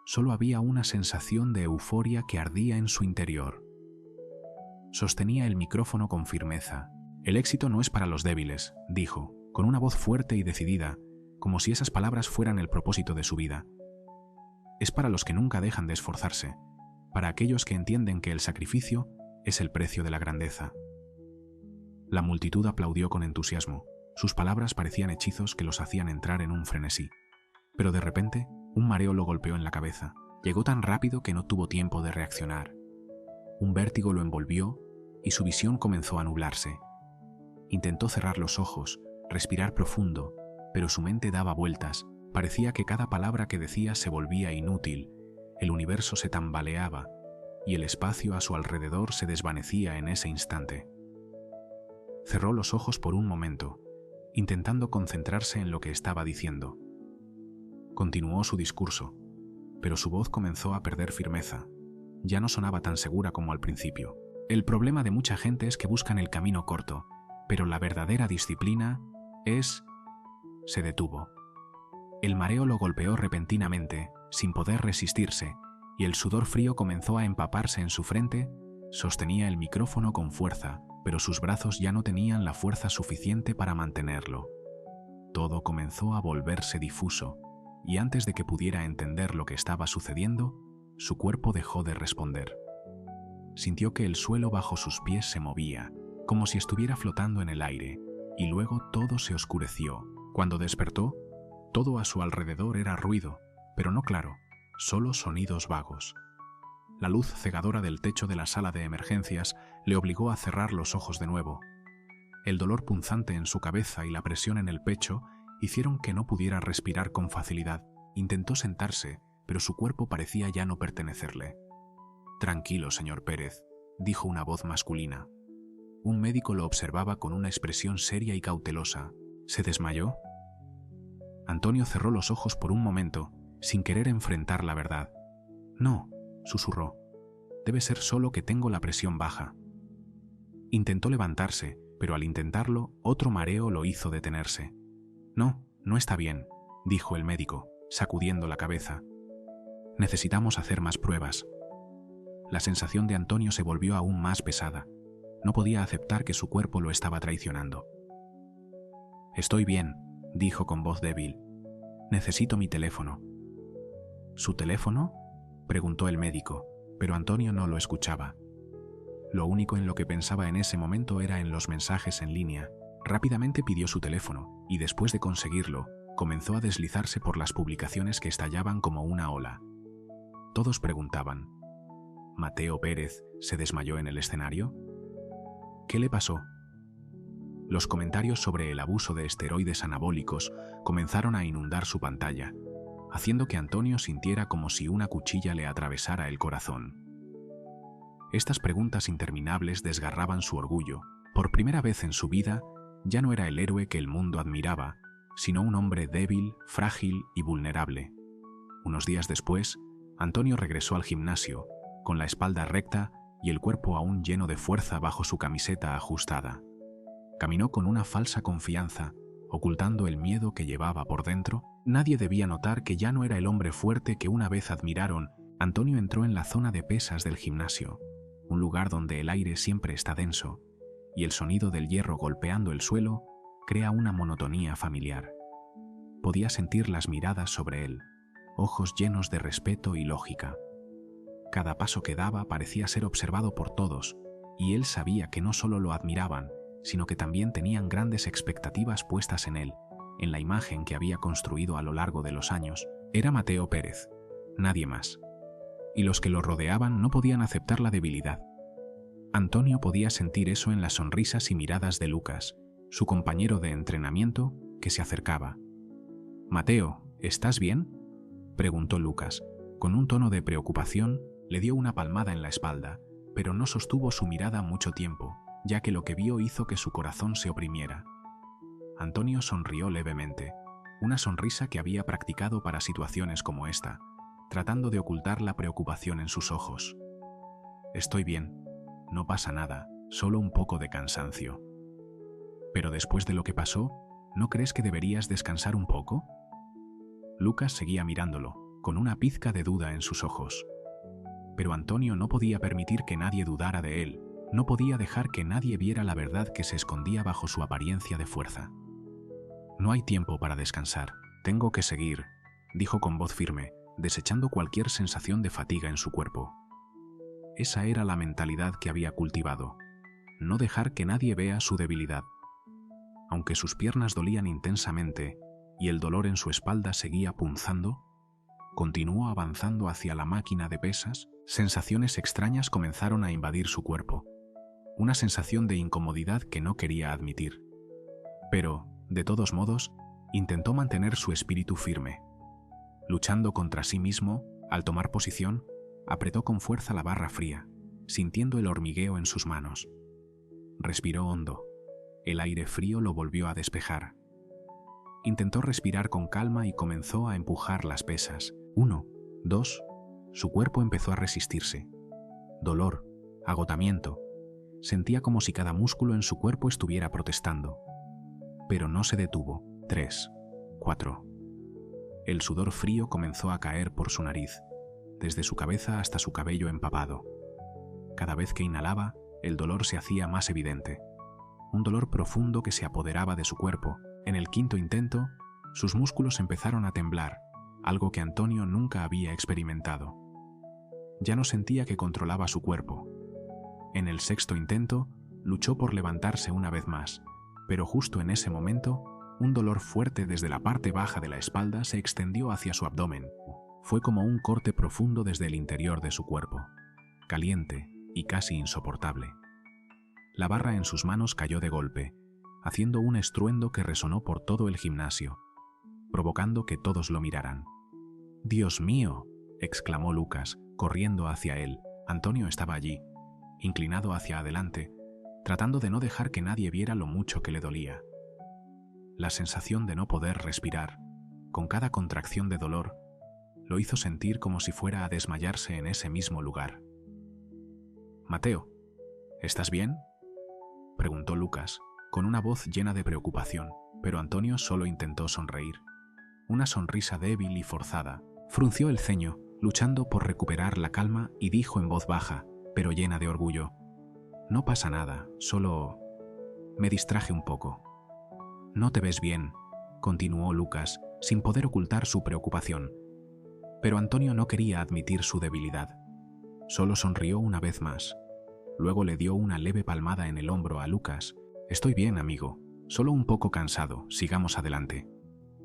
Solo había una sensación de euforia que ardía en su interior. Sostenía el micrófono con firmeza. «El éxito no es para los débiles», dijo, con una voz fuerte y decidida, como si esas palabras fueran el propósito de su vida. «Es para los que nunca dejan de esforzarse, para aquellos que entienden que el sacrificio es el precio de la grandeza». La multitud aplaudió con entusiasmo. Sus palabras parecían hechizos que los hacían entrar en un frenesí. Pero de repente, un mareo lo golpeó en la cabeza. Llegó tan rápido que no tuvo tiempo de reaccionar. Un vértigo lo envolvió y su visión comenzó a nublarse. Intentó cerrar los ojos, respirar profundo, pero su mente daba vueltas. Parecía que cada palabra que decía se volvía inútil. El universo se tambaleaba y el espacio a su alrededor se desvanecía en ese instante. Cerró los ojos por un momento, intentando concentrarse en lo que estaba diciendo. Continuó su discurso, pero su voz comenzó a perder firmeza. Ya no sonaba tan segura como al principio. El problema de mucha gente es que buscan el camino corto, pero la verdadera disciplina es... Se detuvo. El mareo lo golpeó repentinamente, sin poder resistirse, y el sudor frío comenzó a empaparse en su frente. Sostenía el micrófono con fuerza, pero sus brazos ya no tenían la fuerza suficiente para mantenerlo. Todo comenzó a volverse difuso, y antes de que pudiera entender lo que estaba sucediendo, su cuerpo dejó de responder. Sintió que el suelo bajo sus pies se movía, como si estuviera flotando en el aire, y luego todo se oscureció. Cuando despertó, todo a su alrededor era ruido, pero no claro, solo sonidos vagos. La luz cegadora del techo de la sala de emergencias le obligó a cerrar los ojos de nuevo. El dolor punzante en su cabeza y la presión en el pecho hicieron que no pudiera respirar con facilidad. Intentó sentarse, pero su cuerpo parecía ya no pertenecerle. «Tranquilo, señor Pérez», dijo una voz masculina. Un médico lo observaba con una expresión seria y cautelosa. ¿Se desmayó? Antonio cerró los ojos por un momento, sin querer enfrentar la verdad. «No», susurró. «Debe ser solo que tengo la presión baja». Intentó levantarse, pero al intentarlo, otro mareo lo hizo detenerse. «No, no está bien», dijo el médico, sacudiendo la cabeza. «Necesitamos hacer más pruebas». La sensación de Antonio se volvió aún más pesada. No podía aceptar que su cuerpo lo estaba traicionando. «Estoy bien», dijo con voz débil. «Necesito mi teléfono». «¿Su teléfono?», preguntó el médico, pero Antonio no lo escuchaba. Lo único en lo que pensaba en ese momento era en los mensajes en línea, Rápidamente pidió su teléfono y después de conseguirlo, comenzó a deslizarse por las publicaciones que estallaban como una ola. Todos preguntaban: ¿Mateo Pérez se desmayó en el escenario? ¿Qué le pasó? Los comentarios sobre el abuso de esteroides anabólicos comenzaron a inundar su pantalla, haciendo que Antonio sintiera como si una cuchilla le atravesara el corazón. Estas preguntas interminables desgarraban su orgullo. Por primera vez en su vida, ya no era el héroe que el mundo admiraba, sino un hombre débil, frágil y vulnerable. Unos días después, Antonio regresó al gimnasio, con la espalda recta y el cuerpo aún lleno de fuerza bajo su camiseta ajustada. Caminó con una falsa confianza, ocultando el miedo que llevaba por dentro. Nadie debía notar que ya no era el hombre fuerte que una vez admiraron. Antonio entró en la zona de pesas del gimnasio, un lugar donde el aire siempre está denso, y el sonido del hierro golpeando el suelo crea una monotonía familiar. Podía sentir las miradas sobre él, ojos llenos de respeto y lógica. Cada paso que daba parecía ser observado por todos, y él sabía que no solo lo admiraban, sino que también tenían grandes expectativas puestas en él, en la imagen que había construido a lo largo de los años. Era Mateo Pérez, nadie más. Y los que lo rodeaban no podían aceptar la debilidad. Antonio podía sentir eso en las sonrisas y miradas de Lucas, su compañero de entrenamiento, que se acercaba. «Mateo, ¿estás bien?», preguntó Lucas. Con un tono de preocupación, le dio una palmada en la espalda, pero no sostuvo su mirada mucho tiempo, ya que lo que vio hizo que su corazón se oprimiera. Antonio sonrió levemente, una sonrisa que había practicado para situaciones como esta, tratando de ocultar la preocupación en sus ojos. «Estoy bien, no pasa nada, solo un poco de cansancio». «Pero después de lo que pasó, ¿no crees que deberías descansar un poco?». Lucas seguía mirándolo, con una pizca de duda en sus ojos. Pero Antonio no podía permitir que nadie dudara de él, no podía dejar que nadie viera la verdad que se escondía bajo su apariencia de fuerza. «No hay tiempo para descansar, tengo que seguir», dijo con voz firme, desechando cualquier sensación de fatiga en su cuerpo. Esa era la mentalidad que había cultivado, no dejar que nadie vea su debilidad. Aunque sus piernas dolían intensamente y el dolor en su espalda seguía punzando, continuó avanzando hacia la máquina de pesas. Sensaciones extrañas comenzaron a invadir su cuerpo, una sensación de incomodidad que no quería admitir. Pero, de todos modos, intentó mantener su espíritu firme. Luchando contra sí mismo, al tomar posición, apretó con fuerza la barra fría, sintiendo el hormigueo en sus manos. Respiró hondo. El aire frío lo volvió a despejar. Intentó respirar con calma y comenzó a empujar las pesas. 1, 2. Su cuerpo empezó a resistirse. Dolor, agotamiento. Sentía como si cada músculo en su cuerpo estuviera protestando. Pero no se detuvo. 3, 4. El sudor frío comenzó a caer por su nariz, desde su cabeza hasta su cabello empapado. Cada vez que inhalaba, el dolor se hacía más evidente. Un dolor profundo que se apoderaba de su cuerpo. En el quinto intento, sus músculos empezaron a temblar, algo que Antonio nunca había experimentado. Ya no sentía que controlaba su cuerpo. En el sexto intento, luchó por levantarse una vez más, pero justo en ese momento, un dolor fuerte desde la parte baja de la espalda se extendió hacia su abdomen. Fue como un corte profundo desde el interior de su cuerpo, caliente y casi insoportable. La barra en sus manos cayó de golpe, haciendo un estruendo que resonó por todo el gimnasio, provocando que todos lo miraran. «¡Dios mío!», exclamó Lucas, corriendo hacia él. Antonio estaba allí, inclinado hacia adelante, tratando de no dejar que nadie viera lo mucho que le dolía. La sensación de no poder respirar, con cada contracción de dolor, lo hizo sentir como si fuera a desmayarse en ese mismo lugar. «Mateo, ¿estás bien?», preguntó Lucas, con una voz llena de preocupación, pero Antonio solo intentó sonreír. Una sonrisa débil y forzada. Frunció el ceño, luchando por recuperar la calma, y dijo en voz baja, pero llena de orgullo: «No pasa nada, solo me distraje un poco». «No te ves bien», continuó Lucas, sin poder ocultar su preocupación. Pero Antonio no quería admitir su debilidad. Solo sonrió una vez más. Luego le dio una leve palmada en el hombro a Lucas. «Estoy bien, amigo. Solo un poco cansado, sigamos adelante.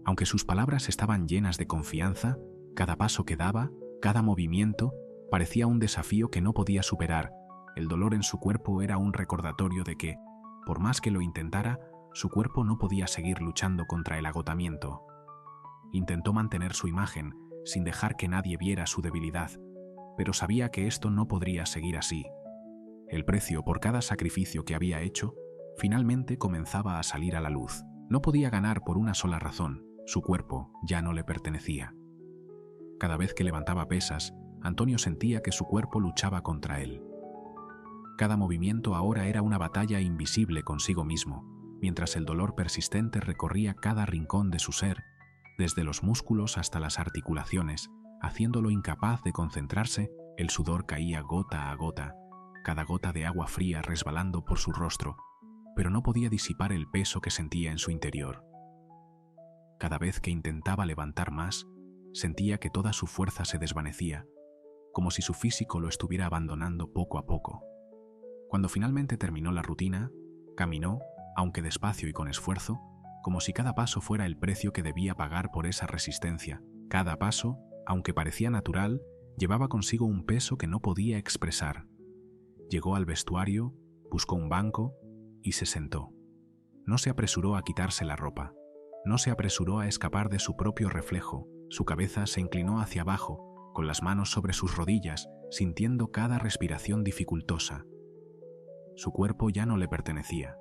Aunque sus palabras estaban llenas de confianza, cada paso que daba, cada movimiento, parecía un desafío que no podía superar. El dolor en su cuerpo era un recordatorio de que, por más que lo intentara, su cuerpo no podía seguir luchando contra el agotamiento. Intentó mantener su imagen, sin dejar que nadie viera su debilidad, pero sabía que esto no podría seguir así. El precio por cada sacrificio que había hecho, finalmente comenzaba a salir a la luz. No podía ganar por una sola razón: su cuerpo ya no le pertenecía. Cada vez que levantaba pesas, Antonio sentía que su cuerpo luchaba contra él. Cada movimiento ahora era una batalla invisible consigo mismo, mientras el dolor persistente recorría cada rincón de su ser, desde los músculos hasta las articulaciones, haciéndolo incapaz de concentrarse. El sudor caía gota a gota, cada gota de agua fría resbalando por su rostro, pero no podía disipar el peso que sentía en su interior. Cada vez que intentaba levantar más, sentía que toda su fuerza se desvanecía, como si su físico lo estuviera abandonando poco a poco. Cuando finalmente terminó la rutina, caminó, aunque despacio y con esfuerzo, como si cada paso fuera el precio que debía pagar por esa resistencia. Cada paso, aunque parecía natural, llevaba consigo un peso que no podía expresar. Llegó al vestuario, buscó un banco y se sentó. No se apresuró a quitarse la ropa. No se apresuró a escapar de su propio reflejo. Su cabeza se inclinó hacia abajo, con las manos sobre sus rodillas, sintiendo cada respiración dificultosa. Su cuerpo ya no le pertenecía.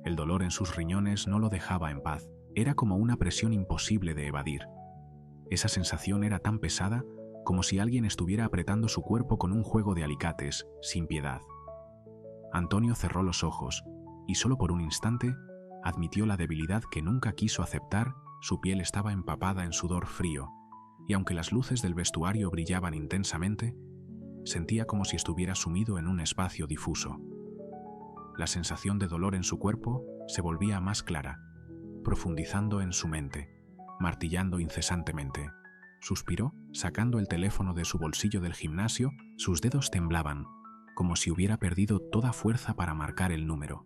El dolor en sus riñones no lo dejaba en paz. Era como una presión imposible de evadir. Esa sensación era tan pesada como si alguien estuviera apretando su cuerpo con un juego de alicates, sin piedad. Antonio cerró los ojos y solo por un instante admitió la debilidad que nunca quiso aceptar. Su piel estaba empapada en sudor frío, y aunque las luces del vestuario brillaban intensamente, sentía como si estuviera sumido en un espacio difuso. La sensación de dolor en su cuerpo se volvía más clara, profundizando en su mente, martillando incesantemente. Suspiró, sacando el teléfono de su bolsillo del gimnasio. Sus dedos temblaban, como si hubiera perdido toda fuerza para marcar el número.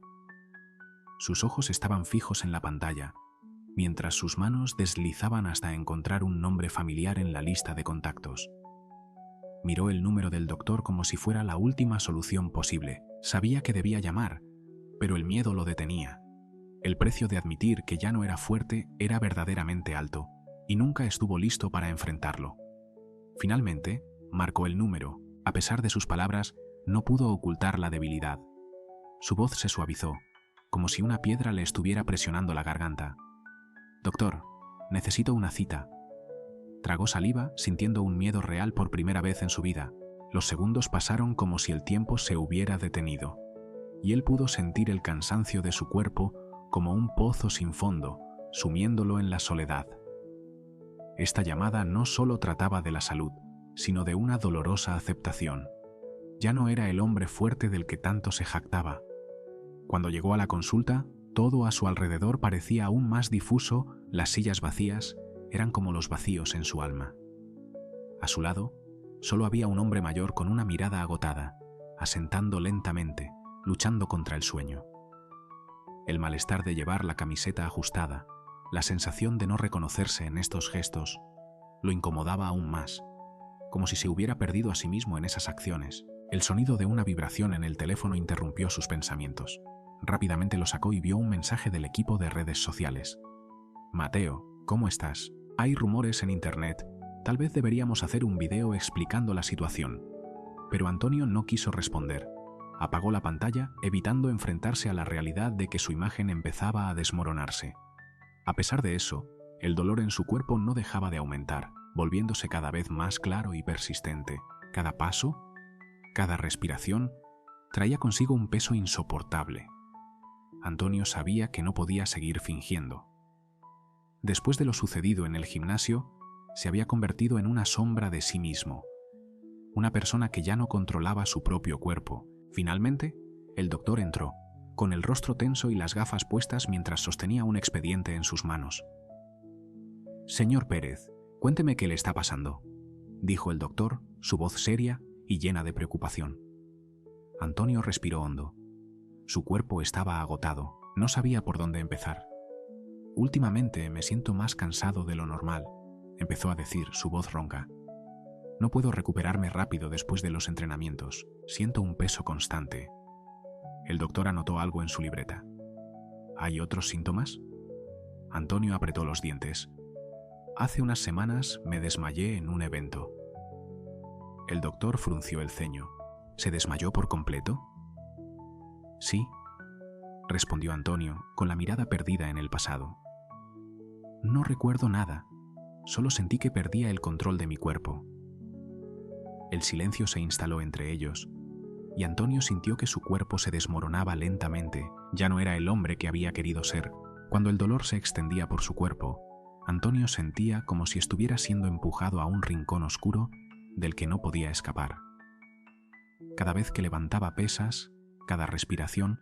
Sus ojos estaban fijos en la pantalla, mientras sus manos deslizaban hasta encontrar un nombre familiar en la lista de contactos. Miró el número del doctor como si fuera la última solución posible. Sabía que debía llamar, pero el miedo lo detenía. El precio de admitir que ya no era fuerte era verdaderamente alto, y nunca estuvo listo para enfrentarlo. Finalmente, marcó el número. A pesar de sus palabras, no pudo ocultar la debilidad. Su voz se suavizó, como si una piedra le estuviera presionando la garganta. «Doctor, necesito una cita». Tragó saliva, sintiendo un miedo real por primera vez en su vida. Los segundos pasaron como si el tiempo se hubiera detenido, y él pudo sentir el cansancio de su cuerpo como un pozo sin fondo, sumiéndolo en la soledad. Esta llamada no solo trataba de la salud, sino de una dolorosa aceptación. Ya no era el hombre fuerte del que tanto se jactaba. Cuando llegó a la consulta, todo a su alrededor parecía aún más difuso. Las sillas vacías eran como los vacíos en su alma. A su lado, solo había un hombre mayor con una mirada agotada, asentando lentamente, luchando contra el sueño. El malestar de llevar la camiseta ajustada, la sensación de no reconocerse en estos gestos, lo incomodaba aún más, como si se hubiera perdido a sí mismo en esas acciones. El sonido de una vibración en el teléfono interrumpió sus pensamientos. Rápidamente lo sacó y vio un mensaje del equipo de redes sociales. «Mateo, ¿cómo estás? Hay rumores en internet. Tal vez deberíamos hacer un video explicando la situación». Pero Antonio no quiso responder. Apagó la pantalla, evitando enfrentarse a la realidad de que su imagen empezaba a desmoronarse. A pesar de eso, el dolor en su cuerpo no dejaba de aumentar, volviéndose cada vez más claro y persistente. Cada paso, cada respiración, traía consigo un peso insoportable. Antonio sabía que no podía seguir fingiendo. Después de lo sucedido en el gimnasio, se había convertido en una sombra de sí mismo, una persona que ya no controlaba su propio cuerpo. Finalmente, el doctor entró, con el rostro tenso y las gafas puestas mientras sostenía un expediente en sus manos. «Señor Pérez, cuénteme qué le está pasando», dijo el doctor, su voz seria y llena de preocupación. Antonio respiró hondo. Su cuerpo estaba agotado. No sabía por dónde empezar. Últimamente me siento más cansado de lo normal, empezó a decir, su voz ronca. No puedo recuperarme rápido después de los entrenamientos. Siento un peso constante. El doctor anotó algo en su libreta. ¿Hay otros síntomas? Antonio apretó los dientes. Hace unas semanas me desmayé en un evento. El doctor frunció el ceño. ¿Se desmayó por completo? Sí, respondió Antonio, con la mirada perdida en el pasado. No recuerdo nada, solo sentí que perdía el control de mi cuerpo. El silencio se instaló entre ellos, y Antonio sintió que su cuerpo se desmoronaba lentamente. Ya no era el hombre que había querido ser. Cuando el dolor se extendía por su cuerpo, Antonio sentía como si estuviera siendo empujado a un rincón oscuro del que no podía escapar. Cada vez que levantaba pesas, cada respiración,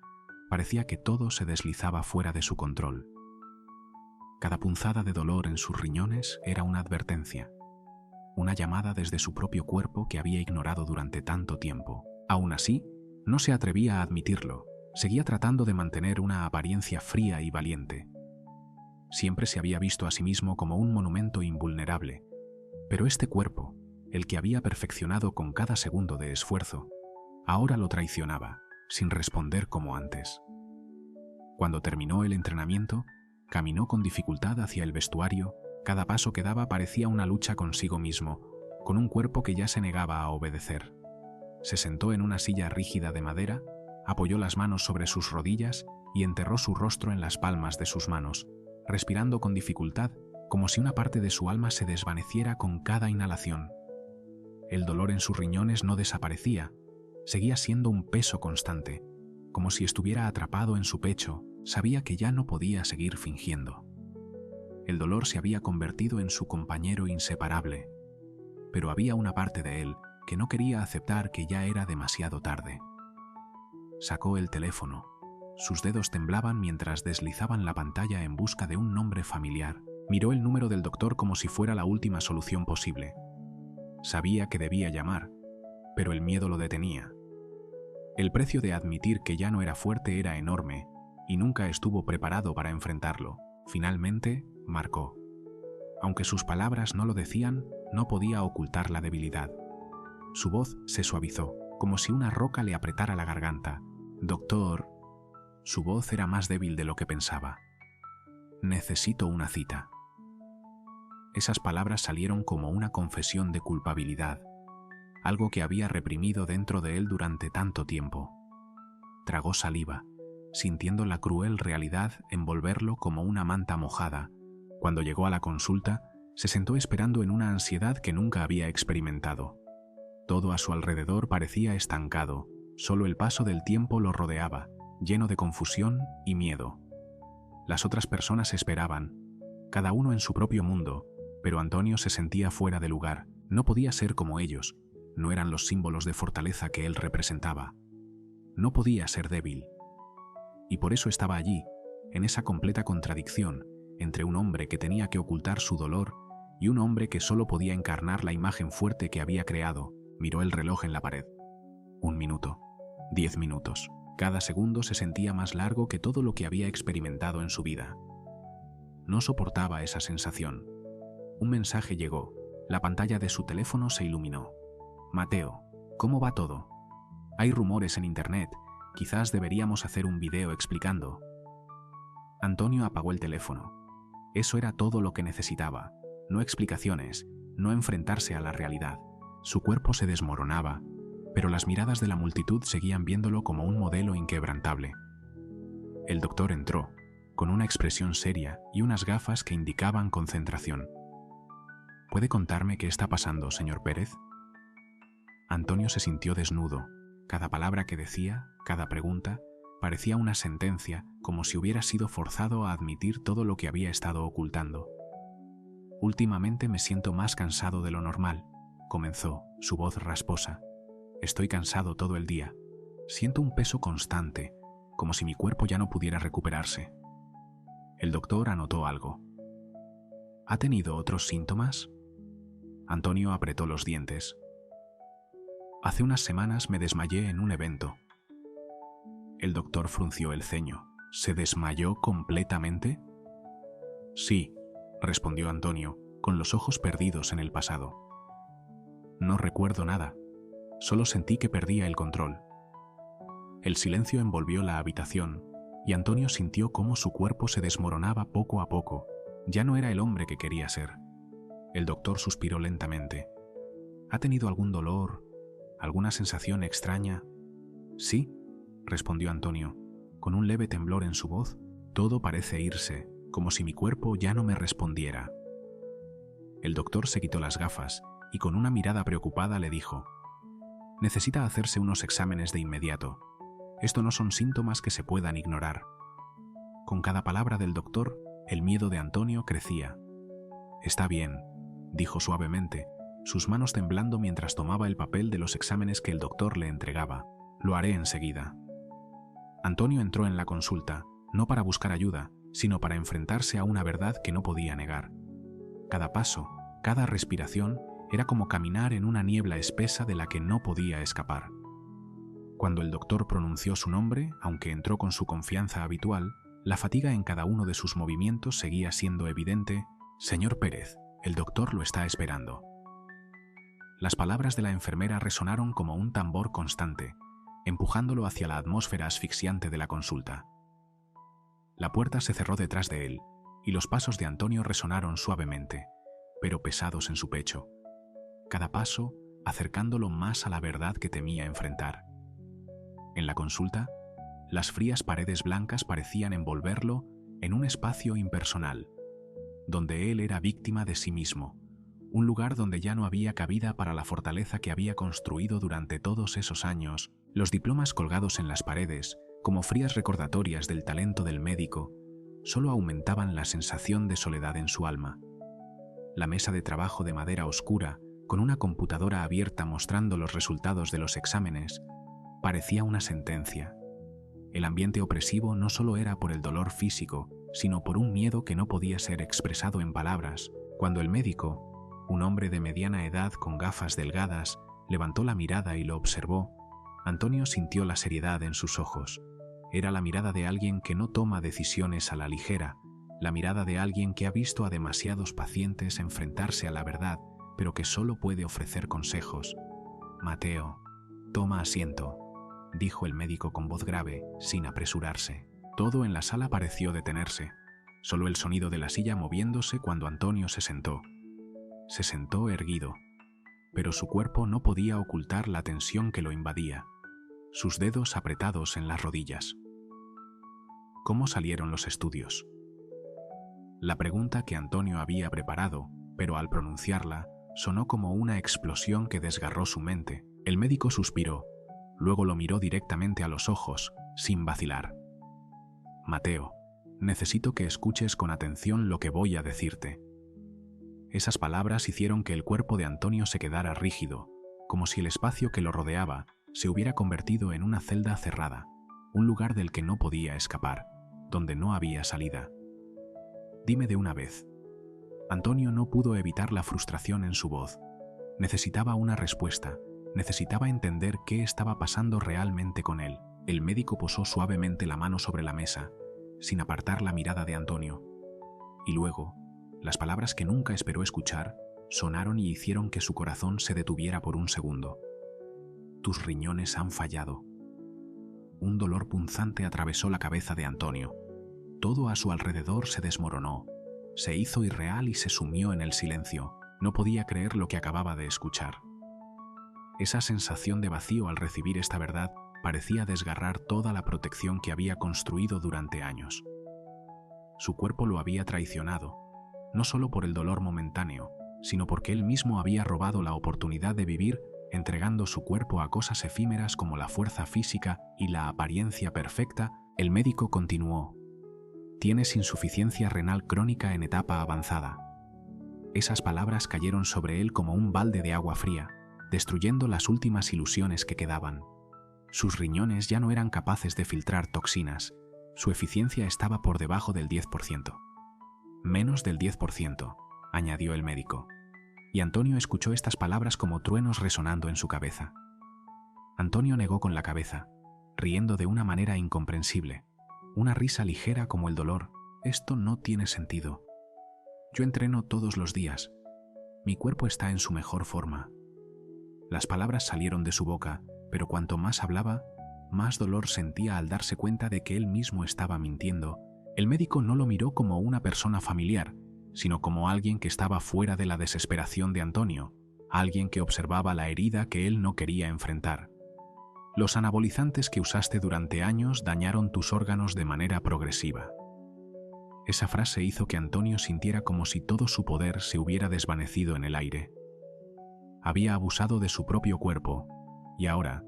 parecía que todo se deslizaba fuera de su control. Cada punzada de dolor en sus riñones era una advertencia, una llamada desde su propio cuerpo que había ignorado durante tanto tiempo. Aún así, no se atrevía a admitirlo, seguía tratando de mantener una apariencia fría y valiente. Siempre se había visto a sí mismo como un monumento invulnerable, pero este cuerpo, el que había perfeccionado con cada segundo de esfuerzo, ahora lo traicionaba, sin responder como antes. Cuando terminó el entrenamiento, caminó con dificultad hacia el vestuario. Cada paso que daba parecía una lucha consigo mismo, con un cuerpo que ya se negaba a obedecer. Se sentó en una silla rígida de madera, apoyó las manos sobre sus rodillas y enterró su rostro en las palmas de sus manos, respirando con dificultad, como si una parte de su alma se desvaneciera con cada inhalación. El dolor en sus riñones no desaparecía, seguía siendo un peso constante, como si estuviera atrapado en su pecho. Sabía que ya no podía seguir fingiendo. El dolor se había convertido en su compañero inseparable, pero había una parte de él que no quería aceptar que ya era demasiado tarde. Sacó el teléfono. Sus dedos temblaban mientras deslizaban la pantalla en busca de un nombre familiar. Miró el número del doctor como si fuera la última solución posible. Sabía que debía llamar, pero el miedo lo detenía. El precio de admitir que ya no era fuerte era enorme, y nunca estuvo preparado para enfrentarlo. Finalmente, marcó. Aunque sus palabras no lo decían, no podía ocultar la debilidad. Su voz se suavizó, como si una roca le apretara la garganta. «Doctor». Su voz era más débil de lo que pensaba. «Necesito una cita». Esas palabras salieron como una confesión de culpabilidad, algo que había reprimido dentro de él durante tanto tiempo. Tragó saliva, sintiendo la cruel realidad envolverlo como una manta mojada. Cuando llegó a la consulta, se sentó esperando en una ansiedad que nunca había experimentado. Todo a su alrededor parecía estancado, solo el paso del tiempo lo rodeaba, lleno de confusión y miedo. Las otras personas esperaban, cada uno en su propio mundo, pero Antonio se sentía fuera de lugar. No podía ser como ellos, no eran los símbolos de fortaleza que él representaba. No podía ser débil. Y por eso estaba allí, en esa completa contradicción entre un hombre que tenía que ocultar su dolor y un hombre que solo podía encarnar la imagen fuerte que había creado. Miró el reloj en la pared. 1 minuto, 10 minutos. Cada segundo se sentía más largo que todo lo que había experimentado en su vida. No soportaba esa sensación. Un mensaje llegó. La pantalla de su teléfono se iluminó. «Mateo, ¿cómo va todo? Hay rumores en internet. Quizás deberíamos hacer un video explicando». Antonio apagó el teléfono. Eso era todo lo que necesitaba. No explicaciones, no enfrentarse a la realidad. Su cuerpo se desmoronaba, pero las miradas de la multitud seguían viéndolo como un modelo inquebrantable. El doctor entró, con una expresión seria y unas gafas que indicaban concentración. «¿Puede contarme qué está pasando, señor Pérez?» Antonio se sintió desnudo. Cada palabra que decía, cada pregunta, parecía una sentencia, como si hubiera sido forzado a admitir todo lo que había estado ocultando. «Últimamente me siento más cansado de lo normal», comenzó, su voz rasposa. «Estoy cansado todo el día. Siento un peso constante, como si mi cuerpo ya no pudiera recuperarse». El doctor anotó algo. «¿Ha tenido otros síntomas?» Antonio apretó los dientes. «Hace unas semanas me desmayé en un evento». El doctor frunció el ceño. ¿Se desmayó completamente? Sí, respondió Antonio, con los ojos perdidos en el pasado. No recuerdo nada, solo sentí que perdía el control. El silencio envolvió la habitación y Antonio sintió cómo su cuerpo se desmoronaba poco a poco. Ya no era el hombre que quería ser. El doctor suspiró lentamente. ¿Ha tenido algún dolor? ¿Alguna sensación extraña? Sí, respondió Antonio, con un leve temblor en su voz. Todo parece irse, como si mi cuerpo ya no me respondiera. El doctor se quitó las gafas y con una mirada preocupada le dijo: necesita hacerse unos exámenes de inmediato. Esto no son síntomas que se puedan ignorar. Con cada palabra del doctor, el miedo de Antonio crecía. Está bien, dijo suavemente, sus manos temblando mientras tomaba el papel de los exámenes que el doctor le entregaba. Lo haré enseguida. Antonio entró en la consulta, no para buscar ayuda, sino para enfrentarse a una verdad que no podía negar. Cada paso, cada respiración, era como caminar en una niebla espesa de la que no podía escapar. Cuando el doctor pronunció su nombre, aunque entró con su confianza habitual, la fatiga en cada uno de sus movimientos seguía siendo evidente. Señor Pérez, el doctor lo está esperando. Las palabras de la enfermera resonaron como un tambor constante, empujándolo hacia la atmósfera asfixiante de la consulta. La puerta se cerró detrás de él, y los pasos de Antonio resonaron suavemente, pero pesados en su pecho. Cada paso acercándolo más a la verdad que temía enfrentar. En la consulta, las frías paredes blancas parecían envolverlo en un espacio impersonal, donde él era víctima de sí mismo, un lugar donde ya no había cabida para la fortaleza que había construido durante todos esos años. Los diplomas colgados en las paredes, como frías recordatorias del talento del médico, solo aumentaban la sensación de soledad en su alma. La mesa de trabajo de madera oscura, con una computadora abierta mostrando los resultados de los exámenes, parecía una sentencia. El ambiente opresivo no solo era por el dolor físico, sino por un miedo que no podía ser expresado en palabras. Cuando el médico, un hombre de mediana edad con gafas delgadas, levantó la mirada y lo observó, Antonio sintió la seriedad en sus ojos. Era la mirada de alguien que no toma decisiones a la ligera, la mirada de alguien que ha visto a demasiados pacientes enfrentarse a la verdad, pero que solo puede ofrecer consejos. Mateo, toma asiento, dijo el médico con voz grave, sin apresurarse. Todo en la sala pareció detenerse, solo el sonido de la silla moviéndose cuando Antonio se sentó. Se sentó erguido, pero su cuerpo no podía ocultar la tensión que lo invadía, sus dedos apretados en las rodillas. ¿Cómo salieron los estudios? La pregunta que Antonio había preparado, pero al pronunciarla, sonó como una explosión que desgarró su mente. El médico suspiró, luego lo miró directamente a los ojos, sin vacilar. Mateo, necesito que escuches con atención lo que voy a decirte. Esas palabras hicieron que el cuerpo de Antonio se quedara rígido, como si el espacio que lo rodeaba se hubiera convertido en una celda cerrada, un lugar del que no podía escapar, donde no había salida. Dime de una vez. Antonio no pudo evitar la frustración en su voz. Necesitaba una respuesta, necesitaba entender qué estaba pasando realmente con él. El médico posó suavemente la mano sobre la mesa, sin apartar la mirada de Antonio. Y luego, las palabras que nunca esperó escuchar sonaron y hicieron que su corazón se detuviera por un segundo. Tus riñones han fallado. Un dolor punzante atravesó la cabeza de Antonio. Todo a su alrededor se desmoronó, se hizo irreal y se sumió en el silencio. No podía creer lo que acababa de escuchar. Esa sensación de vacío al recibir esta verdad parecía desgarrar toda la protección que había construido durante años. Su cuerpo lo había traicionado, no solo por el dolor momentáneo, sino porque él mismo había robado la oportunidad de vivir, entregando su cuerpo a cosas efímeras como la fuerza física y la apariencia perfecta. El médico continuó. Tienes insuficiencia renal crónica en etapa avanzada. Esas palabras cayeron sobre él como un balde de agua fría, destruyendo las últimas ilusiones que quedaban. Sus riñones ya no eran capaces de filtrar toxinas, su eficiencia estaba por debajo del 10%. Menos del 10%, añadió el médico. Y Antonio escuchó estas palabras como truenos resonando en su cabeza. Antonio negó con la cabeza, riendo de una manera incomprensible, una risa ligera como el dolor. Esto no tiene sentido. Yo entreno todos los días. Mi cuerpo está en su mejor forma. Las palabras salieron de su boca, pero cuanto más hablaba, más dolor sentía al darse cuenta de que él mismo estaba mintiendo. El médico no lo miró como una persona familiar, sino como alguien que estaba fuera de la desesperación de Antonio, alguien que observaba la herida que él no quería enfrentar. Los anabolizantes que usaste durante años dañaron tus órganos de manera progresiva. Esa frase hizo que Antonio sintiera como si todo su poder se hubiera desvanecido en el aire. Había abusado de su propio cuerpo, y ahora,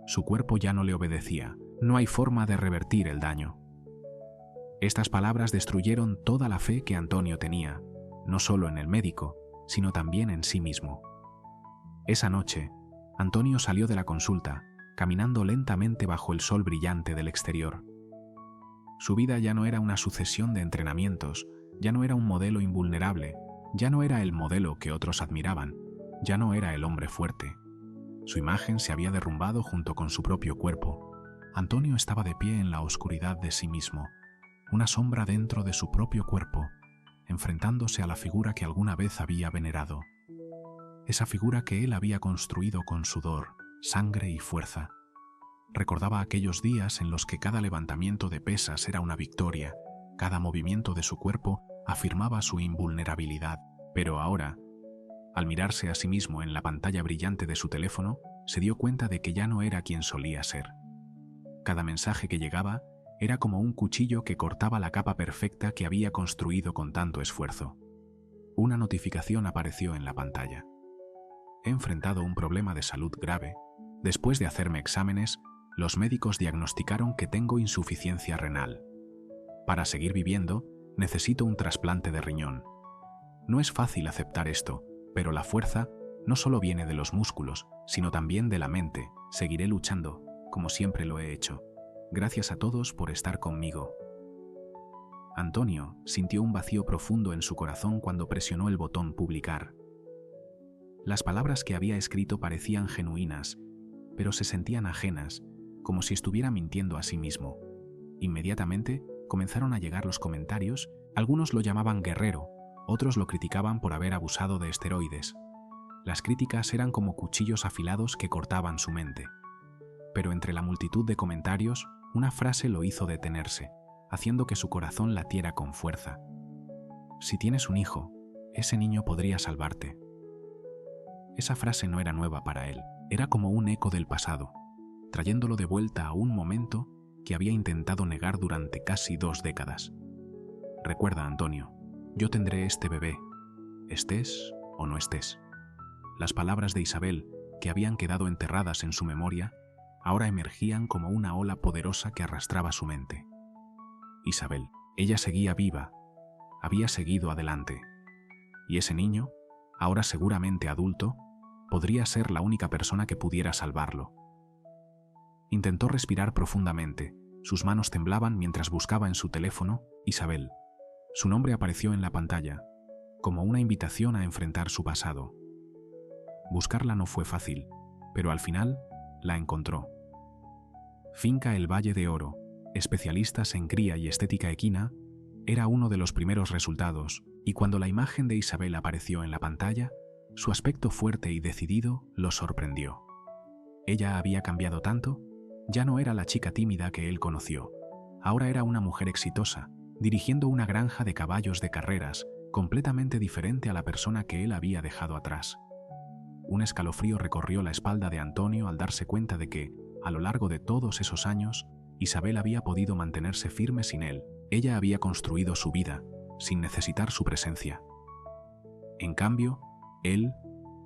su cuerpo ya no le obedecía. No hay forma de revertir el daño. Estas palabras destruyeron toda la fe que Antonio tenía, no solo en el médico, sino también en sí mismo. Esa noche, Antonio salió de la consulta, caminando lentamente bajo el sol brillante del exterior. Su vida ya no era una sucesión de entrenamientos, ya no era un modelo invulnerable, ya no era el modelo que otros admiraban, ya no era el hombre fuerte. Su imagen se había derrumbado junto con su propio cuerpo. Antonio estaba de pie en la oscuridad de sí mismo, una sombra dentro de su propio cuerpo, enfrentándose a la figura que alguna vez había venerado. Esa figura que él había construido con sudor, sangre y fuerza. Recordaba aquellos días en los que cada levantamiento de pesas era una victoria, cada movimiento de su cuerpo afirmaba su invulnerabilidad. Pero ahora, al mirarse a sí mismo en la pantalla brillante de su teléfono, se dio cuenta de que ya no era quien solía ser. Cada mensaje que llegaba era como un cuchillo que cortaba la capa perfecta que había construido con tanto esfuerzo. Una notificación apareció en la pantalla. He enfrentado un problema de salud grave. Después de hacerme exámenes, los médicos diagnosticaron que tengo insuficiencia renal. Para seguir viviendo, necesito un trasplante de riñón. No es fácil aceptar esto, pero la fuerza no solo viene de los músculos, sino también de la mente. Seguiré luchando, como siempre lo he hecho. Gracias a todos por estar conmigo. Antonio sintió un vacío profundo en su corazón cuando presionó el botón publicar. Las palabras que había escrito parecían genuinas, pero se sentían ajenas, como si estuviera mintiendo a sí mismo. Inmediatamente comenzaron a llegar los comentarios. Algunos lo llamaban guerrero, otros lo criticaban por haber abusado de esteroides. Las críticas eran como cuchillos afilados que cortaban su mente. Pero entre la multitud de comentarios, una frase lo hizo detenerse, haciendo que su corazón latiera con fuerza. Si tienes un hijo, ese niño podría salvarte. Esa frase no era nueva para él, era como un eco del pasado, trayéndolo de vuelta a un momento que había intentado negar durante casi 2 décadas. Recuerda, Antonio, yo tendré este bebé, estés o no estés. Las palabras de Isabel, que habían quedado enterradas en su memoria, ahora emergían como una ola poderosa que arrastraba su mente. Isabel, ella seguía viva, había seguido adelante. Y ese niño, ahora seguramente adulto, podría ser la única persona que pudiera salvarlo. Intentó respirar profundamente, sus manos temblaban mientras buscaba en su teléfono Isabel. Su nombre apareció en la pantalla, como una invitación a enfrentar su pasado. Buscarla no fue fácil, pero al final la encontró. Finca El Valle de Oro, especialistas en cría y estética equina, era uno de los primeros resultados, y cuando la imagen de Isabel apareció en la pantalla, su aspecto fuerte y decidido lo sorprendió. Ella había cambiado tanto, ya no era la chica tímida que él conoció, ahora era una mujer exitosa, dirigiendo una granja de caballos de carreras, completamente diferente a la persona que él había dejado atrás. Un escalofrío recorrió la espalda de Antonio al darse cuenta de que, a lo largo de todos esos años, Isabel había podido mantenerse firme sin él. Ella había construido su vida, sin necesitar su presencia. En cambio, él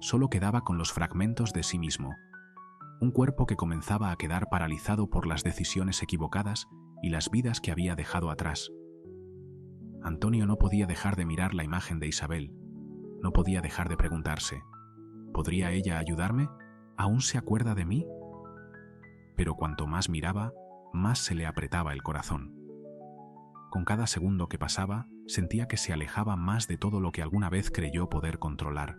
solo quedaba con los fragmentos de sí mismo. Un cuerpo que comenzaba a quedar paralizado por las decisiones equivocadas y las vidas que había dejado atrás. Antonio no podía dejar de mirar la imagen de Isabel. No podía dejar de preguntarse, ¿podría ella ayudarme? ¿Aún se acuerda de mí? Pero cuanto más miraba, más se le apretaba el corazón. Con cada segundo que pasaba, sentía que se alejaba más de todo lo que alguna vez creyó poder controlar.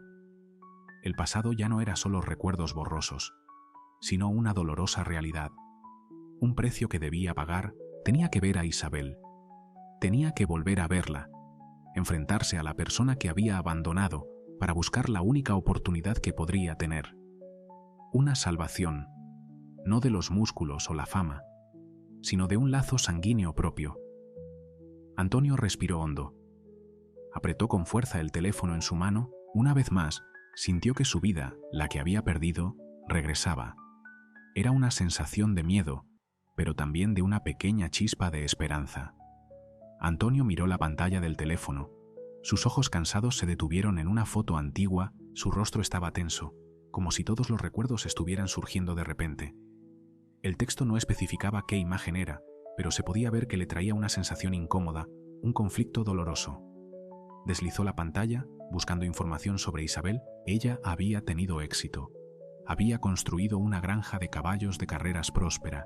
El pasado ya no era solo recuerdos borrosos, sino una dolorosa realidad. Un precio que debía pagar Tenía que ver a Isabel. Tenía que volver a verla, enfrentarse a la persona que había abandonado para buscar la única oportunidad que podría tener. Una salvación, no de los músculos o la fama, sino de un lazo sanguíneo propio. Antonio respiró hondo. Apretó con fuerza el teléfono en su mano. Una vez más, sintió que su vida, la que había perdido, regresaba. Era una sensación de miedo, pero también de una pequeña chispa de esperanza. Antonio miró la pantalla del teléfono. Sus ojos cansados se detuvieron en una foto antigua. Su rostro estaba tenso, como si todos los recuerdos estuvieran surgiendo de repente. El texto no especificaba qué imagen era, pero se podía ver que le traía una sensación incómoda, un conflicto doloroso. Deslizó la pantalla, buscando información sobre Isabel. Ella había tenido éxito. Había construido una granja de caballos de carreras próspera,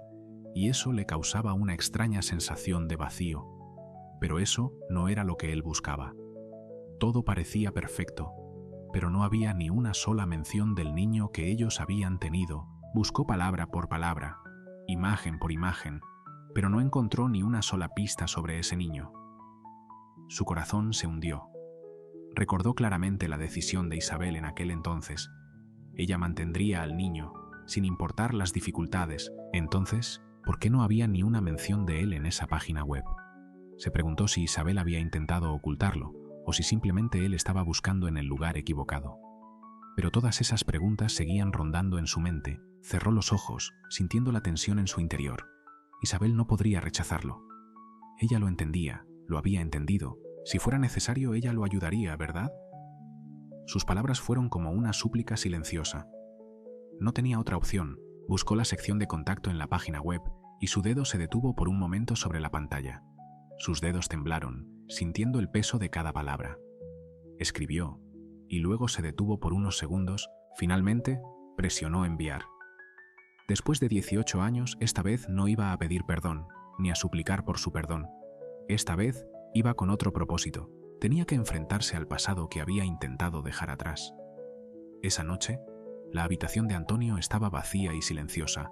y eso le causaba una extraña sensación de vacío. Pero eso no era lo que él buscaba. Todo parecía perfecto, pero no había ni una sola mención del niño que ellos habían tenido. Buscó palabra por palabra, imagen por imagen, pero no encontró ni una sola pista sobre ese niño. Su corazón se hundió. Recordó claramente la decisión de Isabel en aquel entonces. Ella mantendría al niño, sin importar las dificultades. Entonces, ¿por qué no había ni una mención de él en esa página web? Se preguntó si Isabel había intentado ocultarlo, o si simplemente él estaba buscando en el lugar equivocado. Pero todas esas preguntas seguían rondando en su mente. Cerró los ojos, sintiendo la tensión en su interior. Isabel no podría rechazarlo. Ella lo entendía, lo había entendido. Si fuera necesario, ella lo ayudaría, ¿verdad? Sus palabras fueron como una súplica silenciosa. No tenía otra opción. Buscó la sección de contacto en la página web y su dedo se detuvo por un momento sobre la pantalla. Sus dedos temblaron, sintiendo el peso de cada palabra. Escribió, y luego se detuvo por unos segundos. Finalmente, presionó enviar. Después de 18 años, esta vez no iba a pedir perdón, ni a suplicar por su perdón. Esta vez iba con otro propósito. Tenía que enfrentarse al pasado que había intentado dejar atrás. Esa noche, la habitación de Antonio estaba vacía y silenciosa,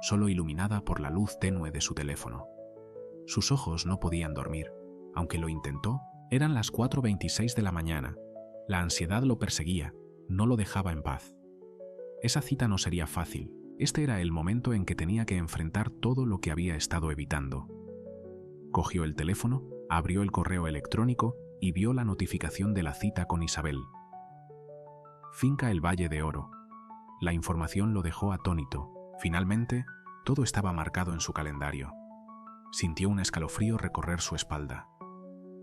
solo iluminada por la luz tenue de su teléfono. Sus ojos no podían dormir. Aunque lo intentó, eran las 4:26 de la mañana. La ansiedad lo perseguía, no lo dejaba en paz. Esa cita no sería fácil. Este era el momento en que tenía que enfrentar todo lo que había estado evitando. Cogió el teléfono, abrió el correo electrónico y vio la notificación de la cita con Isabel. Finca El Valle de Oro. La información lo dejó atónito. Finalmente, todo estaba marcado en su calendario. Sintió un escalofrío recorrer su espalda.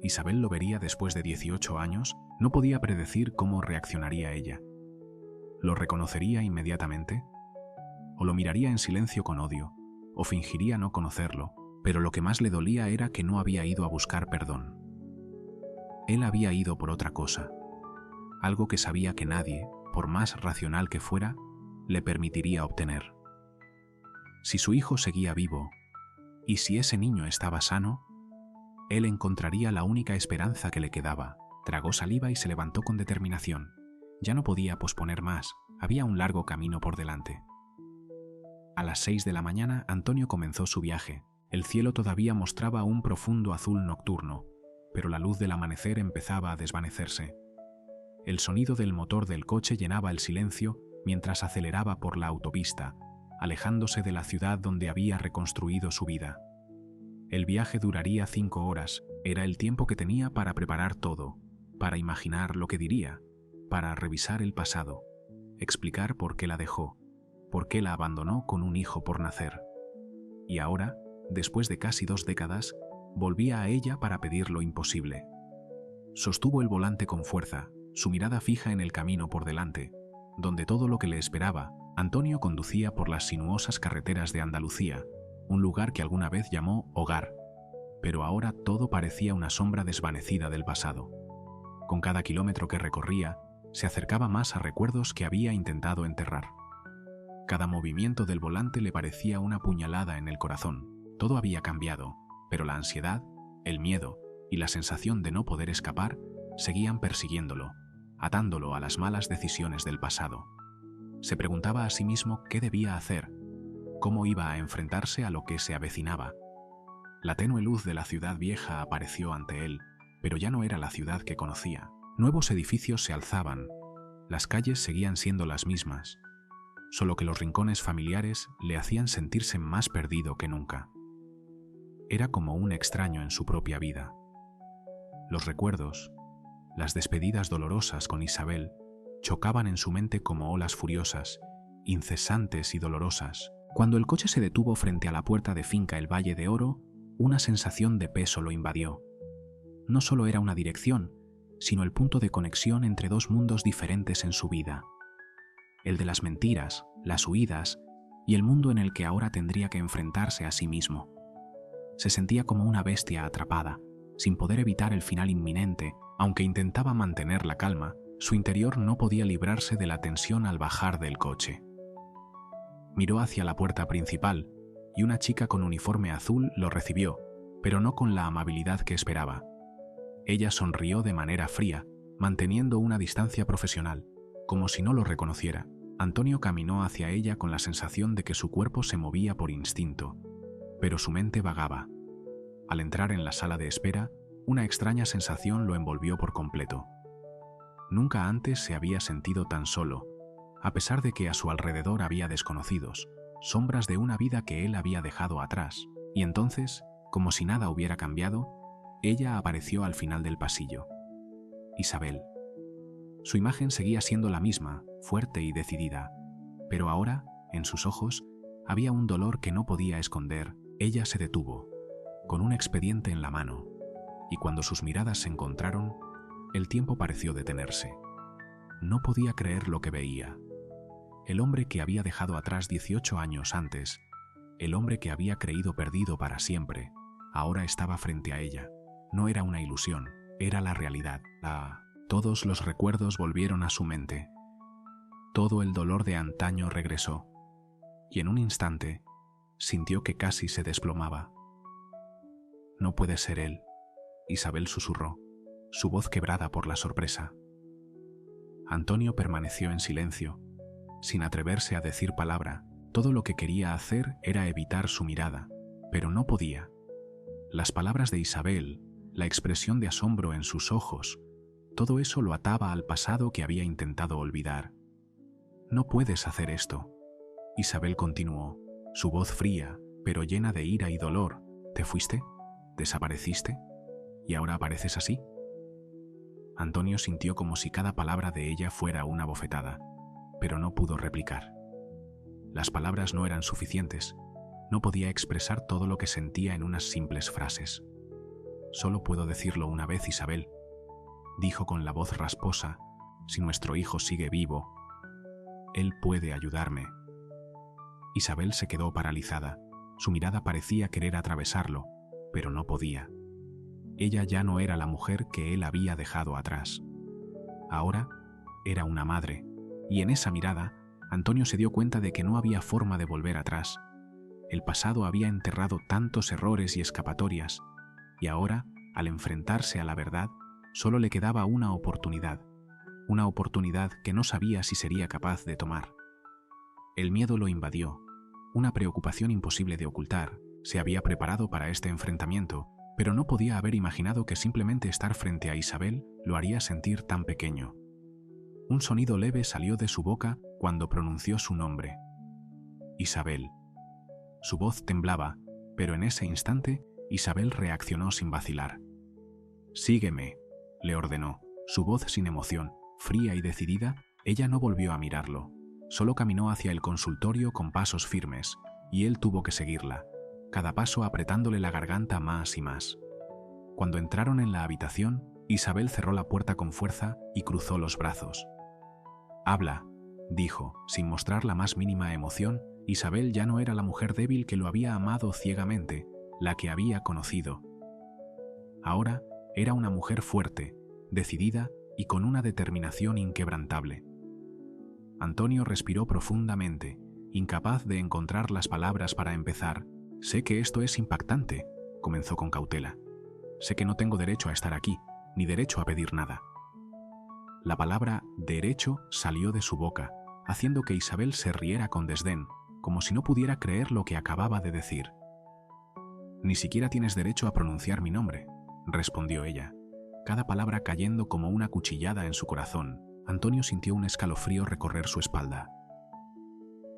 Isabel lo vería después de 18 años. No podía predecir cómo reaccionaría ella. ¿Lo reconocería inmediatamente? ¿O lo miraría en silencio con odio? ¿O fingiría no conocerlo? Pero lo que más le dolía era que no había ido a buscar perdón. Él había ido por otra cosa. Algo que sabía que nadie, por más racional que fuera, le permitiría obtener. Si su hijo seguía vivo, y si ese niño estaba sano, él encontraría la única esperanza que le quedaba. Tragó saliva y se levantó con determinación. Ya no podía posponer más. Había un largo camino por delante. A las 6 de la mañana, Antonio comenzó su viaje. El cielo todavía mostraba un profundo azul nocturno, pero la luz del amanecer empezaba a desvanecerse. El sonido del motor del coche llenaba el silencio mientras aceleraba por la autopista, alejándose de la ciudad donde había reconstruido su vida. El viaje duraría 5 horas. Era el tiempo que tenía para preparar todo, para imaginar lo que diría, para revisar el pasado, explicar por qué la dejó, por qué la abandonó con un hijo por nacer. Y ahora, después de casi 2 décadas, volvía a ella para pedir lo imposible. Sostuvo el volante con fuerza, su mirada fija en el camino por delante, donde todo lo que le esperaba. Antonio conducía por las sinuosas carreteras de Andalucía, un lugar que alguna vez llamó hogar, pero ahora todo parecía una sombra desvanecida del pasado. Con cada kilómetro que recorría, se acercaba más a recuerdos que había intentado enterrar. Cada movimiento del volante le parecía una puñalada en el corazón. Todo había cambiado, pero la ansiedad, el miedo y la sensación de no poder escapar seguían persiguiéndolo, atándolo a las malas decisiones del pasado. Se preguntaba a sí mismo qué debía hacer, cómo iba a enfrentarse a lo que se avecinaba. La tenue luz de la ciudad vieja apareció ante él, pero ya no era la ciudad que conocía. Nuevos edificios se alzaban, las calles seguían siendo las mismas, solo que los rincones familiares le hacían sentirse más perdido que nunca. Era como un extraño en su propia vida. Los recuerdos, las despedidas dolorosas con Isabel, chocaban en su mente como olas furiosas, incesantes y dolorosas. Cuando el coche se detuvo frente a la puerta de finca El Valle de Oro, una sensación de peso lo invadió. No solo era una dirección, sino el punto de conexión entre dos mundos diferentes en su vida. El de las mentiras, las huidas y el mundo en el que ahora tendría que enfrentarse a sí mismo. Se sentía como una bestia atrapada, sin poder evitar el final inminente. Aunque intentaba mantener la calma, su interior no podía librarse de la tensión al bajar del coche. Miró hacia la puerta principal y una chica con uniforme azul lo recibió, pero no con la amabilidad que esperaba. Ella sonrió de manera fría, manteniendo una distancia profesional, como si no lo reconociera. Antonio caminó hacia ella con la sensación de que su cuerpo se movía por instinto, pero su mente vagaba. Al entrar en la sala de espera, una extraña sensación lo envolvió por completo. Nunca antes se había sentido tan solo, a pesar de que a su alrededor había desconocidos, sombras de una vida que él había dejado atrás, y entonces, como si nada hubiera cambiado, ella apareció al final del pasillo. Isabel. Su imagen seguía siendo la misma, fuerte y decidida, pero ahora, en sus ojos, había un dolor que no podía esconder. Ella se detuvo, con un expediente en la mano, y cuando sus miradas se encontraron, el tiempo pareció detenerse. No podía creer lo que veía. El hombre que había dejado atrás 18 años antes, el hombre que había creído perdido para siempre, ahora estaba frente a ella. No era una ilusión, era la realidad. Todos los recuerdos volvieron a su mente. Todo el dolor de antaño regresó, y en un instante sintió que casi se desplomaba. No puede ser él, Isabel susurró, su voz quebrada por la sorpresa. Antonio permaneció en silencio, sin atreverse a decir palabra. Todo lo que quería hacer era evitar su mirada, pero no podía. Las palabras de Isabel, la expresión de asombro en sus ojos, todo eso lo ataba al pasado que había intentado olvidar. No puedes hacer esto, Isabel continuó, su voz fría, pero llena de ira y dolor. ¿Te fuiste? ¿Desapareciste? ¿Y ahora apareces así? Antonio sintió como si cada palabra de ella fuera una bofetada, pero no pudo replicar. Las palabras no eran suficientes. No podía expresar todo lo que sentía en unas simples frases. Solo puedo decirlo una vez, Isabel, dijo con la voz rasposa. Si nuestro hijo sigue vivo, él puede ayudarme. Isabel se quedó paralizada. Su mirada parecía querer atravesarlo, pero no podía. Ella ya no era la mujer que él había dejado atrás. Ahora era una madre, y en esa mirada, Antonio se dio cuenta de que no había forma de volver atrás. El pasado había enterrado tantos errores y escapatorias, y ahora, al enfrentarse a la verdad, solo le quedaba una oportunidad que no sabía si sería capaz de tomar. El miedo lo invadió, una preocupación imposible de ocultar. Se había preparado para este enfrentamiento, pero no podía haber imaginado que simplemente estar frente a Isabel lo haría sentir tan pequeño. Un sonido leve salió de su boca cuando pronunció su nombre. Isabel. Su voz temblaba, pero en ese instante Isabel reaccionó sin vacilar. «Sígueme», le ordenó, su voz sin emoción, fría y decidida. Ella no volvió a mirarlo, solo caminó hacia el consultorio con pasos firmes, y él tuvo que seguirla, cada paso apretándole la garganta más y más. Cuando entraron en la habitación, Isabel cerró la puerta con fuerza y cruzó los brazos. «Habla», dijo, sin mostrar la más mínima emoción. Isabel ya no era la mujer débil que lo había amado ciegamente, la que había conocido. Ahora era una mujer fuerte, decidida y con una determinación inquebrantable. Antonio respiró profundamente, incapaz de encontrar las palabras para empezar. «Sé que esto es impactante», comenzó con cautela. «Sé que no tengo derecho a estar aquí, ni derecho a pedir nada». La palabra «derecho» salió de su boca, haciendo que Isabel se riera con desdén, como si no pudiera creer lo que acababa de decir. Ni siquiera tienes derecho a pronunciar mi nombre, respondió ella, cada palabra cayendo como una cuchillada en su corazón. Antonio sintió un escalofrío recorrer su espalda.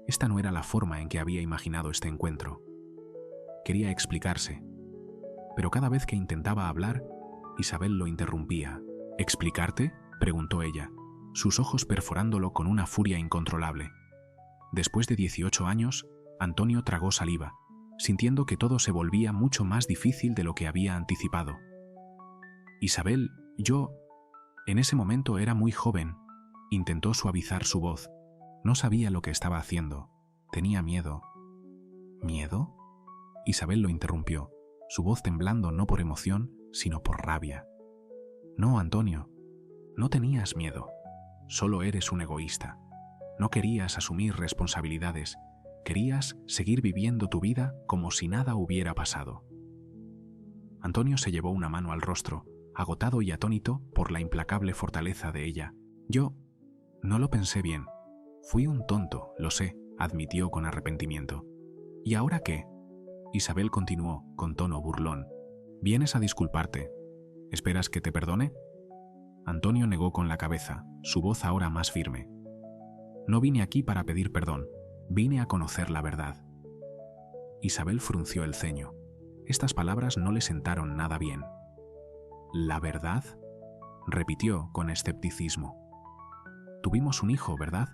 Esta no era la forma en que había imaginado este encuentro. Quería explicarse, pero cada vez que intentaba hablar, Isabel lo interrumpía. ¿Explicarte?, preguntó ella, sus ojos perforándolo con una furia incontrolable. Después de 18 años, Antonio tragó saliva, sintiendo que todo se volvía mucho más difícil de lo que había anticipado. Isabel, yo... En ese momento era muy joven. Intentó suavizar su voz. No sabía lo que estaba haciendo. Tenía miedo. ¿Miedo? Isabel lo interrumpió, su voz temblando no por emoción, sino por rabia. No, Antonio, no tenías miedo. Solo eres un egoísta. No querías asumir responsabilidades. Querías seguir viviendo tu vida como si nada hubiera pasado. Antonio se llevó una mano al rostro, agotado y atónito por la implacable fortaleza de ella. Yo no lo pensé bien. Fui un tonto, lo sé, admitió con arrepentimiento. ¿Y ahora qué? Isabel continuó con tono burlón. ¿Vienes a disculparte? ¿Esperas que te perdone? Antonio negó con la cabeza, su voz ahora más firme. No vine aquí para pedir perdón, vine a conocer la verdad. Isabel frunció el ceño. Estas palabras no le sentaron nada bien. ¿La verdad?, repitió con escepticismo. Tuvimos un hijo, ¿verdad?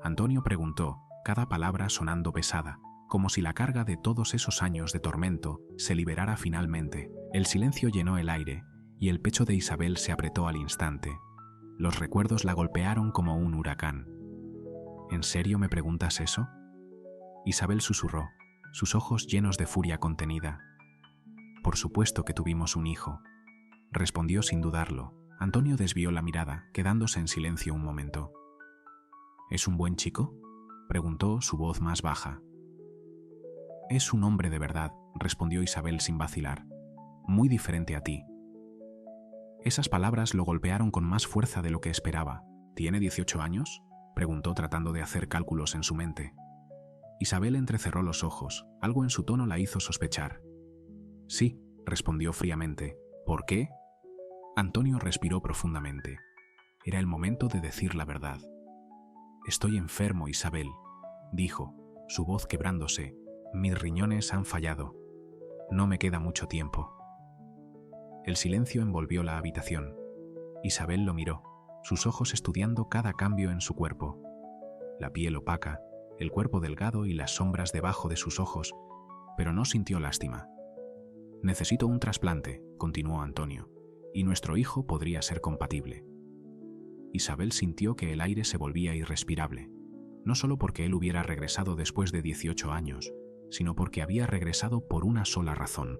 Antonio preguntó, cada palabra sonando pesada, como si la carga de todos esos años de tormento se liberara finalmente. El silencio llenó el aire, y el pecho de Isabel se apretó al instante. Los recuerdos la golpearon como un huracán. ¿En serio me preguntas eso? Isabel susurró, sus ojos llenos de furia contenida. Por supuesto que tuvimos un hijo, respondió sin dudarlo. Antonio desvió la mirada, quedándose en silencio un momento. ¿Es un buen chico?, preguntó, su voz más baja. Es un hombre de verdad, respondió Isabel sin vacilar. Muy diferente a ti. Esas palabras lo golpearon con más fuerza de lo que esperaba. ¿Tiene 18 años?, preguntó tratando de hacer cálculos en su mente. Isabel entrecerró los ojos, algo en su tono la hizo sospechar. Sí, respondió fríamente. ¿Por qué? Antonio respiró profundamente. Era el momento de decir la verdad. Estoy enfermo, Isabel, dijo, su voz quebrándose. Mis riñones han fallado. No me queda mucho tiempo. El silencio envolvió la habitación. Isabel lo miró, sus ojos estudiando cada cambio en su cuerpo. La piel opaca, el cuerpo delgado y las sombras debajo de sus ojos, pero no sintió lástima. Necesito un trasplante, continuó Antonio, y nuestro hijo podría ser compatible. Isabel sintió que el aire se volvía irrespirable, no solo porque él hubiera regresado después de 18 años, sino porque había regresado por una sola razón.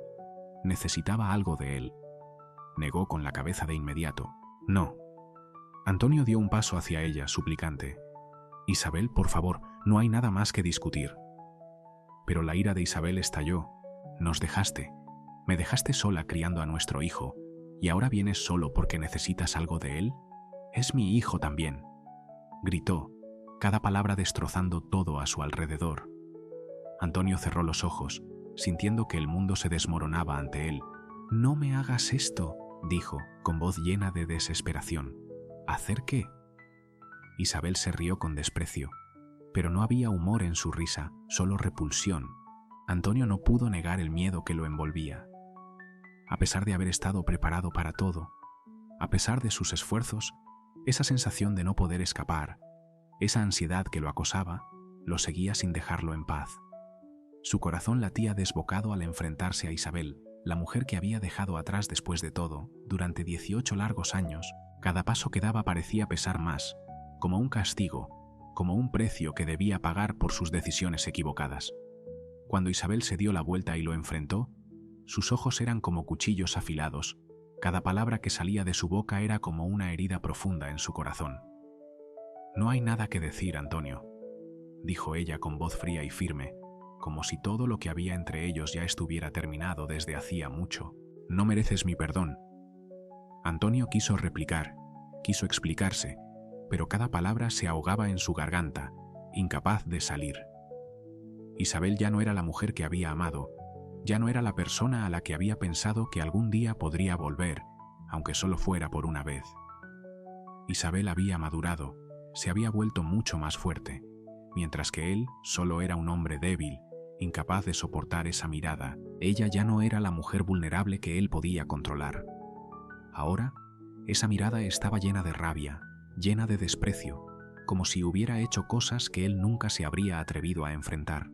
Necesitaba algo de él. Negó con la cabeza de inmediato. No. Antonio dio un paso hacia ella, suplicante. Isabel, por favor, no hay nada más que discutir. Pero la ira de Isabel estalló. Nos dejaste. Me dejaste sola criando a nuestro hijo, y ahora vienes solo porque necesitas algo de él. Es mi hijo también. Gritó, cada palabra destrozando todo a su alrededor. Antonio cerró los ojos, sintiendo que el mundo se desmoronaba ante él. No me hagas esto, dijo, con voz llena de desesperación. ¿Hacer qué? Isabel se rió con desprecio, pero no había humor en su risa, solo repulsión. Antonio no pudo negar el miedo que lo envolvía. A pesar de haber estado preparado para todo, a pesar de sus esfuerzos, esa sensación de no poder escapar, esa ansiedad que lo acosaba, lo seguía sin dejarlo en paz. Su corazón latía desbocado al enfrentarse a Isabel, la mujer que había dejado atrás después de todo, durante 18 largos años. Cada paso que daba parecía pesar más, como un castigo, como un precio que debía pagar por sus decisiones equivocadas. Cuando Isabel se dio la vuelta y lo enfrentó, sus ojos eran como cuchillos afilados. Cada palabra que salía de su boca era como una herida profunda en su corazón. No hay nada que decir, Antonio, dijo ella con voz fría y firme, como si todo lo que había entre ellos ya estuviera terminado desde hacía mucho. No mereces mi perdón. Antonio quiso replicar, quiso explicarse, pero cada palabra se ahogaba en su garganta, incapaz de salir. Isabel ya no era la mujer que había amado, Ya no era la persona a la que había pensado que algún día podría volver, aunque solo fuera por una vez. Isabel había madurado, se había vuelto mucho más fuerte, mientras que él solo era un hombre débil, incapaz de soportar esa mirada. Ella ya no era la mujer vulnerable que él podía controlar. Ahora, esa mirada estaba llena de rabia, llena de desprecio, como si hubiera hecho cosas que él nunca se habría atrevido a enfrentar.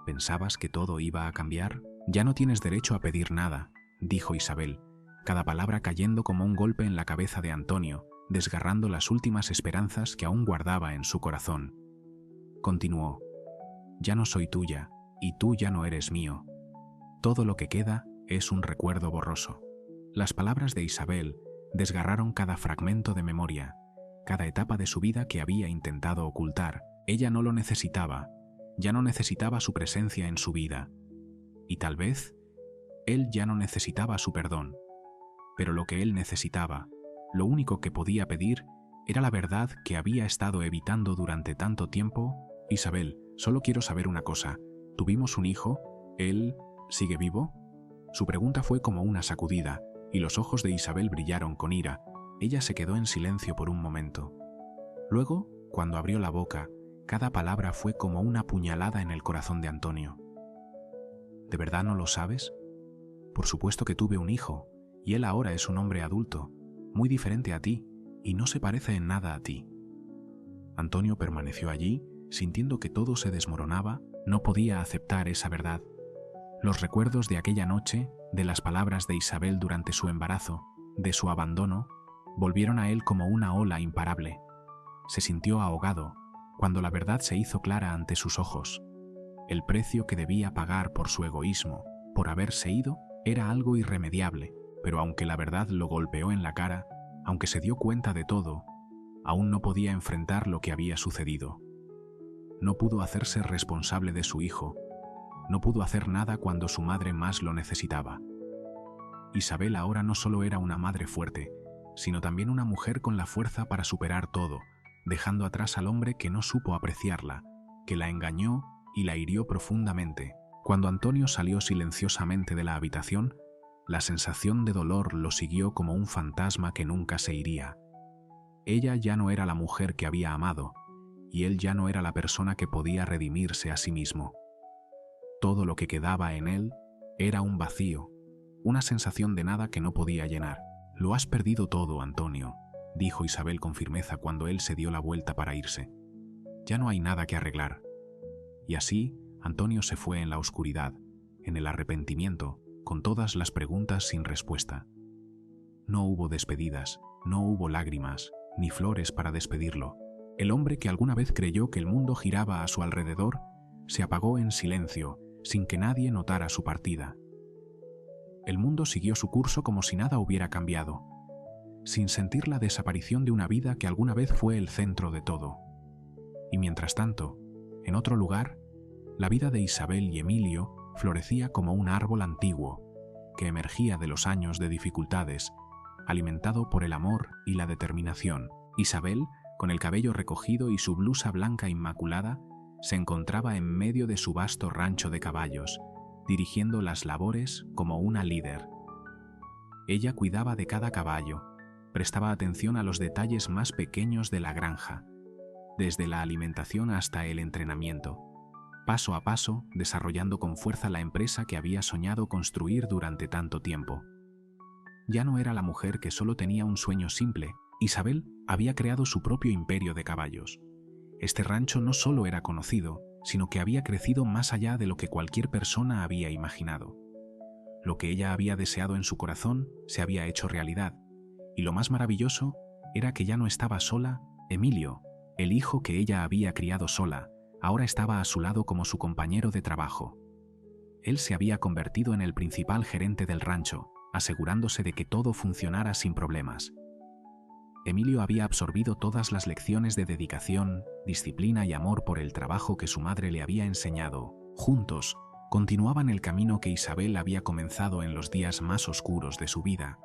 ¿Pensabas que todo iba a cambiar? Ya no tienes derecho a pedir nada, dijo Isabel, cada palabra cayendo como un golpe en la cabeza de Antonio, desgarrando las últimas esperanzas que aún guardaba en su corazón. Continuó: ya no soy tuya, y tú ya no eres mío. Todo lo que queda es un recuerdo borroso. Las palabras de Isabel desgarraron cada fragmento de memoria, cada etapa de su vida que había intentado ocultar. Ella no lo necesitaba, ya no necesitaba su presencia en su vida. Y tal vez, él ya no necesitaba su perdón. Pero lo que él necesitaba, lo único que podía pedir, era la verdad que había estado evitando durante tanto tiempo. Isabel, solo quiero saber una cosa. ¿Tuvimos un hijo? ¿Él sigue vivo? Su pregunta fue como una sacudida, y los ojos de Isabel brillaron con ira. Ella se quedó en silencio por un momento. Luego, cuando abrió la boca, cada palabra fue como una puñalada en el corazón de Antonio. ¿De verdad no lo sabes? Por supuesto que tuve un hijo, y él ahora es un hombre adulto, muy diferente a ti, y no se parece en nada a ti. Antonio permaneció allí, sintiendo que todo se desmoronaba. No podía aceptar esa verdad. Los recuerdos de aquella noche, de las palabras de Isabel durante su embarazo, de su abandono, volvieron a él como una ola imparable. Se sintió ahogado, cuando la verdad se hizo clara ante sus ojos. El precio que debía pagar por su egoísmo, por haberse ido, era algo irremediable, pero aunque la verdad lo golpeó en la cara, aunque se dio cuenta de todo, aún no podía enfrentar lo que había sucedido. No pudo hacerse responsable de su hijo, no pudo hacer nada cuando su madre más lo necesitaba. Isabel ahora no solo era una madre fuerte, sino también una mujer con la fuerza para superar todo, dejando atrás al hombre que no supo apreciarla, que la engañó y la hirió profundamente. Cuando Antonio salió silenciosamente de la habitación, la sensación de dolor lo siguió como un fantasma que nunca se iría. Ella ya no era la mujer que había amado, y él ya no era la persona que podía redimirse a sí mismo. Todo lo que quedaba en él era un vacío, una sensación de nada que no podía llenar. «Lo has perdido todo, Antonio», dijo Isabel con firmeza cuando él se dio la vuelta para irse. «Ya no hay nada que arreglar». Y así, Antonio se fue en la oscuridad, en el arrepentimiento, con todas las preguntas sin respuesta. No hubo despedidas, no hubo lágrimas, ni flores para despedirlo. El hombre que alguna vez creyó que el mundo giraba a su alrededor, se apagó en silencio, sin que nadie notara su partida. El mundo siguió su curso como si nada hubiera cambiado, sin sentir la desaparición de una vida que alguna vez fue el centro de todo. Y mientras tanto, en otro lugar, la vida de Isabel y Emilio florecía como un árbol antiguo, que emergía de los años de dificultades, alimentado por el amor y la determinación. Isabel, con el cabello recogido y su blusa blanca inmaculada, se encontraba en medio de su vasto rancho de caballos, dirigiendo las labores como una líder. Ella cuidaba de cada caballo, prestaba atención a los detalles más pequeños de la granja, desde la alimentación hasta el entrenamiento, paso a paso desarrollando con fuerza la empresa que había soñado construir durante tanto tiempo. Ya no era la mujer que solo tenía un sueño simple. Isabel había creado su propio imperio de caballos. Este rancho no solo era conocido, sino que había crecido más allá de lo que cualquier persona había imaginado. Lo que ella había deseado en su corazón se había hecho realidad, y lo más maravilloso era que ya no estaba sola. Emilio, el hijo que ella había criado sola, ahora estaba a su lado como su compañero de trabajo. Él se había convertido en el principal gerente del rancho, asegurándose de que todo funcionara sin problemas. Emilio había absorbido todas las lecciones de dedicación, disciplina y amor por el trabajo que su madre le había enseñado. Juntos, continuaban el camino que Isabel había comenzado en los días más oscuros de su vida.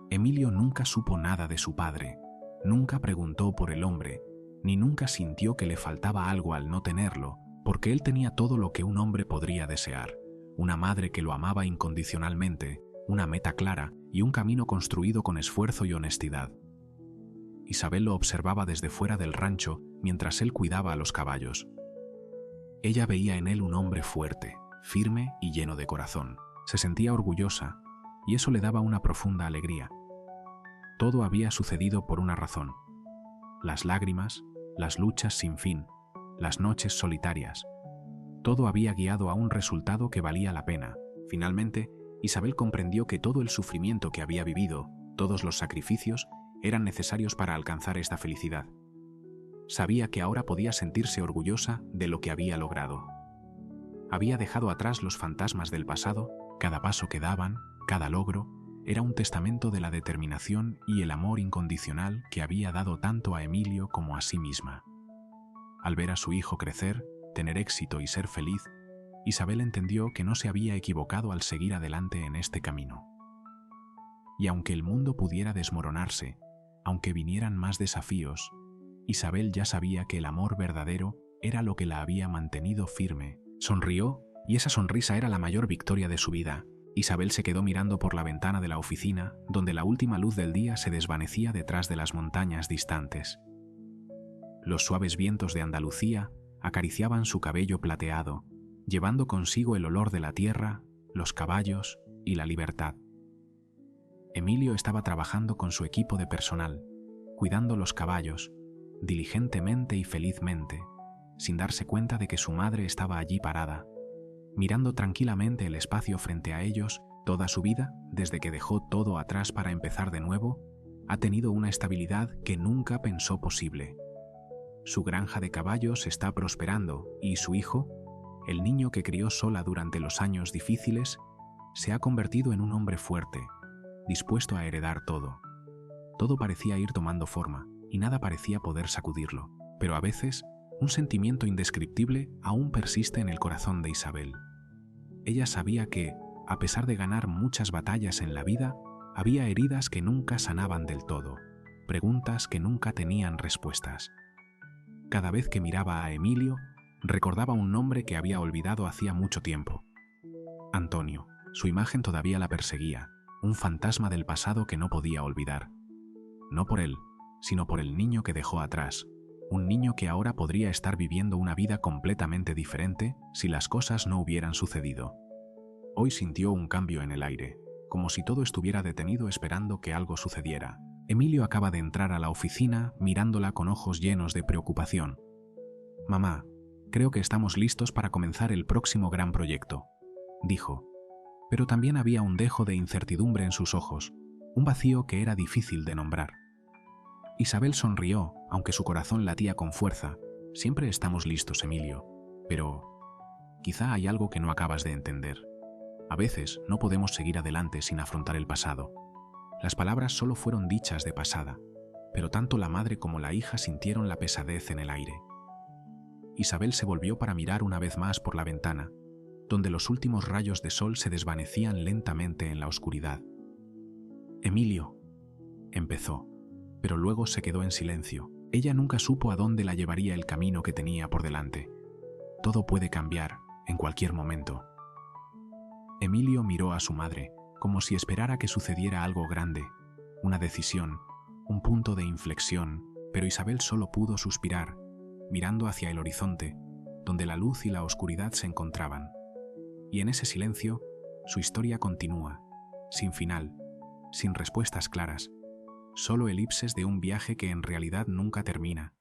Emilio nunca supo nada de su padre, nunca preguntó por el hombre, ni nunca sintió que le faltaba algo al no tenerlo, porque él tenía todo lo que un hombre podría desear. una madre que lo amaba incondicionalmente, una meta clara y un camino construido con esfuerzo y honestidad. Isabel lo observaba desde fuera del rancho mientras él cuidaba a los caballos. Ella veía en él un hombre fuerte, firme y lleno de corazón. Se sentía orgullosa, y eso le daba una profunda alegría. Todo había sucedido por una razón. Las lágrimas, las luchas sin fin, las noches solitarias. Todo había guiado a un resultado que valía la pena. Finalmente, Isabel comprendió que todo el sufrimiento que había vivido, todos los sacrificios, eran necesarios para alcanzar esta felicidad. Sabía que ahora podía sentirse orgullosa de lo que había logrado. Había dejado atrás los fantasmas del pasado, cada paso que daban, cada logro, era un testamento de la determinación y el amor incondicional que había dado tanto a Emilio como a sí misma. Al ver a su hijo crecer, tener éxito y ser feliz, Isabel entendió que no se había equivocado al seguir adelante en este camino. Y aunque el mundo pudiera desmoronarse, aunque vinieran más desafíos, Isabel ya sabía que el amor verdadero era lo que la había mantenido firme. Sonrió, y esa sonrisa era la mayor victoria de su vida. Isabel se quedó mirando por la ventana de la oficina, donde la última luz del día se desvanecía detrás de las montañas distantes. Los suaves vientos de Andalucía acariciaban su cabello plateado, llevando consigo el olor de la tierra, los caballos y la libertad. Emilio estaba trabajando con su equipo de personal, cuidando los caballos, diligentemente y felizmente, sin darse cuenta de que su madre estaba allí parada, mirando tranquilamente el espacio frente a ellos. Toda su vida, desde que dejó todo atrás para empezar de nuevo, ha tenido una estabilidad que nunca pensó posible. Su granja de caballos está prosperando y su hijo, el niño que crió sola durante los años difíciles, se ha convertido en un hombre fuerte, dispuesto a heredar todo. Todo parecía ir tomando forma y nada parecía poder sacudirlo, pero a veces un sentimiento indescriptible aún persiste en el corazón de Isabel. Ella sabía que, a pesar de ganar muchas batallas en la vida, había heridas que nunca sanaban del todo, preguntas que nunca tenían respuestas. Cada vez que miraba a Emilio, recordaba un nombre que había olvidado hacía mucho tiempo. Antonio. Su imagen todavía la perseguía, un fantasma del pasado que no podía olvidar. No por él, sino por el niño que dejó atrás, un niño que ahora podría estar viviendo una vida completamente diferente si las cosas no hubieran sucedido. Hoy sintió un cambio en el aire, como si todo estuviera detenido esperando que algo sucediera. Emilio acaba de entrar a la oficina mirándola con ojos llenos de preocupación. «Mamá, creo que estamos listos para comenzar el próximo gran proyecto», dijo. Pero también había un dejo de incertidumbre en sus ojos, un vacío que era difícil de nombrar. Isabel sonrió, aunque su corazón latía con fuerza. «Siempre estamos listos, Emilio, pero quizá hay algo que no acabas de entender. A veces no podemos seguir adelante sin afrontar el pasado». Las palabras solo fueron dichas de pasada, pero tanto la madre como la hija sintieron la pesadez en el aire. Isabel se volvió para mirar una vez más por la ventana, donde los últimos rayos de sol se desvanecían lentamente en la oscuridad. «Emilio», empezó, pero luego se quedó en silencio. Ella nunca supo a dónde la llevaría el camino que tenía por delante. Todo puede cambiar en cualquier momento. Emilio miró a su madre, como si esperara que sucediera algo grande, una decisión, un punto de inflexión, pero Isabel solo pudo suspirar, mirando hacia el horizonte, donde la luz y la oscuridad se encontraban. Y en ese silencio, su historia continúa, sin final, sin respuestas claras, solo elipses de un viaje que en realidad nunca termina.